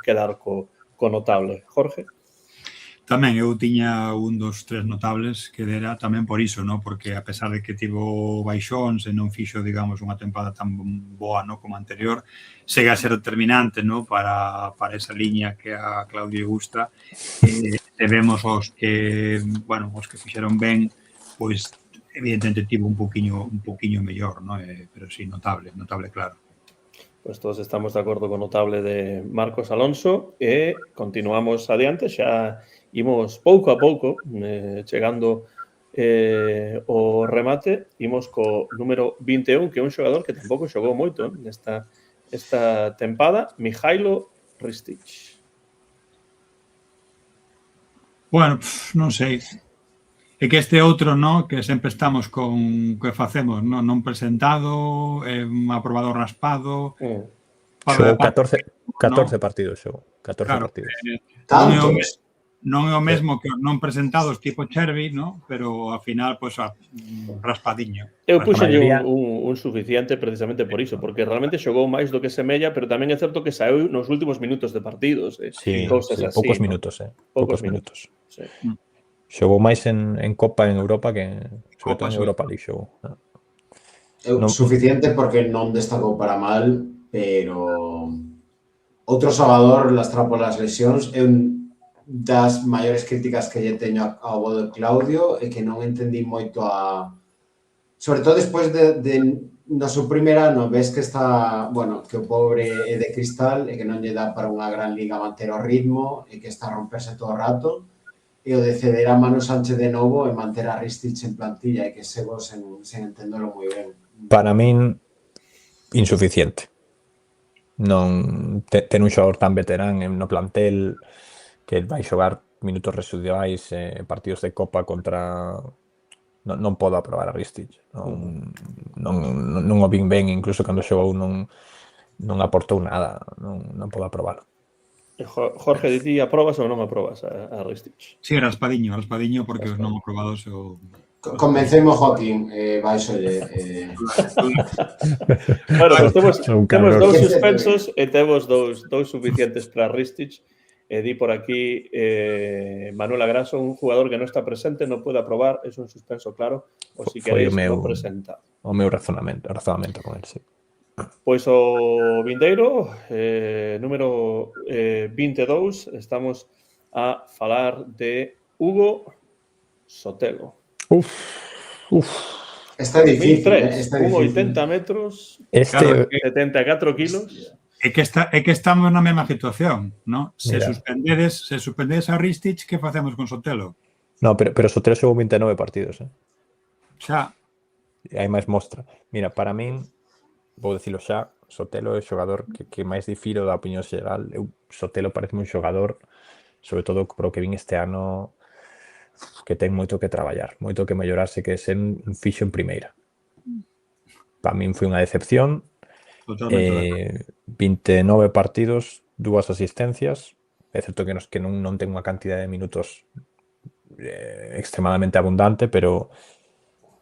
quedar co notable. Jorge? Tamén eu tiña un dos 3 notables que era tamén por iso, no? Porque a pesar de que tivo baixóns e non fixo, digamos, unha tempada tan boa, no, como anterior, segue a ser determinante, no, para esa liña que a Claudio gusta. E vemos os que fixeron ben, pois evidentemente tivo un poquinho mellor, no? Pero sí, notable, claro. Pois todos estamos de acordo con notable de Marcos Alonso e continuamos adiante, xa imos pouco a pouco chegando o remate, imos co número 21, que é un xogador que tampouco xogou moito nesta tempada, Mihailo Ristic. Bueno, non sei. É que este outro, no, que sempre estamos con que facemos, non presentado, aprobado raspado. Xogou 14 partidos, xogou 14 partidos. Tantos. non é o mesmo que os non presentados tipo Chervi, ¿no? Pero ao final, pois, raspadiño. Eu puxenlle maioría- un suficiente precisamente por iso, porque realmente xogou máis do que semella, pero tamén é certo que saeu nos últimos minutos de partidos, Sí, cousas así, poucos ¿no? minutos, Poucos poucos minutos. Sí. Xogou máis en Copa en Europa que sobre Copa, todo en sí. Europa League xogou. Suficiente porque non destacou para mal, pero outro xogador lastra polas lesións é das maiores críticas que lle teño ao bo de Claudio e que non entendí moito sobre todo despois de no seu primer ano ves que está, bueno, que o pobre é de cristal e que non lle dá para unha gran liga manter o ritmo e que está a romperse todo o rato e o de ceder a Manu Sánchez de novo e manter a Ristich en plantilla e que sego sen entendelo moi ben. Para min, insuficiente. Non ten un xogador tan veterán no plantel que vai xogar minutos residuais partidos de Copa contra... Non podo aprobar a Ristich. Non o vin ben, incluso cando xogou non aportou nada. Non podo aprobar. Jorge, di aprobas ou non aprobas a Ristich? Sí, raspadiño, porque os non aprobados o... Convencemos, Joaquín, baixolle. Bueno, pues temos dous Que suspensos e temos dous suficientes para Ristich. Di por aquí Manuel Agraso, un jugador que non está presente non pode aprobar, é un suspenso claro, ou se queréis non presenta. O meu razonamento con el, sí. Pois o vindeiro, número 22, estamos a falar de Hugo Sotelo. Está difícil, 1,80 metros, 74 kilos. É que estamos na mesma situación, ¿no? Se suspendedes a Ristich, que facemos con Sotelo? No, pero Sotelo xogou 29 partidos, Xa. Hai máis mostra. Mira, para min, vou dicilo xa, Sotelo é o xogador que máis difiro da opinión xeral. Sotelo parece un xogador, sobre todo pro que vin este ano, que ten moito que traballar, moito que mellorarse, que sen un fixo en primeira. Para min foi unha decepción. 29 partidos, 2 asistencias. É certo que non ten unha cantidad de minutos extremadamente abundante, pero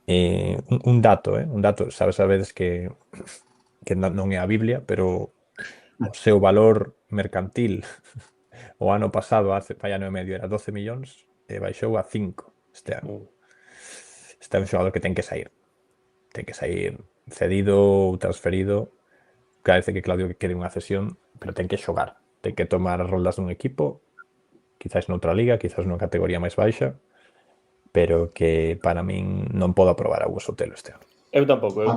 un dato, sabes a veces que non é a Biblia, pero o seu valor mercantil o ano pasado, fai ano e medio, era 12 millóns e baixou a 5 este ano. Este é un xogador que ten que sair cedido ou transferido. Parece que Claudio quere unha cesión, pero ten que xogar, ten que tomar as roldas dun equipo, quizás noutra liga, quizás nunha categoría máis baixa, pero que para min non podo aprobar a Hugo Sotelo este ano. Eu tampouco, eu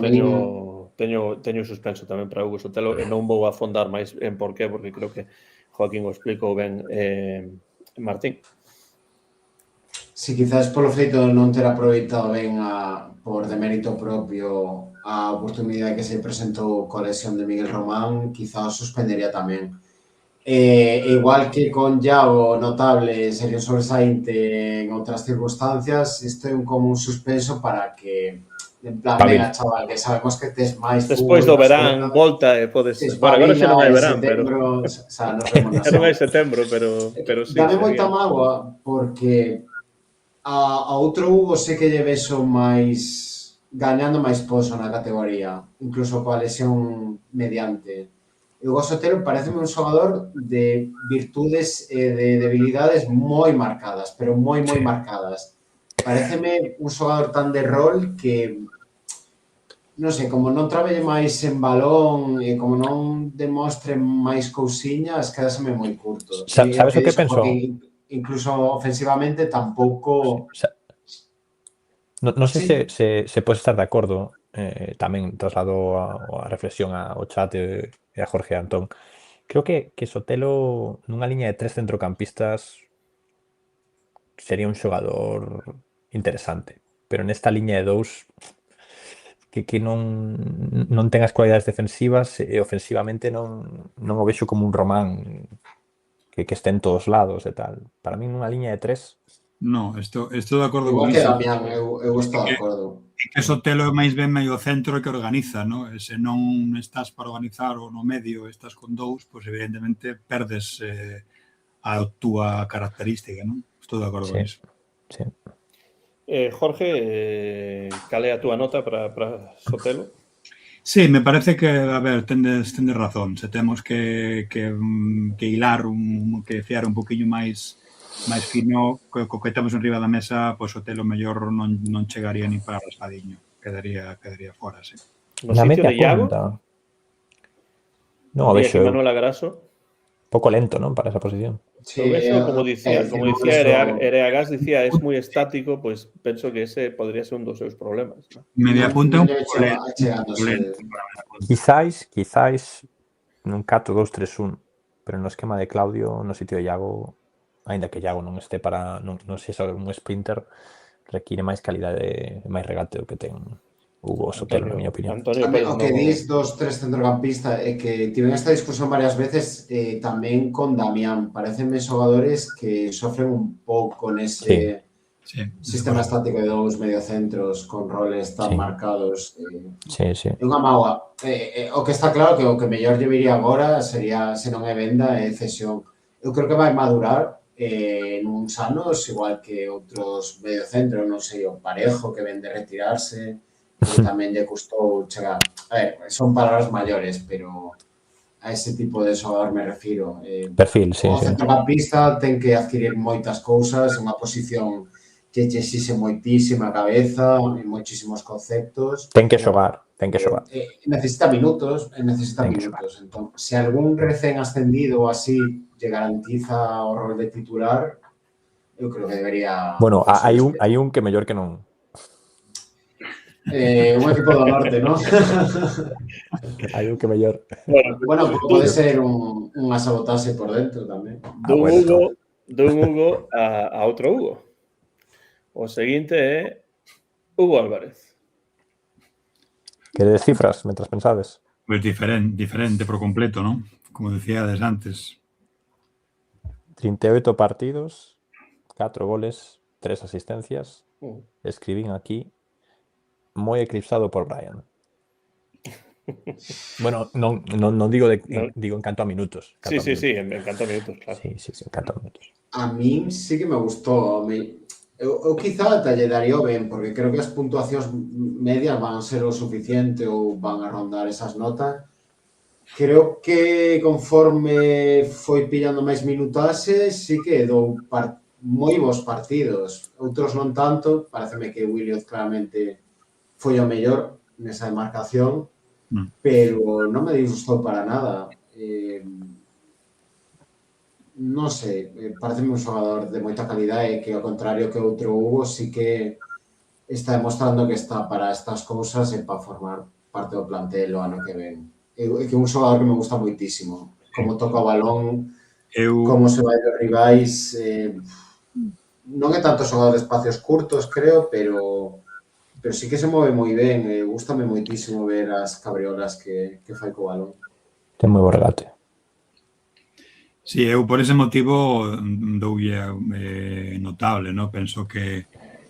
teño suspenso tamén para Hugo Sotelo e non vou afondar máis en por qué, porque creo que Joaquín o explicou ben Martín. Si quizás polo feito de non ter aproveitado ben por demérito propio a oportunidade que se presentou coa lesión de Miguel Román, quizás o suspendería tamén. Igual que con Iago notable sería un sobresaínte en outras circunstancias, isto é como un suspenso para que en plan, venga, chaval, que sabemos que tes máis despois do verán, volta e podes... Bueno, agora xa non hai verán, pero... O sea, nos vemos na non hai setembro, pero sí. Dame moita mágoa, porque a outro Hugo sei que lle vexo máis gañando máis poso na categoría, incluso coa lesión mediante. Hugo Sotelo pareceme un xogador de virtudes e de debilidades moi marcadas, pero moi marcadas. Pareceme un xogador tan de rol que, non sei, como non trabelle máis en balón e como non demostre máis cousiñas, quedaseme moi curto. Sabes o que penso? Incluso ofensivamente tampouco... Non sei se podes estar de acordo, tamén traslado a reflexión ao chat e a Jorge Antón. Creo que Sotelo nunha liña de 3 centrocampistas sería un xogador interesante, pero nesta liña de 2 que non ten as cualidades defensivas e ofensivamente non o vexo como un Román que este en todos lados e tal. Para mí nunha liña de 3... No, estou de acordo con iso. Damián, eu estou de acordo. Que Sotelo é máis ben medio centro que organiza, ¿no? E se non estás para organizar ou no medio estás con 2, pois evidentemente perdes a túa característica, non? Estou de acordo con iso. Sí. Jorge, cal é a túa nota para Sotelo? Sí, me parece que, a ver, tendes razón. Se temos que hilar, que fiar un poquinho máis fino, co que temos enriba da mesa, pois o telo mellor non chegaría ni para raspadiño. Quedaría fora, sí. No sitio de Iago? Non, a vexo Manuel Agraso. Pouco lento, non, para esa posición. Sí, como dicía Ereagás, dicía, es moi estático, pois penso que ese podría ser un dos seus problemas, ¿no? Media punta un pouco achegándose. Quizáis nun 4-2-3-1, pero no esquema de Claudio, no sitio de Iago, aínda que Iago non este para, non sei se un sprinter, require máis calidade e máis regate do que ten Hugo Sotelo, na miña opinión. O que dis dos tres centrocampistas é que tiven esta discusión varias veces tamén con Damián. Parecenme xogadores que sofren un pouco nese sistema estático de dous mediocentros con roles tan marcados. Sí. É unha mágoa. O que está claro que o que mellor lle viría agora sería, se non é venda, é cesión. Eu creo que vai madurar nuns anos, igual que outros mediocentros, non sei, o Parejo que ven de retirarse, que tamén lle custou chegar. A ver, son palabras maiores, pero a ese tipo de xogador me refiro. Perfil, sí. O centrocampista ten que adquirir moitas cousas, unha posición que lle exixe moitísima cabeza, moitísimos conceptos. Ten que xogar. Necesita minutos. Entón, se algún recén ascendido ou así lle garantiza o rol de titular, eu creo que debería... Bueno, hai un que mellor que non. Un equipo do norte, non? Hai un que mellor. Bueno, pode ser unha sabotaxe por dentro tamén. Dun Hugo a outro Hugo. O seguinte é Hugo Álvarez. Queredes cifras, mentras pensades? Pois diferente por completo, non? Como decíades antes. 38 partidos, 4 goles, 3 asistencias. Escribín aquí moi eclipsado por Brian. Bueno, non digo digo en canto a minutos. Sí, en canto a minutos, claro. Sí, en canto a minutos. A mí sí que me gustou. Eu quizá lle daría o ben, porque creo que as puntuacións medias van a ser o suficiente ou van a rondar esas notas. Creo que conforme foi pillando máis minutaxe, sí que dou moi bons partidos. Outros non tanto, pareceme que Williot claramente foi o mellor nesa demarcación, pero non me disgustou para nada. Non sei, pareceme un xogador de moita calidade que, ao contrario que outro Hugo, sí que está demostrando que está para estas cousas e para formar parte do plantel o ano que ven. É que un xogador que me gusta moitísimo. Como toca o balón, como se vai dos rivais. Non é tanto xogador de espacios curtos, creo, pero sí que se move moi ben. Gústame moitísimo ver as cabriolas que fai co balón. Ten moi bo regate. Sí, eu por ese motivo doulle notable, non? Penso que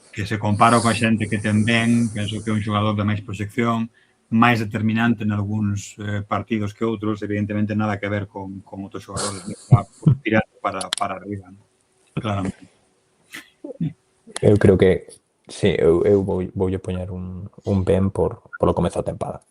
se compara coa xente que ten ben, penso que é un xogador de máis proxección, máis determinante en algúns partidos que outros, evidentemente nada que ver con outros xogadores tirando para arriba, non? Claramente. Eu creo que sí, eu voulle poñer un ben polo comezo da tempada.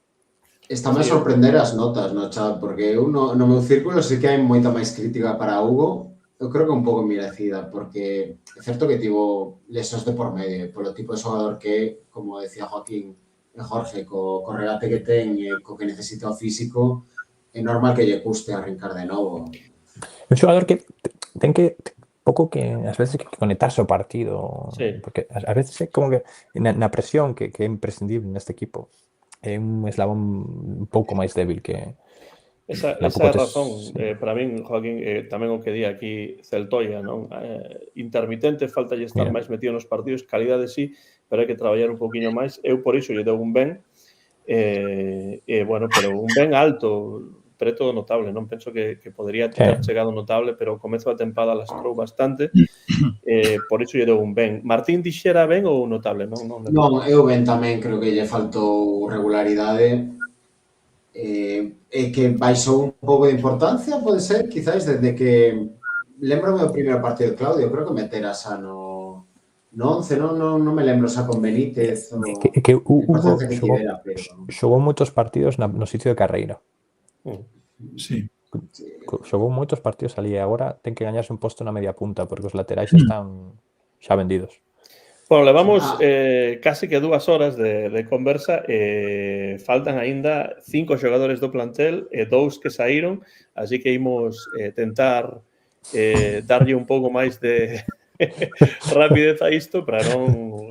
Estáme a sorprender as notas no chat, porque eu no meu círculo sí que hai moita máis crítica para Hugo. Eu creo que un pouco merecida, porque é certo que tivo lesións de por medio, polo tipo de xogador que, como decía Joaquín e Jorge, co regate que ten e co que necesita o físico, é normal que lle custe arrancar de novo. Un xogador que ten que pouco que ás veces que conectarse ao partido, porque ás veces é como que na presión que é imprescindible neste equipo. É un eslabón un pouco máis débil que... Esa é a razón, para min, Joaquín, tamén o que di aquí Celtoia, non? Intermitente, falta lle estar máis metido nos partidos, calidade sí, pero hai que traballar un poquinho máis. Eu por iso lle dou un ben, bueno, pero un ben alto, preto do notable, non penso que podería ter chegado notable, pero o comezo da tempada lastrou bastante, por iso lle dou un ben. Martín dixera ben ou notable? Non, eu ben tamén, creo que lle faltou regularidade, e que baixou un pouco de importancia, pode ser, quizáis, desde que lembrome o primeiro partido de Claudio, creo que metera xa no 11, non me lembro xa con Benítez ou que importancia que tivera, pero xogou moitos partidos no sitio de Carreira. Sí. Xogou moitos partidos ali e agora ten que gañarse un posto na media punta porque os laterais están xa vendidos. Bueno, levamos casi que 2 horas de conversa e faltan aínda 5 xogadores do plantel e 2 que saíron, así que imos tentar darlle un pouco máis de rapidez a isto para non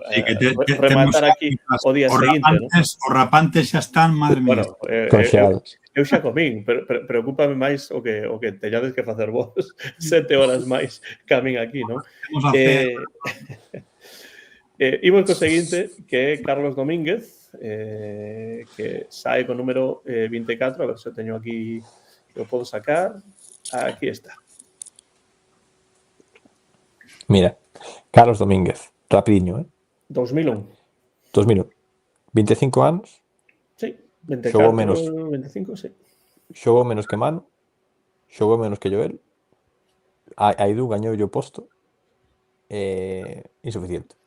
rematar aquí o día seguinte, ¿no? Os rapantes xa están, madre mía. Bueno, Conxeados. eu xa comín, pero preocúpame máis o que teñades que facer vos 7 horas máis camin aquí, non? Vamos a hacer... Imos co seguinte, que é Carlos Domínguez, que sae con número 24, a ver se o teño aquí, que o podo sacar. Aquí está. Mira, Carlos Domínguez, rapidiño, 2001. 2001. 25 anos. Sí, 24, xogou menos. 25, sí. Xogou menos que Manu, xogou menos que Joel. A Edu gañou o posto. Insuficiente.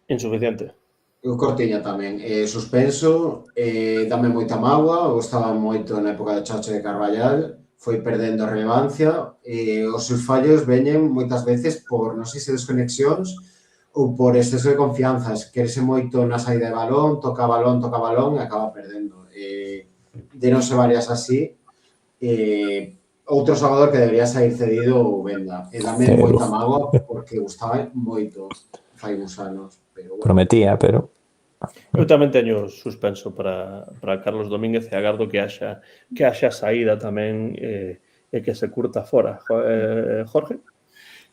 Insuficiente. eu cortiña tamén. Suspenso, dame moita mágoa, gostaba moito na época de Chacho de Carballal, foi perdendo relevancia, os seus fallos veñen moitas veces por, non sei se desconexións ou por exceso de confianzas, querese moito na saída de balón, toca balón e acaba perdendo. Denose varias así, outro xogador que debería sair cedido ou venda. E dame moita mágoa porque gustaba moito fai uns anos. Pero bueno. Prometía, pero... Eu tamén teño suspenso para Carlos Domínguez e agardo que haxa saída tamén e que se curta fora. Jorge?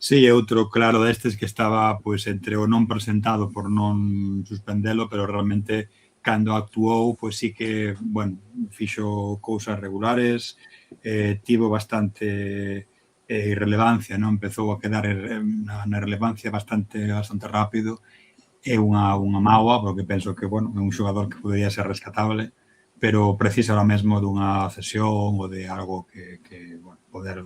Sí, outro claro destes que estaba pois entre o non presentado por non suspendelo, pero realmente cando actuou, pois sí que, bueno, fixo cousas regulares, tivo bastante irrelevancia, non? Empezou a quedar na relevancia bastante rápido. É unha mágoa, porque penso que, bueno, é un xogador que podería ser rescatable, pero precisa ahora mesmo dunha cesión ou de algo que bueno, poder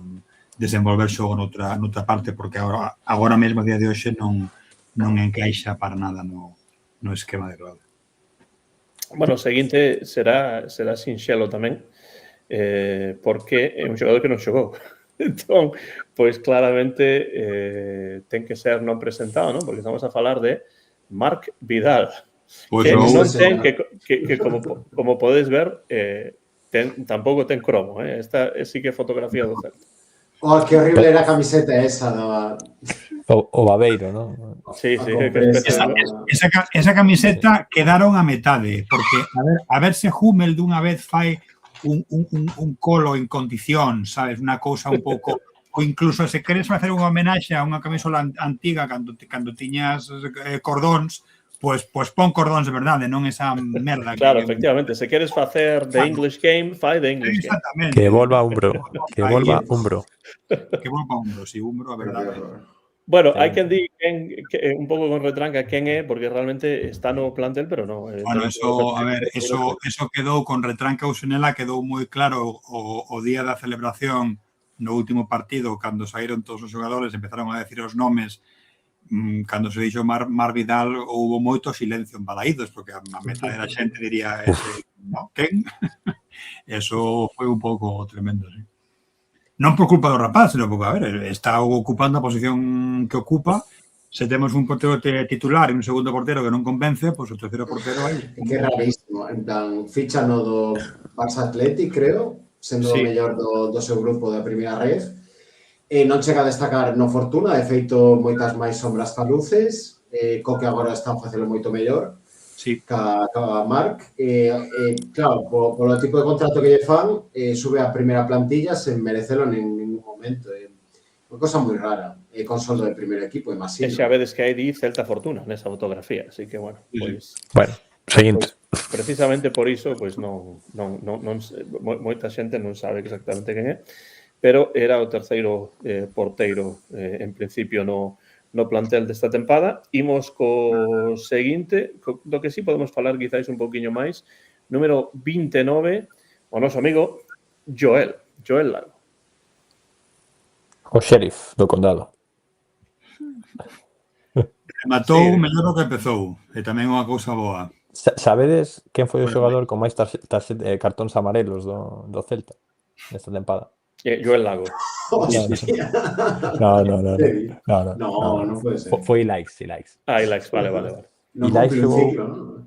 desenvolver xogo noutra parte, porque agora mesmo, a día de hoxe, non encaixa para nada no esquema de Claudio. Bueno, o seguinte será sinxelo tamén, porque é un xogador que non xogou. Entón, pois claramente ten que ser non presentado, non? Porque estamos a falar de Marc Vidal, que non ten, que como podes ver, tampouco ten cromo, esta sí que é fotografía do Celta. Oh, que horrible era a camiseta esa o Babeiro, non? Sí. Esa camiseta quedaron a metade, porque a ver se Hummel dunha vez fai un colo en condición, sabes, unha cousa un pouco... ou incluso se queres facer unha homenaxe a unha camisola antiga cando tiñas cordóns, pois pon cordóns de verdade, non esa merda. Claro, efectivamente, se queres facer The English Game, fai The English Game. Exactamente. Que volva Umbro. Que volva Umbro, sí, Umbro, a verdade. Bueno, hai quen di un pouco con retranca quen é, porque realmente está no plantel, pero non. Bueno, eso quedou con retranca ou senela, quedou moi claro o día da celebración no último partido, cando saíron todos os xogadores, empezaron a decir os nomes, cando se dixo Mar Vidal, houve moito silencio en Balaídos, porque a metade da xente diría no, quen? Eso foi un pouco tremendo, sí. Non por culpa do rapaz, senón porque, a ver, está ocupando a posición que ocupa. Se temos un portero titular e un segundo portero que non convence, pois o terceiro portero aí. Que rarísimo, en plan, ficha no do Barça Athletic, creo, sendo o mellor do seu grupo da primeira ref, e non chega a destacar no Fortuna, de feito moitas máis sombras que luces, co que agora están facendo moito mellor, ca Marc, claro, polo tipo de contrato que lle fan, sube a primeira plantilla sen merecelo en ningún momento, unha cosa moi rara, con soldo de primeiro equipo, imagino. E xa vedes que hai di Celta Fortuna nesa fotografía, así que, bueno, pois... Bueno, seguinte. Precisamente por iso, pois moita xente non sabe exactamente quen é, pero era o terceiro porteiro en principio no plantel desta tempada. Imos co seguinte, do que sí podemos falar quizáis un pouquiño máis, número 29, o noso amigo Joel Lago. O Sheriff do condado. Rematou Sí. mellor do que empezou. E tamén unha cousa boa. Sabedes quen foi o Bueno, xogador con máis cartóns amarelos do Celta nesta tempada? Joel Lago. Hostia. No. No puede ser. Foi Ilaix. Ilaix, vale. No Ilaix cumple un xogou ciclo, ¿no?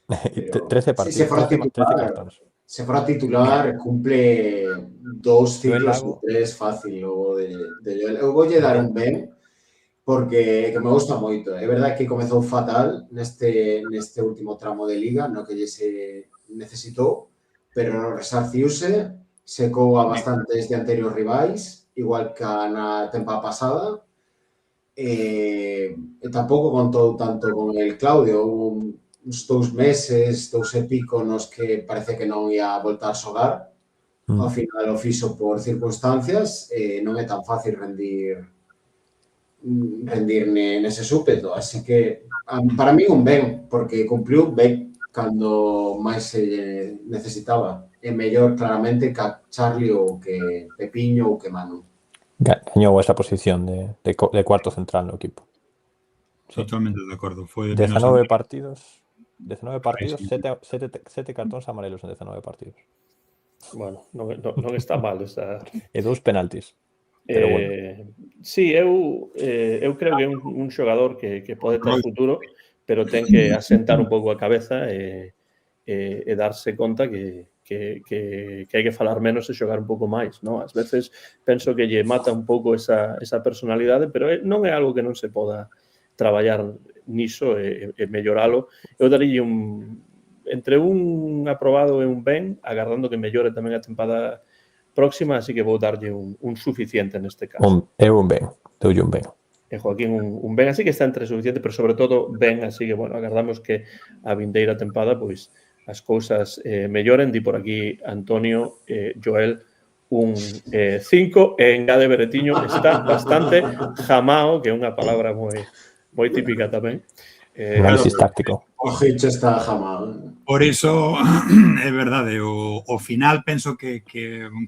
Pero 13 si partidos, se fuera 13 titular, cartóns. se fuera titular, cumple 2 Joel ciclos Lago. o 3 fácil logo de Joel. Eu voulle dar un ben porque que me gusta moito. É verdade que comezou fatal neste último tramo de liga, no que lle se necesitou, pero resarciuse, secou a bastantes dianteiros rivais, igual que na tempada pasada. E tampouco contou tanto con el Claudio. Hubo uns 2 meses, 2 e pico, nos que parece que non ia voltar a xogar. Ao final o fixo por circunstancias e non é tan fácil rendir nese súpeto. Así que, para mí, un ben, porque cumpriu ben cando máis se necesitaba. É mellor, claramente, que Charlie ou que Pepiño ou que Manu. Gañou esa posición de cuarto central no equipo. Sí. Totalmente de acordo. Foi 19 partidos, 7 cartóns amarelos en 19 partidos. Bueno, non está mal. E 2 penaltis. Pero bueno. Sí, eu creo que é un xogador que pode ter futuro, pero ten que asentar un pouco a cabeza e darse conta que hai que falar menos e xogar un pouco máis, non? Ás veces penso que lle mata un pouco esa personalidade, pero non é algo que non se poda traballar niso e melloralo. Eu darílle entre un aprobado e un ben, agardando que mellore tamén a tempada próxima, así que vou darlle un suficiente neste caso. Eu un ben, doulle un ben. E Joaquín un ben, así que está entre suficiente, pero sobre todo ben, así que, bueno, agardamos que a vindeira tempada, pois, as cousas melloren. Di por aquí Antonio, Joel, un 5, e engade Beretiño, está bastante jamao, que é unha palabra moi típica tamén. Análisis táctico. O Hitch está jamado. Por iso, é verdade, o final penso que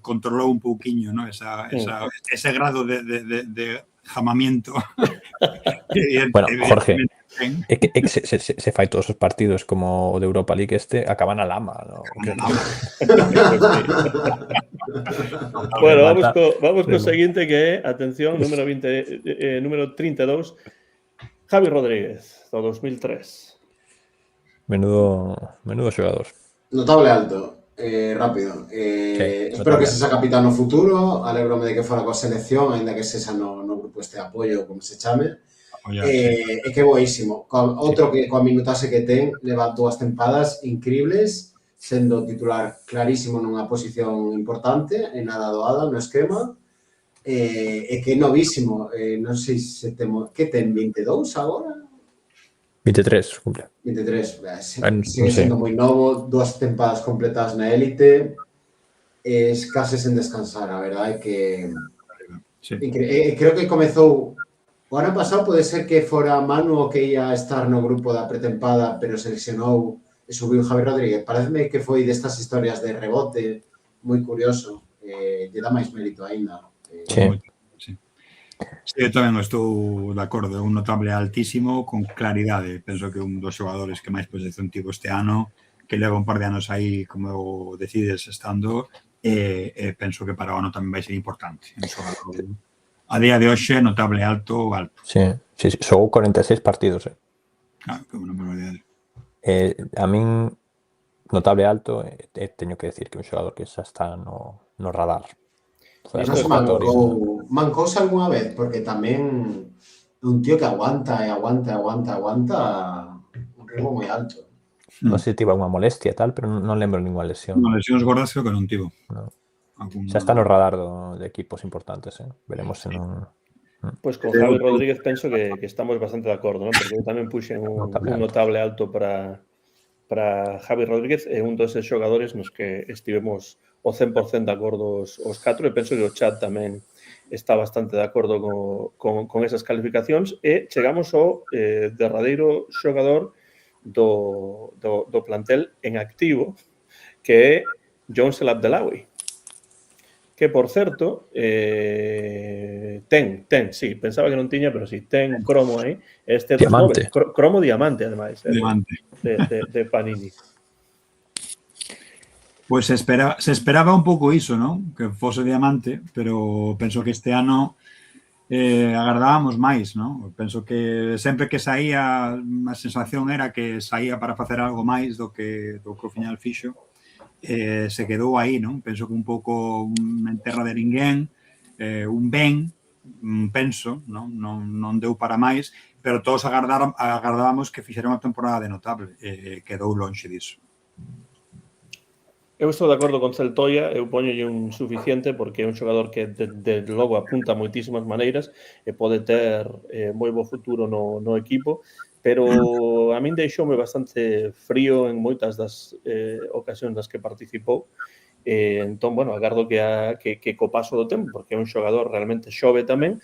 controlou un pouquiño, ¿no? Ese grado de jamamiento. Bueno, Jorge, é que se fai todos os partidos como o de Europa League acaban a lama, ¿no? Bueno, vamos co seguinte, que é, atención, número 32, Javi Rodríguez, do 2003. Menudo xogador. Notable alto, rápido. Espero que sexa capitán no futuro. Alégrome de que fora coa selección, aínda que sexa no grupo este apoio, como se chame. E que boísimo. Outro que coa minutase que ten leva 2 tempadas increíbles, sendo titular clarísimo nunha posición importante, e nada doada no esquema. E que é novísimo. Non sei se temos... Que ten, 22 agora? 23, cumple. 23, sigue sendo moi novo, 2 tempadas completadas na élite, case sen descansar, a verdade é que... Sí. Creo que comezou... O ano pasado pode ser que fora Manu o que ia estar no grupo da pretempada, pero se lesionou e subiu Javi Rodríguez. Pareceme que foi destas historias de rebote, moi curioso, lle dá máis mérito aínda. Sí. Sí, eu tamén estou de acordo, é un notable altísimo con claridade. Penso que un dos xogadores que máis posición tivo este ano, que leva un par de anos aí, como decides, estando, e penso que para o ano tamén vai ser importante. Un xogador, a día de hoxe, notable alto. Sí, xogou 46 partidos. Claro, que unha barbaridade. A min, notable alto, teño que decir que un xogador que xa está no radar. Mancouse algunha vez, porque tamén é un tío que aguanta un ritmo moi alto. Non sei se tivo unha molestia e tal, pero non lembro ninguna lesión. Non, lesións gordas creo que non tivo. Xa está no radar de equipos importantes, veremos se non... Pois con Javi Rodríguez penso que estamos bastante de acordo, ¿no? Porque eu tamén puxen un notable alto para Javi Rodríguez, é un dos xogadores nos que estivemos o 100% de acordo os 4, e penso que o chat tamén está bastante de acordo con esas calificacións, e chegamos ao derradeiro xogador do plantel en activo, que é Jones El Abdellaoui. que por certo sí, pensaba que non tiña, pero sí, ten cromo aí, este Diamante. cromo diamante, ademais, Diamante. de Panini. Pois se esperaba un pouco iso, non? Que fose diamante, pero penso que este ano agardábamos máis, non? Penso que sempre que saía a sensación era que saía para facer algo máis do que o final fixo. Se quedou aí, non? Penso que un pouco en terra de ninguén, un ben, penso, non deu para máis, pero todos agardábamos que fixera unha temporada de notable, quedou lonxe disso. Eu estou de acordo con Celtoia, eu poñolle un suficiente porque é un xogador que de logo apunta moitísimas maneiras e pode ter moi bo futuro no equipo, pero a min deixoume bastante frío en moitas das ocasións nas que participou. Entón, bueno, agardo que co paso do tempo, porque é un xogador realmente xove tamén,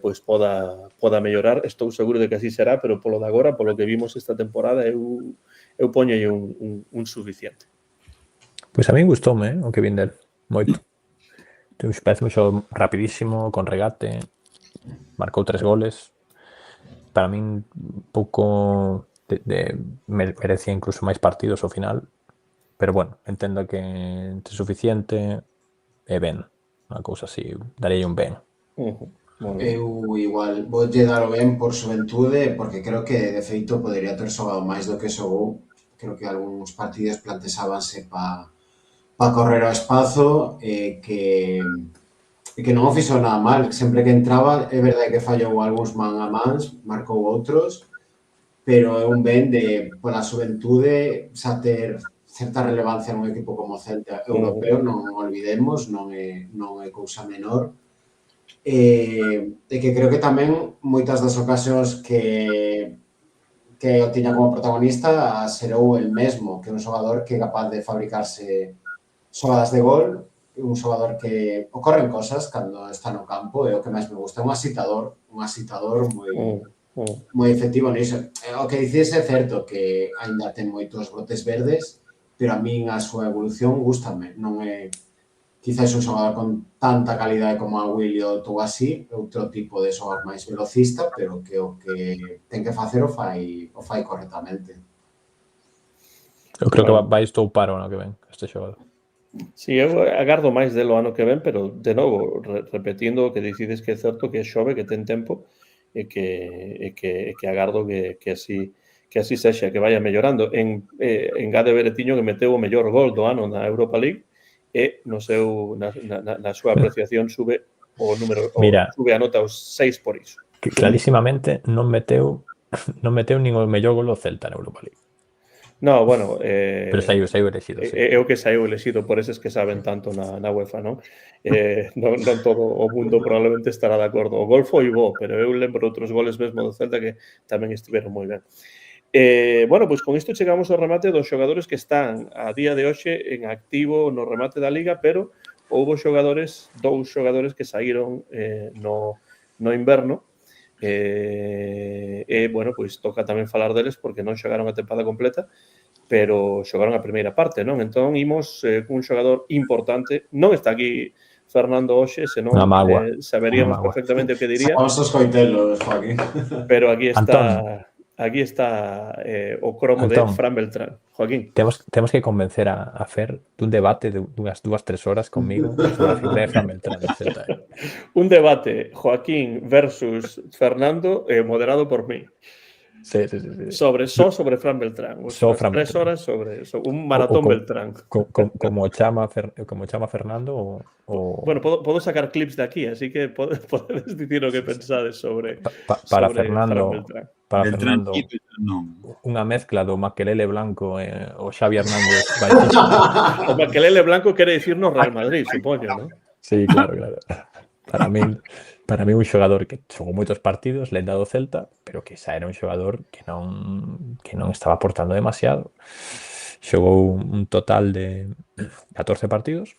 pois poda mellorar. Estou seguro de que así será, pero polo de agora, polo que vimos esta temporada, eu poñolle un suficiente. Pois a min gustoume, o que vin del, moito. Parece un xogo rapidísimo, con regate, marcou 3 goles. Para min, pouco merecía incluso máis partidos ao final, pero bueno, entendo que entre suficiente e ben, unha cousa así, darei un ben. Eu igual vou lle dar o ben por xuventude, porque creo que de feito podería ter xogado máis do que xogou. Creo que algúns partidos planteábanse para correr ao espazo, que non o fixo nada mal. Sempre que entraba, é verdade que fallou algúns man a mans, marcou outros, pero é un ben de, pola xuventude, xa ter certa relevancia nun equipo como Celta europeo, non olvidemos, non é cousa menor. E que creo que tamén moitas das ocasións que o tiña como protagonista serou el mesmo, que é un xogador que é capaz de fabricarse xogadas de gol, un xogador que ocorren cosas cando está no campo, é o que máis me gusta, un asitador moi efectivo niso. O que dices é certo que aínda ten moitos brotes verdes, pero a min a súa evolución gústame, non é quizás un xogador con tanta calidade como a Willy ou así, outro tipo de xogador máis velocista, pero que o que ten que facer o fai correctamente. Eu creo que vai estoupar o ano que ven este xogador. Sí, eu agardo máis delo ano que ven, pero de novo, repetindo o que decides que é certo que é xove, que ten tempo e que agardo que así sexa, que vaya mellorando. Engade Beretiño que meteu o mellor gol do ano na Europa League e na súa apreciación sube o número, sube a nota os 6 por iso. Que clarísimamente non meteu nin o mellor gol do Celta na Europa League. No, bueno, pero saiu elexido, sí. É o que saiu elexido por eses que saben tanto na UEFA, non? Non todo o mundo probablemente estará de acordo. O gol foi bo, pero eu lembro outros goles mesmo do Celta que tamén estiveron moi ben. Bueno, pois con isto chegamos ao remate dos xogadores que están a día de hoxe en activo no remate da Liga, pero houbo dous xogadores que saíron no inverno, bueno, pois toca tamén falar deles porque non xogaron a tempada completa, pero xogaron a primeira parte, non? Entón, imos cun xogador importante. Non está aquí Fernando hoxe, senón saberíamos perfectamente o que diría. Sacamos os coitelos, Joaquín. Pero aquí está o cromo de Fran Beltrán. Joaquín. Temos que convencer a Fer dun debate de unhas 2-3 horas conmigo sobre a figura de Fran Beltrán. Un debate Joaquín versus Fernando moderado por mí. Sí. Sobre Fran Beltrán. Fran 3 horas sobre un maratón Beltrán. Como chama Fernando o... Bueno, podo sacar clips de aquí, así que podedes dicir o que pensades sobre para Fernando, Fran Beltrán. Para Fernando, unha mezcla do Makelele Blanco e o Xavi Hernández. O Makelele Blanco quere dicirnos Real Madrid, supoño, non? Sí, claro. Para mí un xogador que xogou moitos partidos, lenda do Celta, pero que xa era un xogador que non estaba aportando demasiado. Xogou un total de 14 partidos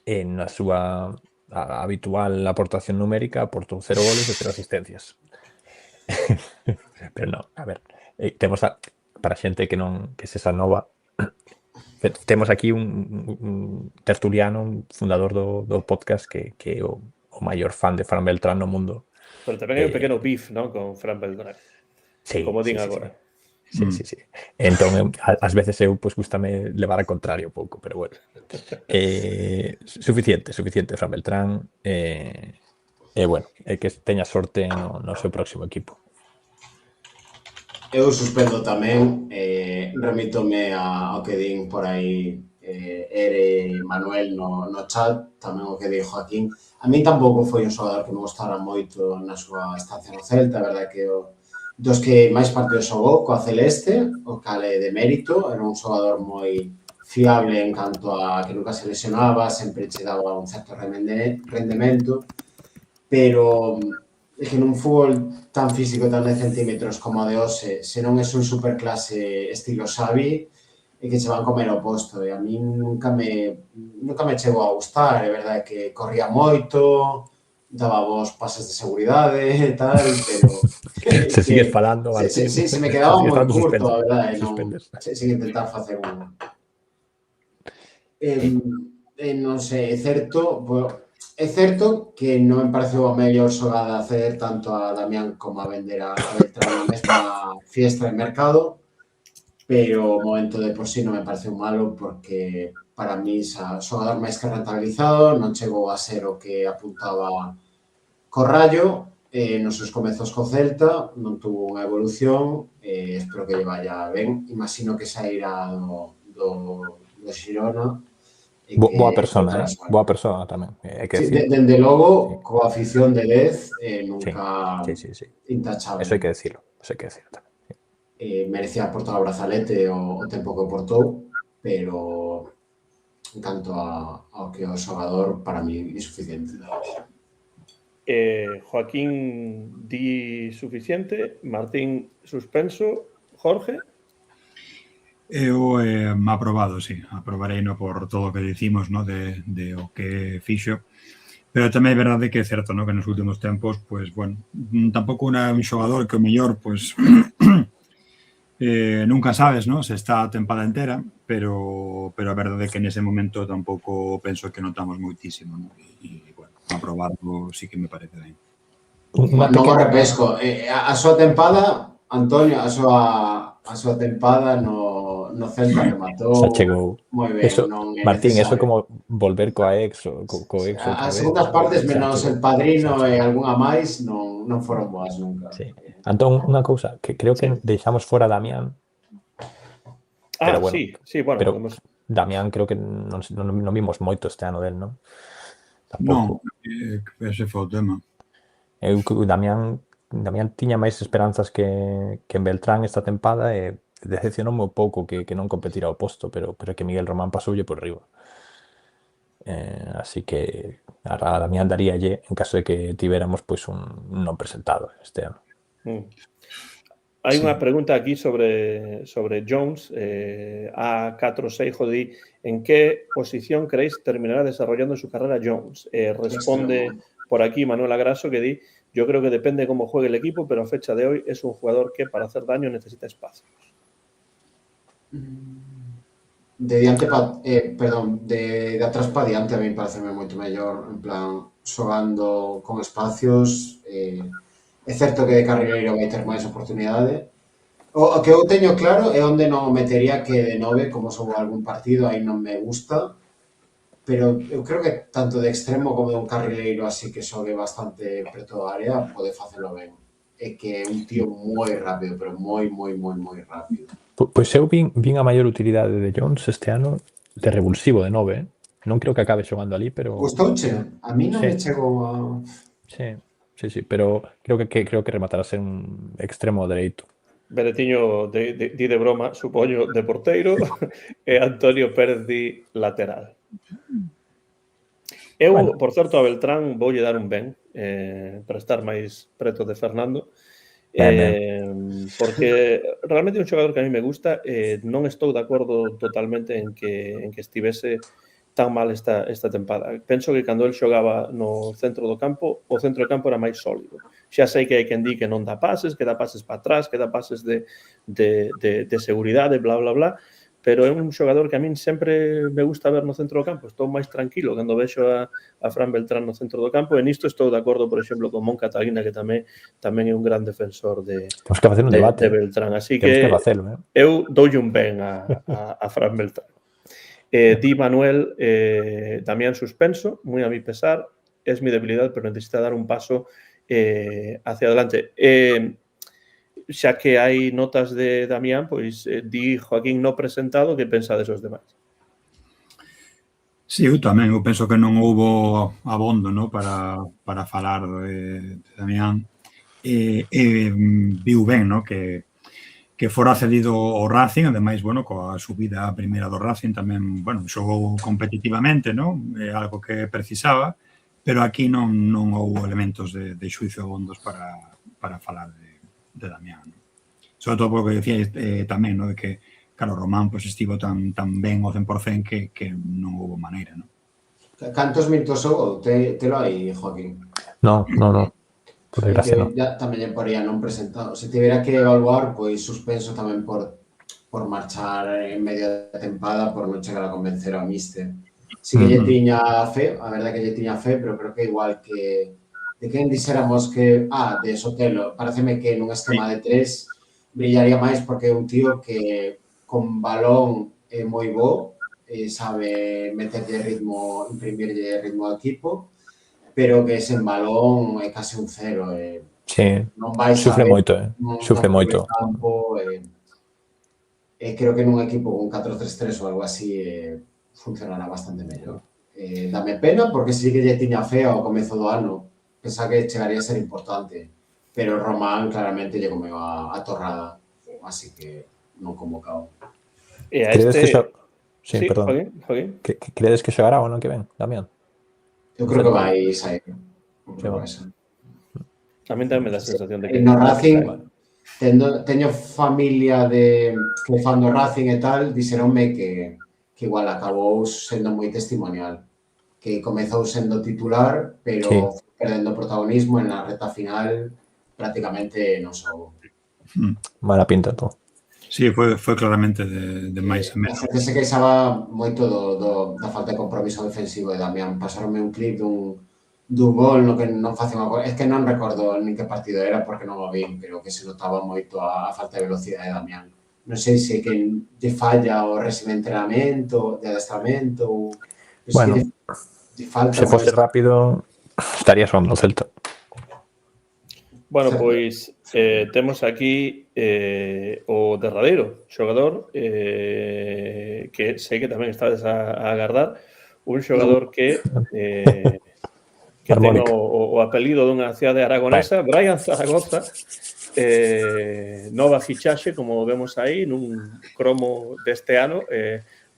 e na súa habitual aportación numérica aportou 0 goles e 0 asistencias. Pero non, a ver, temos para xente que sexa nova, temos aquí un tertuliano, un fundador do podcast que é o maior fan de Fran Beltrán no mundo. Pero tamén hai un pequeno beef, non, con Fran Beltrán. Sí, como din sí, agora. Sí. Entón, ás veces eu, pois, gustame levar a contrario un pouco, pero bueno. Suficiente, Fran Beltrán. Bueno, é que teña sorte no seu próximo equipo. Eu suspendo tamén, remítome ao que din por aí Ere Manuel no chat, tamén o que di Joaquín. A min tampouco foi un xogador que me gustara moito na súa estancia no Celta, a verdade que dos que máis partidos xogou coa Celeste, o cale de mérito, era un xogador moi fiable en canto a que nunca se lesionaba, sempre che daba un certo rendemento, pero é que nun fútbol tan físico, tan de centímetros como a de hoxe, se non é un superclase estilo Xavi, é que che van comer o posto, e a mí nunca me chegou a gustar, é verdade que corría moito, daba vos pases de seguridade e tal, pero... Se sigues falando, Martín. Se me quedaba moi curto, a verdade, sin intentar facer un... non sei, é certo que non me pareceu a mellor xogada hacer tanto a Damián como a vender a Beltrán na mesma fiesta de mercado, pero o momento de por sí non me pareceu malo porque para mí xa xogador máis que rentabilizado, non chegou a ser o que apuntaba co Rayo, nos seus comezos co Celta, non tuvo unha evolución, espero que lle vaya ben, imagino que sairá do Xirona. Boa persona tamén. Sí, dende logo, coa afición de 10, nunca intachable. Eso hai que decirlo tamén. Merecía portar o brazalete o tempo que portou, pero en canto ao que o xogador, para mí, insuficiente. Joaquín di suficiente, Martín suspenso, Jorge? Eu aprobado, sí. Aprobarei por todo o que dicimos, no, de o que fixo. Pero tamén é verdade que é certo, no, que nos últimos tempos, pues, bueno, tampouco un xogador que o mellor, pues, nunca sabes, no, se está a tempada entera, pero a verdade é que nese momento tampouco penso que notamos moitísimo, no? E, bueno, aprobado sí que me parece ben. Non o repesco. A súa tempada, Antonio, a súa tempada no Celta rematou moi ben. Eso, Martín, eso é como volver coa ex as segundas partes menos El Padrino e algunha máis non foron boas nunca. Sí. Antón, unha cousa, que creo que deixamos fora Damián. Pero bueno, sí, bueno. Pero Damián creo que non vimos moito este ano del, non? Non, ese foi o tema. Damián tiña máis esperanzas que en Beltrán esta tempada e decepcionou un pouco que non competirá o posto, pero que Miguel Román pasoulle por riba. Así que a Damián daríalle en caso de que tivéramos pois un non presentado este ano. Hai unha pregunta aquí sobre Jones. A46 di en que posición creéis terminará desarrollando su carrera Jones. Responde por aquí Manuel Agraso que di: yo creo que depende cómo juegue el equipo, pero a fecha de hoy es un jugador que para hacer daño necesita espacios. De atrás para diante a mí pareceme moito mellor, en plan, xogando con espacios. É certo que de carrileiro vai ter máis oportunidade. O que eu teño claro é onde non metería que de 9, como xogou algún partido, aí non me gusta, pero eu creo que tanto de extremo como de un carrileiro así que xogue bastante preto da área pode facelo ben. É que é un tío moi rápido, pero moi rápido. Pois eu vin a maior utilidade de Jones este ano de revulsivo de 9. Non creo que acabe xogando ali, pero... Gustouche? A mí non me chegou a... Sí, pero creo que rematará ser un extremo dereito. Beretiño di de broma, supoño, de porteiro e Antonio Pérez di lateral. Eu, por certo, a Beltrán voulle dar un ben para estar máis preto de Fernando, porque realmente é un xogador que a mí me gusta. Non estou de acordo totalmente en que estivese tan mal esta tempada. Penso que cando el xogaba no centro do campo, o centro do campo era máis sólido. Xa sei que hai quen di que non dá pases, que dá pases para atrás, que dá pases de seguridade, bla, bla, bla, pero é un xogador que a min sempre me gusta ver no centro do campo. Estou máis tranquilo cando vexo a Fran Beltrán no centro do campo, e nisto estou de acordo, por exemplo, con Mon Catalina, que tamén é un gran defensor de Beltrán. Así que eu doulle un ben a Fran Beltrán. Di Manuel, Damián suspenso, moi a mi pesar, es mi debilidad, pero necesita dar un paso hacia adelante. Xa que hai notas de Damián, pois di Joaquín no presentado, que pensades os demais? Sí, eu tamén. Eu penso que non houbo abondo, ¿no?, para falar de Damián. Viu ben, ¿no?, que fora cedido ao Racing, ademais, bueno, coa subida a primeira do Racing tamén, bueno, xogou competitivamente, ¿no?, é algo que precisaba, pero aquí non houbo elementos de xuizo abondos para falar de Damián, ¿no? Sobre todo porque decía tamén, ¿no?, de que, claro, Román pues estivo tan ben ao 100% que non houbo maneira, ¿no? Cantos minutos houbo? Telo aí, Joaquín? No. Por desgracia, no. Tamén lle poría non presentado. Se tivera que evaluar, pois suspenso tamén por marchar en medio da tempada, por non chegar a convencer ao míster. Si que lle tiña fe, a verdade que lle tiña fe, pero creo que igual que de quen dixéramos que, de Sotelo, pareceme que nun esquema de 3 brillaría máis, porque é un tío que con balón é moi bo, sabe meterlle ritmo, imprimirlle ritmo ao equipo, pero que sen balón é case un cero. Sí, sufre moito. Campo, creo que nun equipo con 4-3-3 ou algo así funcionará bastante mellor. Dame pena, porque sí que lle tiña fe ao comezo do ano, pensaba que chegaría a ser importante, pero Román claramente lle comeu a torrada, así que non convocado. Sí, perdón. Joaquín. Credes que xogará o non que ven, Damián? Eu creo que vai sair. A min tamén me dá a sensación de que... No Racing, teño familia que fan do Racing e tal, dixeronme que igual acabou sendo moi testimonial, que comezou sendo titular, pero perdendo protagonismo en la reta final, prácticamente non xogo. Mala pinta, todo. Sí, foi claramente de máis a menos. A xente se queixaba moito da falta de compromiso defensivo de Damián. Pasaronme un clip dun gol no que non facía unha cosa. É que non recordo nin que partido era porque non o vi, pero que se notaba moito a falta de velocidade de Damián. Non sei se que lle falla o réxime de entrenamento, de adestramento, ou... Bueno, se fose rápido, estaría xogando o Celta. Bueno, pois temos aquí o derradeiro xogador que sei que tamén estades a agardar, un xogador que ten o apelido dunha cidade aragonesa, Brian Zaragoza, nova fichaxe, como vemos aí, nun cromo deste ano,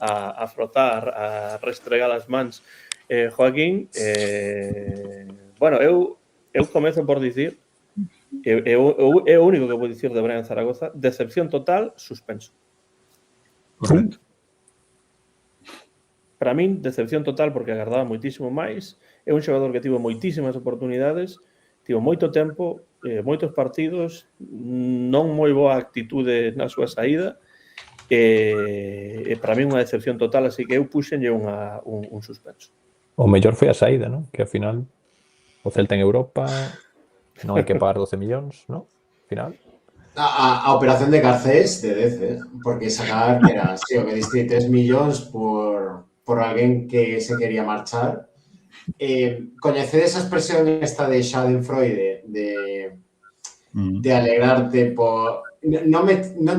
a frotar, a restregar as mans Joaquín. Bueno, eu comezo por dicir, é o único que vou dicir de Brian Zaragoza, decepción total, suspenso. Correcto. Para min, decepción total, porque agardaba moitísimo máis. É un xogador que tivo moitísimas oportunidades, tivo moito tempo, moitos partidos, non moi boa actitude na súa saída, e para min unha decepción total, así que eu puxenlle un suspenso. O mellor foi a saída, non? Que ao final o Celta en Europa non hai que pagar 12 millóns, non? Ao final. A operación de Garcés de DC, porque sacar que era, o que diste 3 millóns por alguén que se quería marchar. Coñecedes esa expresión esta de Schadenfreude, de alegrarte por... Non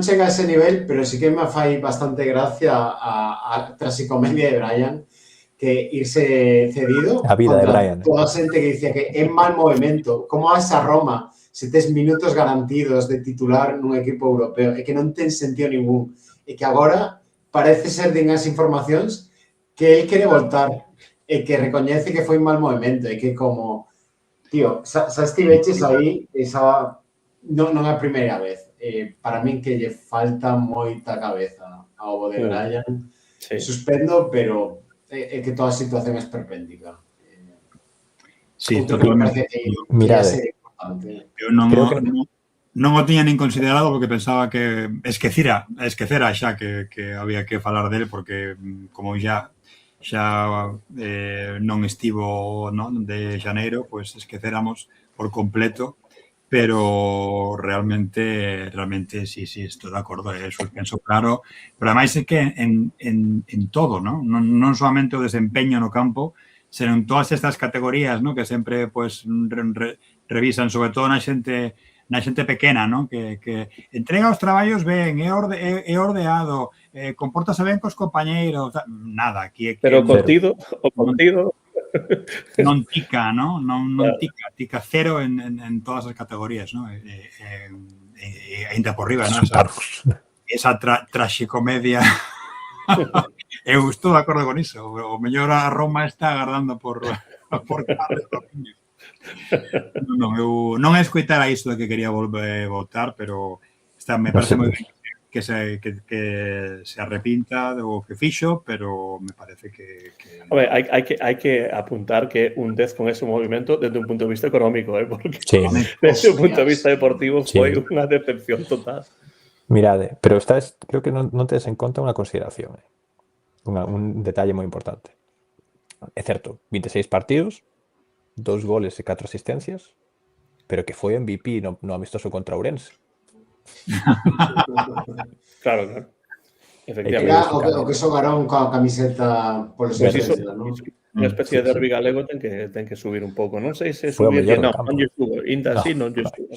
chega a ese nivel, pero sí que me fai bastante gracia a trasicomedia de Brian, que irse cedido a vida de Brian. Toda a xente que dicía que é mal movimento, como a esa Roma, se tes minutos garantidos de titular nun equipo europeo, e que non ten sentido ningún, e que agora parece ser din as informacións que el quere voltar, e que recoñece que foi mal movimento, e que como, tío, xa estiveches aí, esa non é a primeira vez. Para min que lle falta moita cabeza ao de Brian. Suspendo, pero é que toda a situación é esperpéntica. Sí, totalmente. Mirade. Eu non non o tiña nin considerado porque pensaba que esquecera xa que había que falar dele porque como xa non estivo, non, de xaneiro, pois esquecéramos por completo, pero realmente sí, estou de acordo, é suspenso claro, pero ademais é que en todo, non solamente o desempeño no campo, senón todas estas categorías, non, que sempre pois revisan, sobre todo na xente pequena, non? Que entrega os traballos ben, é ordeado, compórtase ben cos compañeiros, nada, aquí é que Pero contido. non tica, non? Non tica cero en todas as categorías, non? E ainda por riba, non? Esa traxicomedia. Eu estou de acordo con iso. O mellor a Roma está agardando por Carles Domínguez. Non escoitara isto de que quería votar, pero me parece moi ben que se arrepinta do que fixo, pero me parece que... Hombre, hay que apuntar que un 10 con ese movimiento desde un punto de vista económico, porque desde un punto de vista deportivo fue una decepción total. Mirade, pero creo que non tes en conta unha consideración, un detalle moi importante. É certo, 26 partidos, 2 goles e 4 asistencias, pero que foi MVP no amistoso contra Ourense. Claro. Efectivamente. O que xogaron coa camiseta polo Sevilla, non? Unha especie de derbi galego ten que subir un pouco. Non sei se subir, non lle subo. Inda así non lle subo.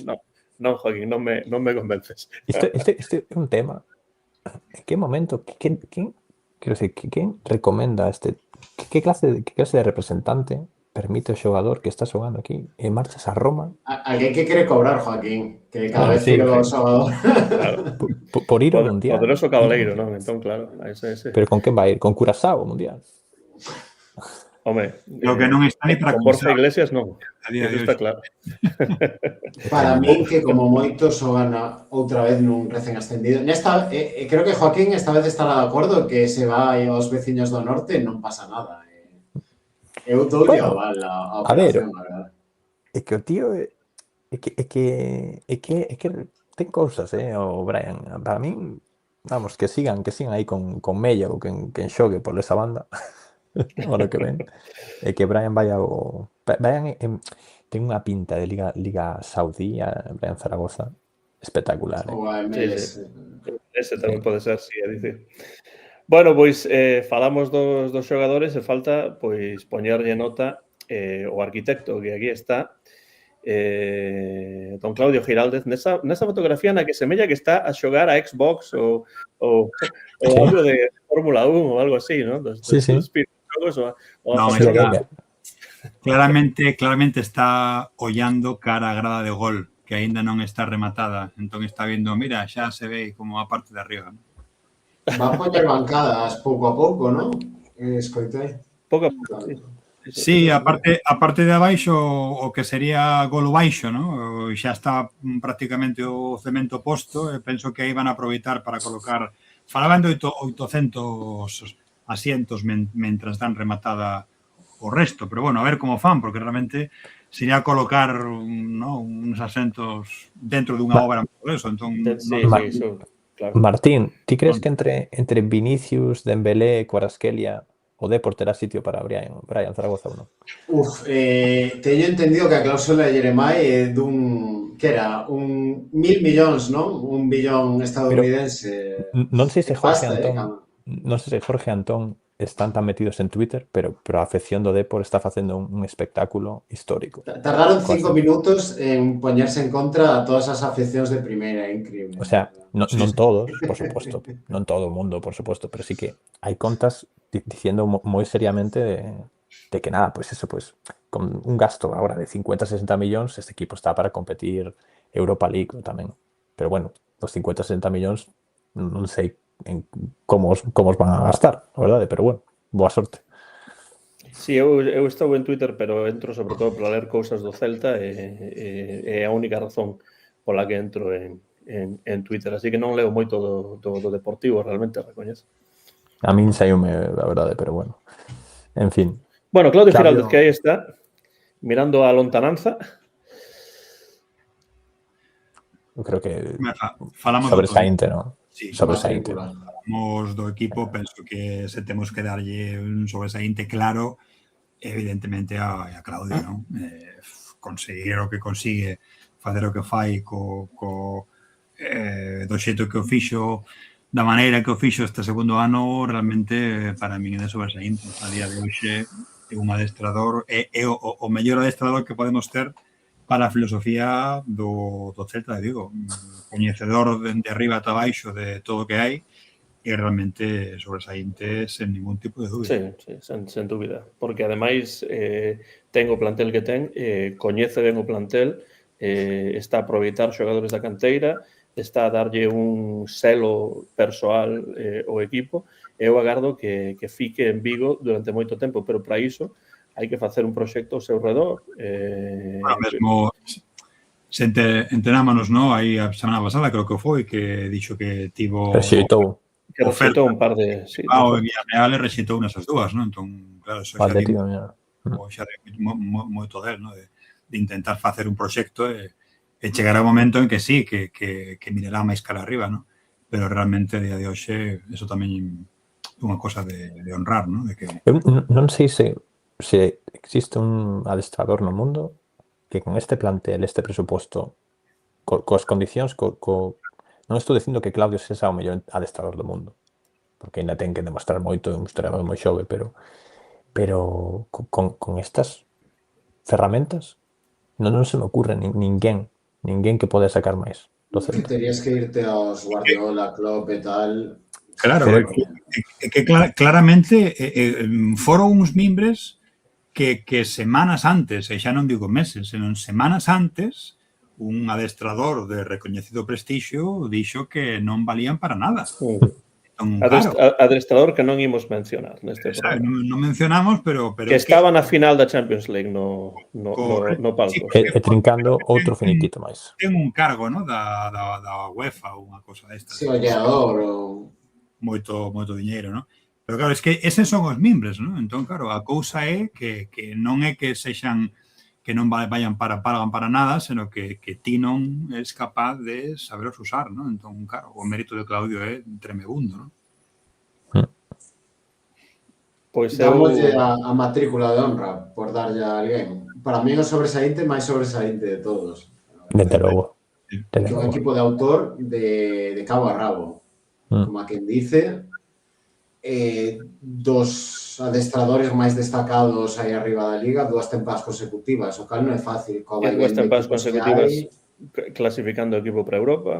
Non, Joaquín, non me convences. Este é un tema. En que momento, quen recomenda que clase de representante permite ao xogador que está xogando aquí e marchas a Roma? Alguén que quere cobrar, Joaquín, que cada vez que o xogador... Por ir ao Mundial. Poderoso cabaleiro, non? Entón, claro. Pero con quen vai ir? Con Curazao ao Mundial? Home, lo que non está ni para con Borja Iglesias non. Eso está claro. Para min que como moito xogan outra vez nun recén ascendido. Creo que Joaquín esta vez estará de acordo que se vai aos veciños do norte non pasa nada. Eu doulle aval a operación, a verdade. É que o tío é que ten cousas, o Brian. Para min, vamos, que sigan aí con Mella ou quen xogue por esa banda. Ahora que ven é que Brian Brian ten unha pinta de Liga Saudí, Brian Zaragoza, espectacular. Ese tamén pode ser, sí, é dicir. Bueno, pois falamos dos xogadores e falta pois poñerlle nota o arquitecto que aquí está, don Claudio Giraldez, nesa fotografía na que semella que está a xogar a Xbox ou algo de Fórmula 1 ou algo así, non? Sí. Claramente está ollando cara a grada de gol, que aínda non está rematada. Entón está vendo, mira, xa se ve como a parte de arriba. Va a poñer bancadas pouco a pouco, non? Escoitei. Pouco a pouco, sí. Sí, a parte de abaixo o que sería golo baixo, ¿no? Xa está prácticamente o cemento posto e penso que aí van a aproveitar para colocar, falaban de 800 asientos mentras dan rematada o resto, pero bueno, a ver como fan, porque realmente sería colocar uns asentos dentro dunha obra por eso, entón... Claro. Martín, ti crees que entre Vinicius, Dembélé e Kvaratskhelia o Depor terá sitio para Brian Zaragoza ou non? Teño entendido que a cláusula de Jeremai é dun... que era? 1.000 millóns, non? 1 billón estadounidense. Non sei se Jorge Antón están tan metidos en Twitter, pero a afección do Depor está facendo un espectáculo histórico. Tardaron 5 minutos en poñerse en contra a todas as afeccións de primeira, increíble. O sea, non todos, por suposto, non todo o mundo, por suposto, pero sí que hai contas diciendo moi seriamente de que nada, pues eso, pues con un gasto agora de 50-60 millóns, este equipo está para competir Europa League tamén. Pero bueno, os 50-60 millóns non sei como os van a gastar, a verdade, pero bueno, boa sorte. Sí, eu estou en Twitter, pero entro sobre todo para ler cousas do Celta e a única razón pola que entro en Twitter, así que non leo moito do deportivo, realmente, recoñezo. A min saiume, a verdade, pero bueno. En fin. Bueno, Claudio Giraldez, que aí está, mirando a lontananza. Eu creo que Falamos sobresaínte, non? Sí, Sobresaínte. Falamos do equipo, penso que se temos que darlle un sobresaínte claro, evidentemente a Claudio, non? Conseguir o que consigue, facer o que fai do xeito que o fixo, da maneira que o fixo este segundo ano, realmente para min é de sobresaínte. A día de hoxe é un adestrador, é o mellor adestrador que podemos ter para a filosofía do Celta de Vigo. Coñecedor de arriba ata baixo de todo o que hai e realmente sobresaínte sen ningún tipo de dúbida. Sí, sen dúbida. Porque, ademais, ten o plantel que ten, coñece ben o plantel, está a aproveitar xogadores da canteira, está a darlle un selo persoal ao equipo. Eu agardo que fique en Vigo durante moito tempo, pero para iso hai que facer un proxecto ao seu redor. Mesmo se enterámonos, ¿no? Aí a semana pasada creo que foi que dixo que tivo Rexeitou. Que rexeitou un par de... Sí, o Villarreal rexeitou nesas dúas, ¿no? Entón, claro, eso xa Atlético, xa moito del, ¿no? De intentar facer un proxecto e chegar ao momento en que sí, que mirará máis cara arriba, ¿no? Pero realmente, a día de hoxe, eso tamén é unha cosa de honrar, ¿no? De que... Eu non sei se existe un adestrador no mundo que con este plantel, este presuposto, coas condicións, non estou dicindo que Claudio sexa o mellor adestrador do mundo, porque ainda ten que demostrar moito, é un historiador moi xove, pero con estas ferramentas non se me ocurre ninguén que pode sacar máis do Que Celta. terías que irte aos Guardiola, Klopp e tal. Claro, que claramente foron uns mimbres que semanas antes, e xa non digo meses, senón semanas antes, un adestrador de recoñecido prestixio dixo que non valían para nada. Adestrador que non imos mencionar neste programa. Non mencionamos, pero que estaba na final da Champions League no palco. E trincando outro finiquito máis. Ten un cargo, ¿no? Da UEFA ou unha cosa desta. Si, ollador ou... Moito diñeiro, ¿no? Pero claro, es que eses son os mimbres, ¿no? Entón, claro, a cousa é que non é que sexan que non vayan para nada, senón que ti non és capaz de saberos usar, ¿no? Entón, claro, o mérito de Claudio é tremebundo, ¿no? Pois Dámoslle a matrícula de honra por darlle a alguén. Para mí o sobresaínte máis sobresaínte de todos. Desde logo. Que un equipo de autor de cabo a rabo. Como a quen dice, dos adestradores máis destacados aí arriba da Liga, 2 tempadas consecutivas, o cal non é fácil. 2 tempadas consecutivas clasificando o equipo para Europa.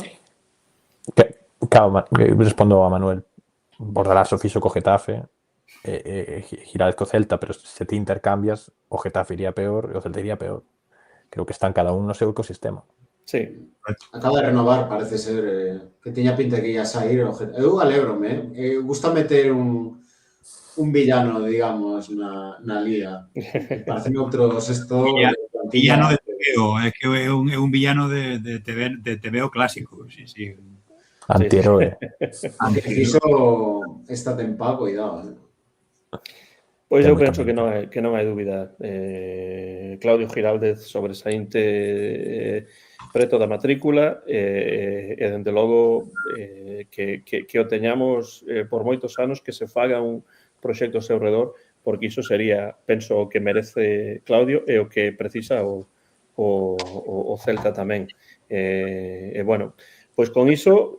Claro, respondo a Manuel. Bordalás o fixo co Getafe, Giraldez co Celta, pero se ti intercambias, o Getafe iría peor e o Celta iría peor. Creo que están cada un no seu ecosistema. Sí. Acaba de renovar, parece ser, que tiña pinta que ia sair. Eu alégrome, gusta meter un villano, digamos, na Liga. Parece outro sexto... Villano de TVO, é que é un villano de TVO clásico, sí. Antihéroe. Que fixo esta tempada, cuidado, Pois eu penso que non hai dúbida. Claudio Giraldez sobresaínte preto da matrícula e dende logo que o teñamos por moitos anos, que se faga un proxecto ao seu redor, porque iso sería, penso, o que merece Claudio e o que precisa o Celta tamén. E, bueno, pois con iso,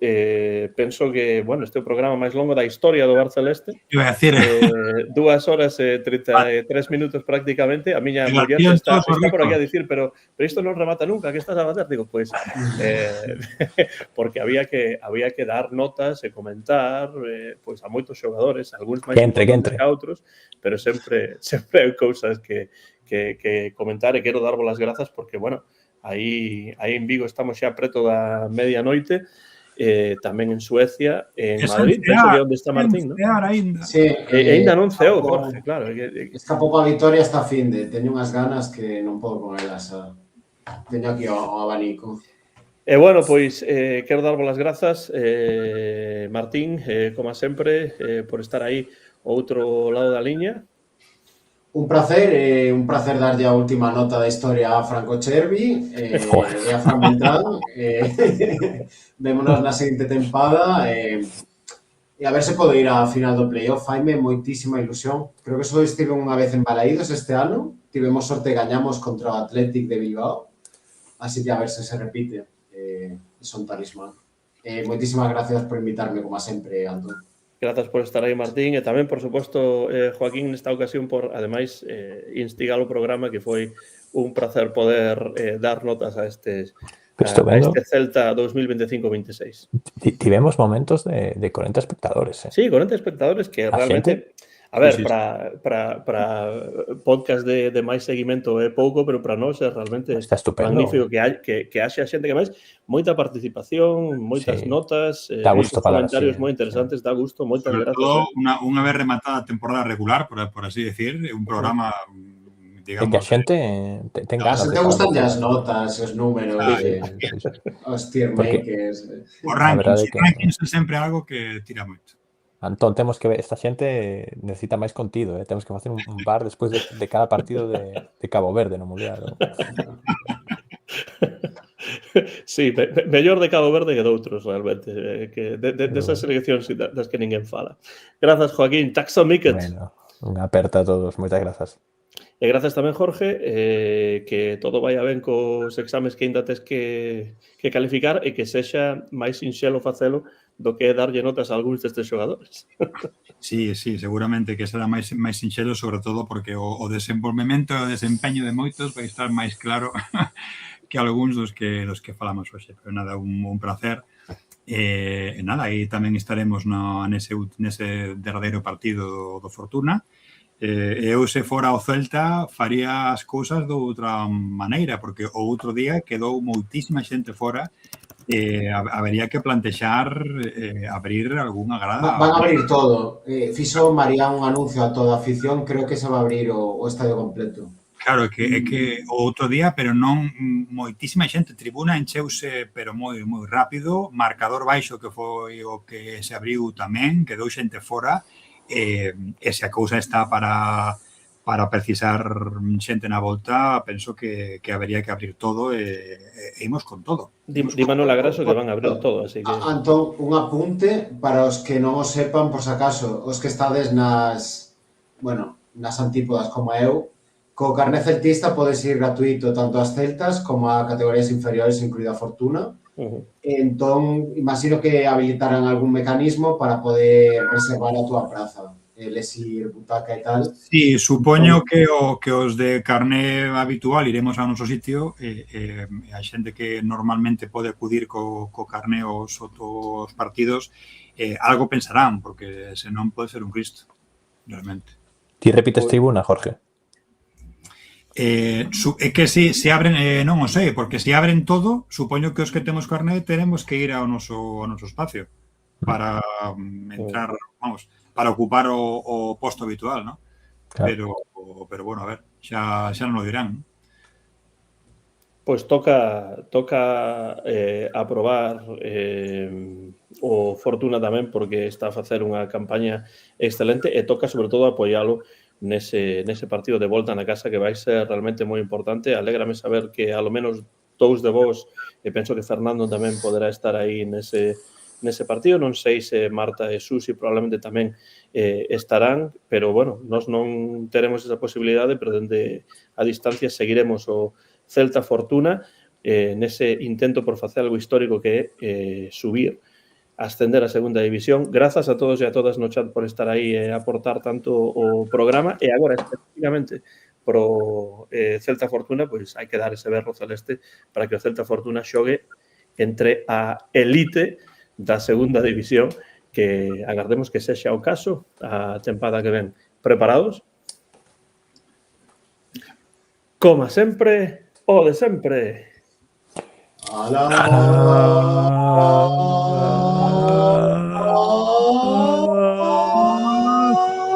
penso que, bueno, este é o programa máis longo da historia do Bar Celeste. Iba a decir... 2 horas e 33 minutos prácticamente. A miña muller está por aquí a dicir, pero isto non remata nunca, que estás a facer? Digo, pois, porque había que dar notas e comentar pois a moitos xogadores, algúns máis importantes que a outros, pero sempre hai cousas que comentar e quero darvos as grazas porque, bueno, aí en Vigo estamos xa preto da medianoite, tamén en Suecia, en Madrid, penso que é onde está Martín, non? Sí, ainda non ceou, Jorge, claro. Esta pouca vitoria está fin de, teño unhas ganas que non podo con elas. Teño aquí o abanico. E, bueno, pois, quero darvos as grazas, Martín, como sempre, por estar aí ao outro lado da liña. un placer darlle a última nota da historia a Franco Cervi e a Fran Beltrán. Vémonos na seguinte tempada e a ver se podo ir á final do playoff. Faime moitísima ilusión. Creo que só estive unha vez en Balaídos este ano. Tivemos sorte e gañamos contra o Athletic de Bilbao. Así que a ver se repite. Son talismán. Moitísimas gracias por invitarme, como sempre, Antón. Grazas por estar aí, Martín, e tamén, por suposto, Joaquín, nesta ocasión, por, ademais, instigar o programa, que foi un placer poder dar notas a este Celta 2025-26. Tivemos momentos de 40 espectadores. Sí, 40 espectadores que realmente... A ver, para podcast de máis seguimento é pouco, pero para nós é realmente magnífico que haxa xente que máis moita participación, moitas notas, comentarios moi interesantes, dá gusto, moitas gracias. Sobre todo, unha vez rematada a temporada regular, por así decir, un programa, digamos... que a xente ten ganas. A xente gustan as notas, os números, os tier makers... Os rankings é sempre algo que tira moito. Antón, temos que ver, esta xente necesita máis contido, temos que facer un bar despois de cada partido de Cabo Verde no Mundial. Sí, mellor de Cabo Verde que doutros, realmente, que desas seleccións das que ninguén fala. Grazas, Joaquín. Tack so mycket. Bueno, unha aperta a todos. Moitas grazas. E grazas tamén, Jorge, que todo vaya ben cos exames que ainda tes que calificar e que sexa máis sinxelo facelo do que darlle notas a algúns destes xogadores. Sí, seguramente que será máis sinxelo, sobre todo porque o desenvolvemento e o desempeño de moitos vai estar máis claro que algúns dos que falamos hoxe. Pero nada, un placer. E nada, aí tamén estaremos nese derradeiro partido do Fortuna. Eu, se fora o Celta, faría as cousas de outra maneira, porque o outro día quedou moitísima xente fora. Habería que plantexar abrir algunha grada. Van a abrir todo. Fixo María un anuncio a toda a afición, creo que se va a abrir o estadio completo. Claro, é que o outro día, pero non moitísima xente. Tribuna encheuse, pero moi rápido. Marcador baixo, que foi o que se abriu tamén, quedou xente fora. E se a cousa está para precisar xente na volta, penso que habería que abrir todo e imos con todo. Dímanos la graso que van a abrir todo, así que... Antón, un apunte para os que non o sepan, por si acaso, os que estades nas antípodas como eu, co carné celtista podes ir gratuito tanto ás celtas como a categorías inferiores, incluída a Fortuna. Entón, imagino que habilitarán algún mecanismo para poder reservar a túa praza, lesir, butaca e tal. Sí, supoño que os de carné habitual iremos ao noso sitio e a xente que normalmente pode acudir co carné aos outros partidos algo pensarán, porque senón pode ser un Cristo, realmente. Ti repites tribuna, Jorge? É que se abren, non o sei, porque se abren todo, supoño que os que temos carné teremos que ir ao noso espacio para entrar, vamos, para ocupar o posto habitual, ¿no? Claro. Pero bueno, a ver, xa non o dirán. Pois toca aprobar o Fortuna tamén, porque está a facer unha campaña excelente e toca, sobre todo, apoialo nese partido de volta na casa, que vai ser realmente moi importante. Alégrame saber que ao menos dous de vos, e penso que Fernando tamén poderá estar aí nese partido. Non sei se Marta e Susi probablemente tamén estarán, pero, bueno, nós non teremos esa posibilidade, pero dende a distancia seguiremos o Celta Fortuna nese intento por facer algo histórico que é subir, ascender a segunda división. Grazas a todos e a todas no chat por estar aí e aportar tanto o programa. E agora, especificamente, pro Celta Fortuna, pois hai que dar ese berro celeste para que o Celta Fortuna xogue entre a elite da segunda división, que agardemos que sexa o caso a tempada que ven. Preparados? Como sempre, o de sempre.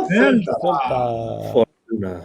Celta. Fortuna.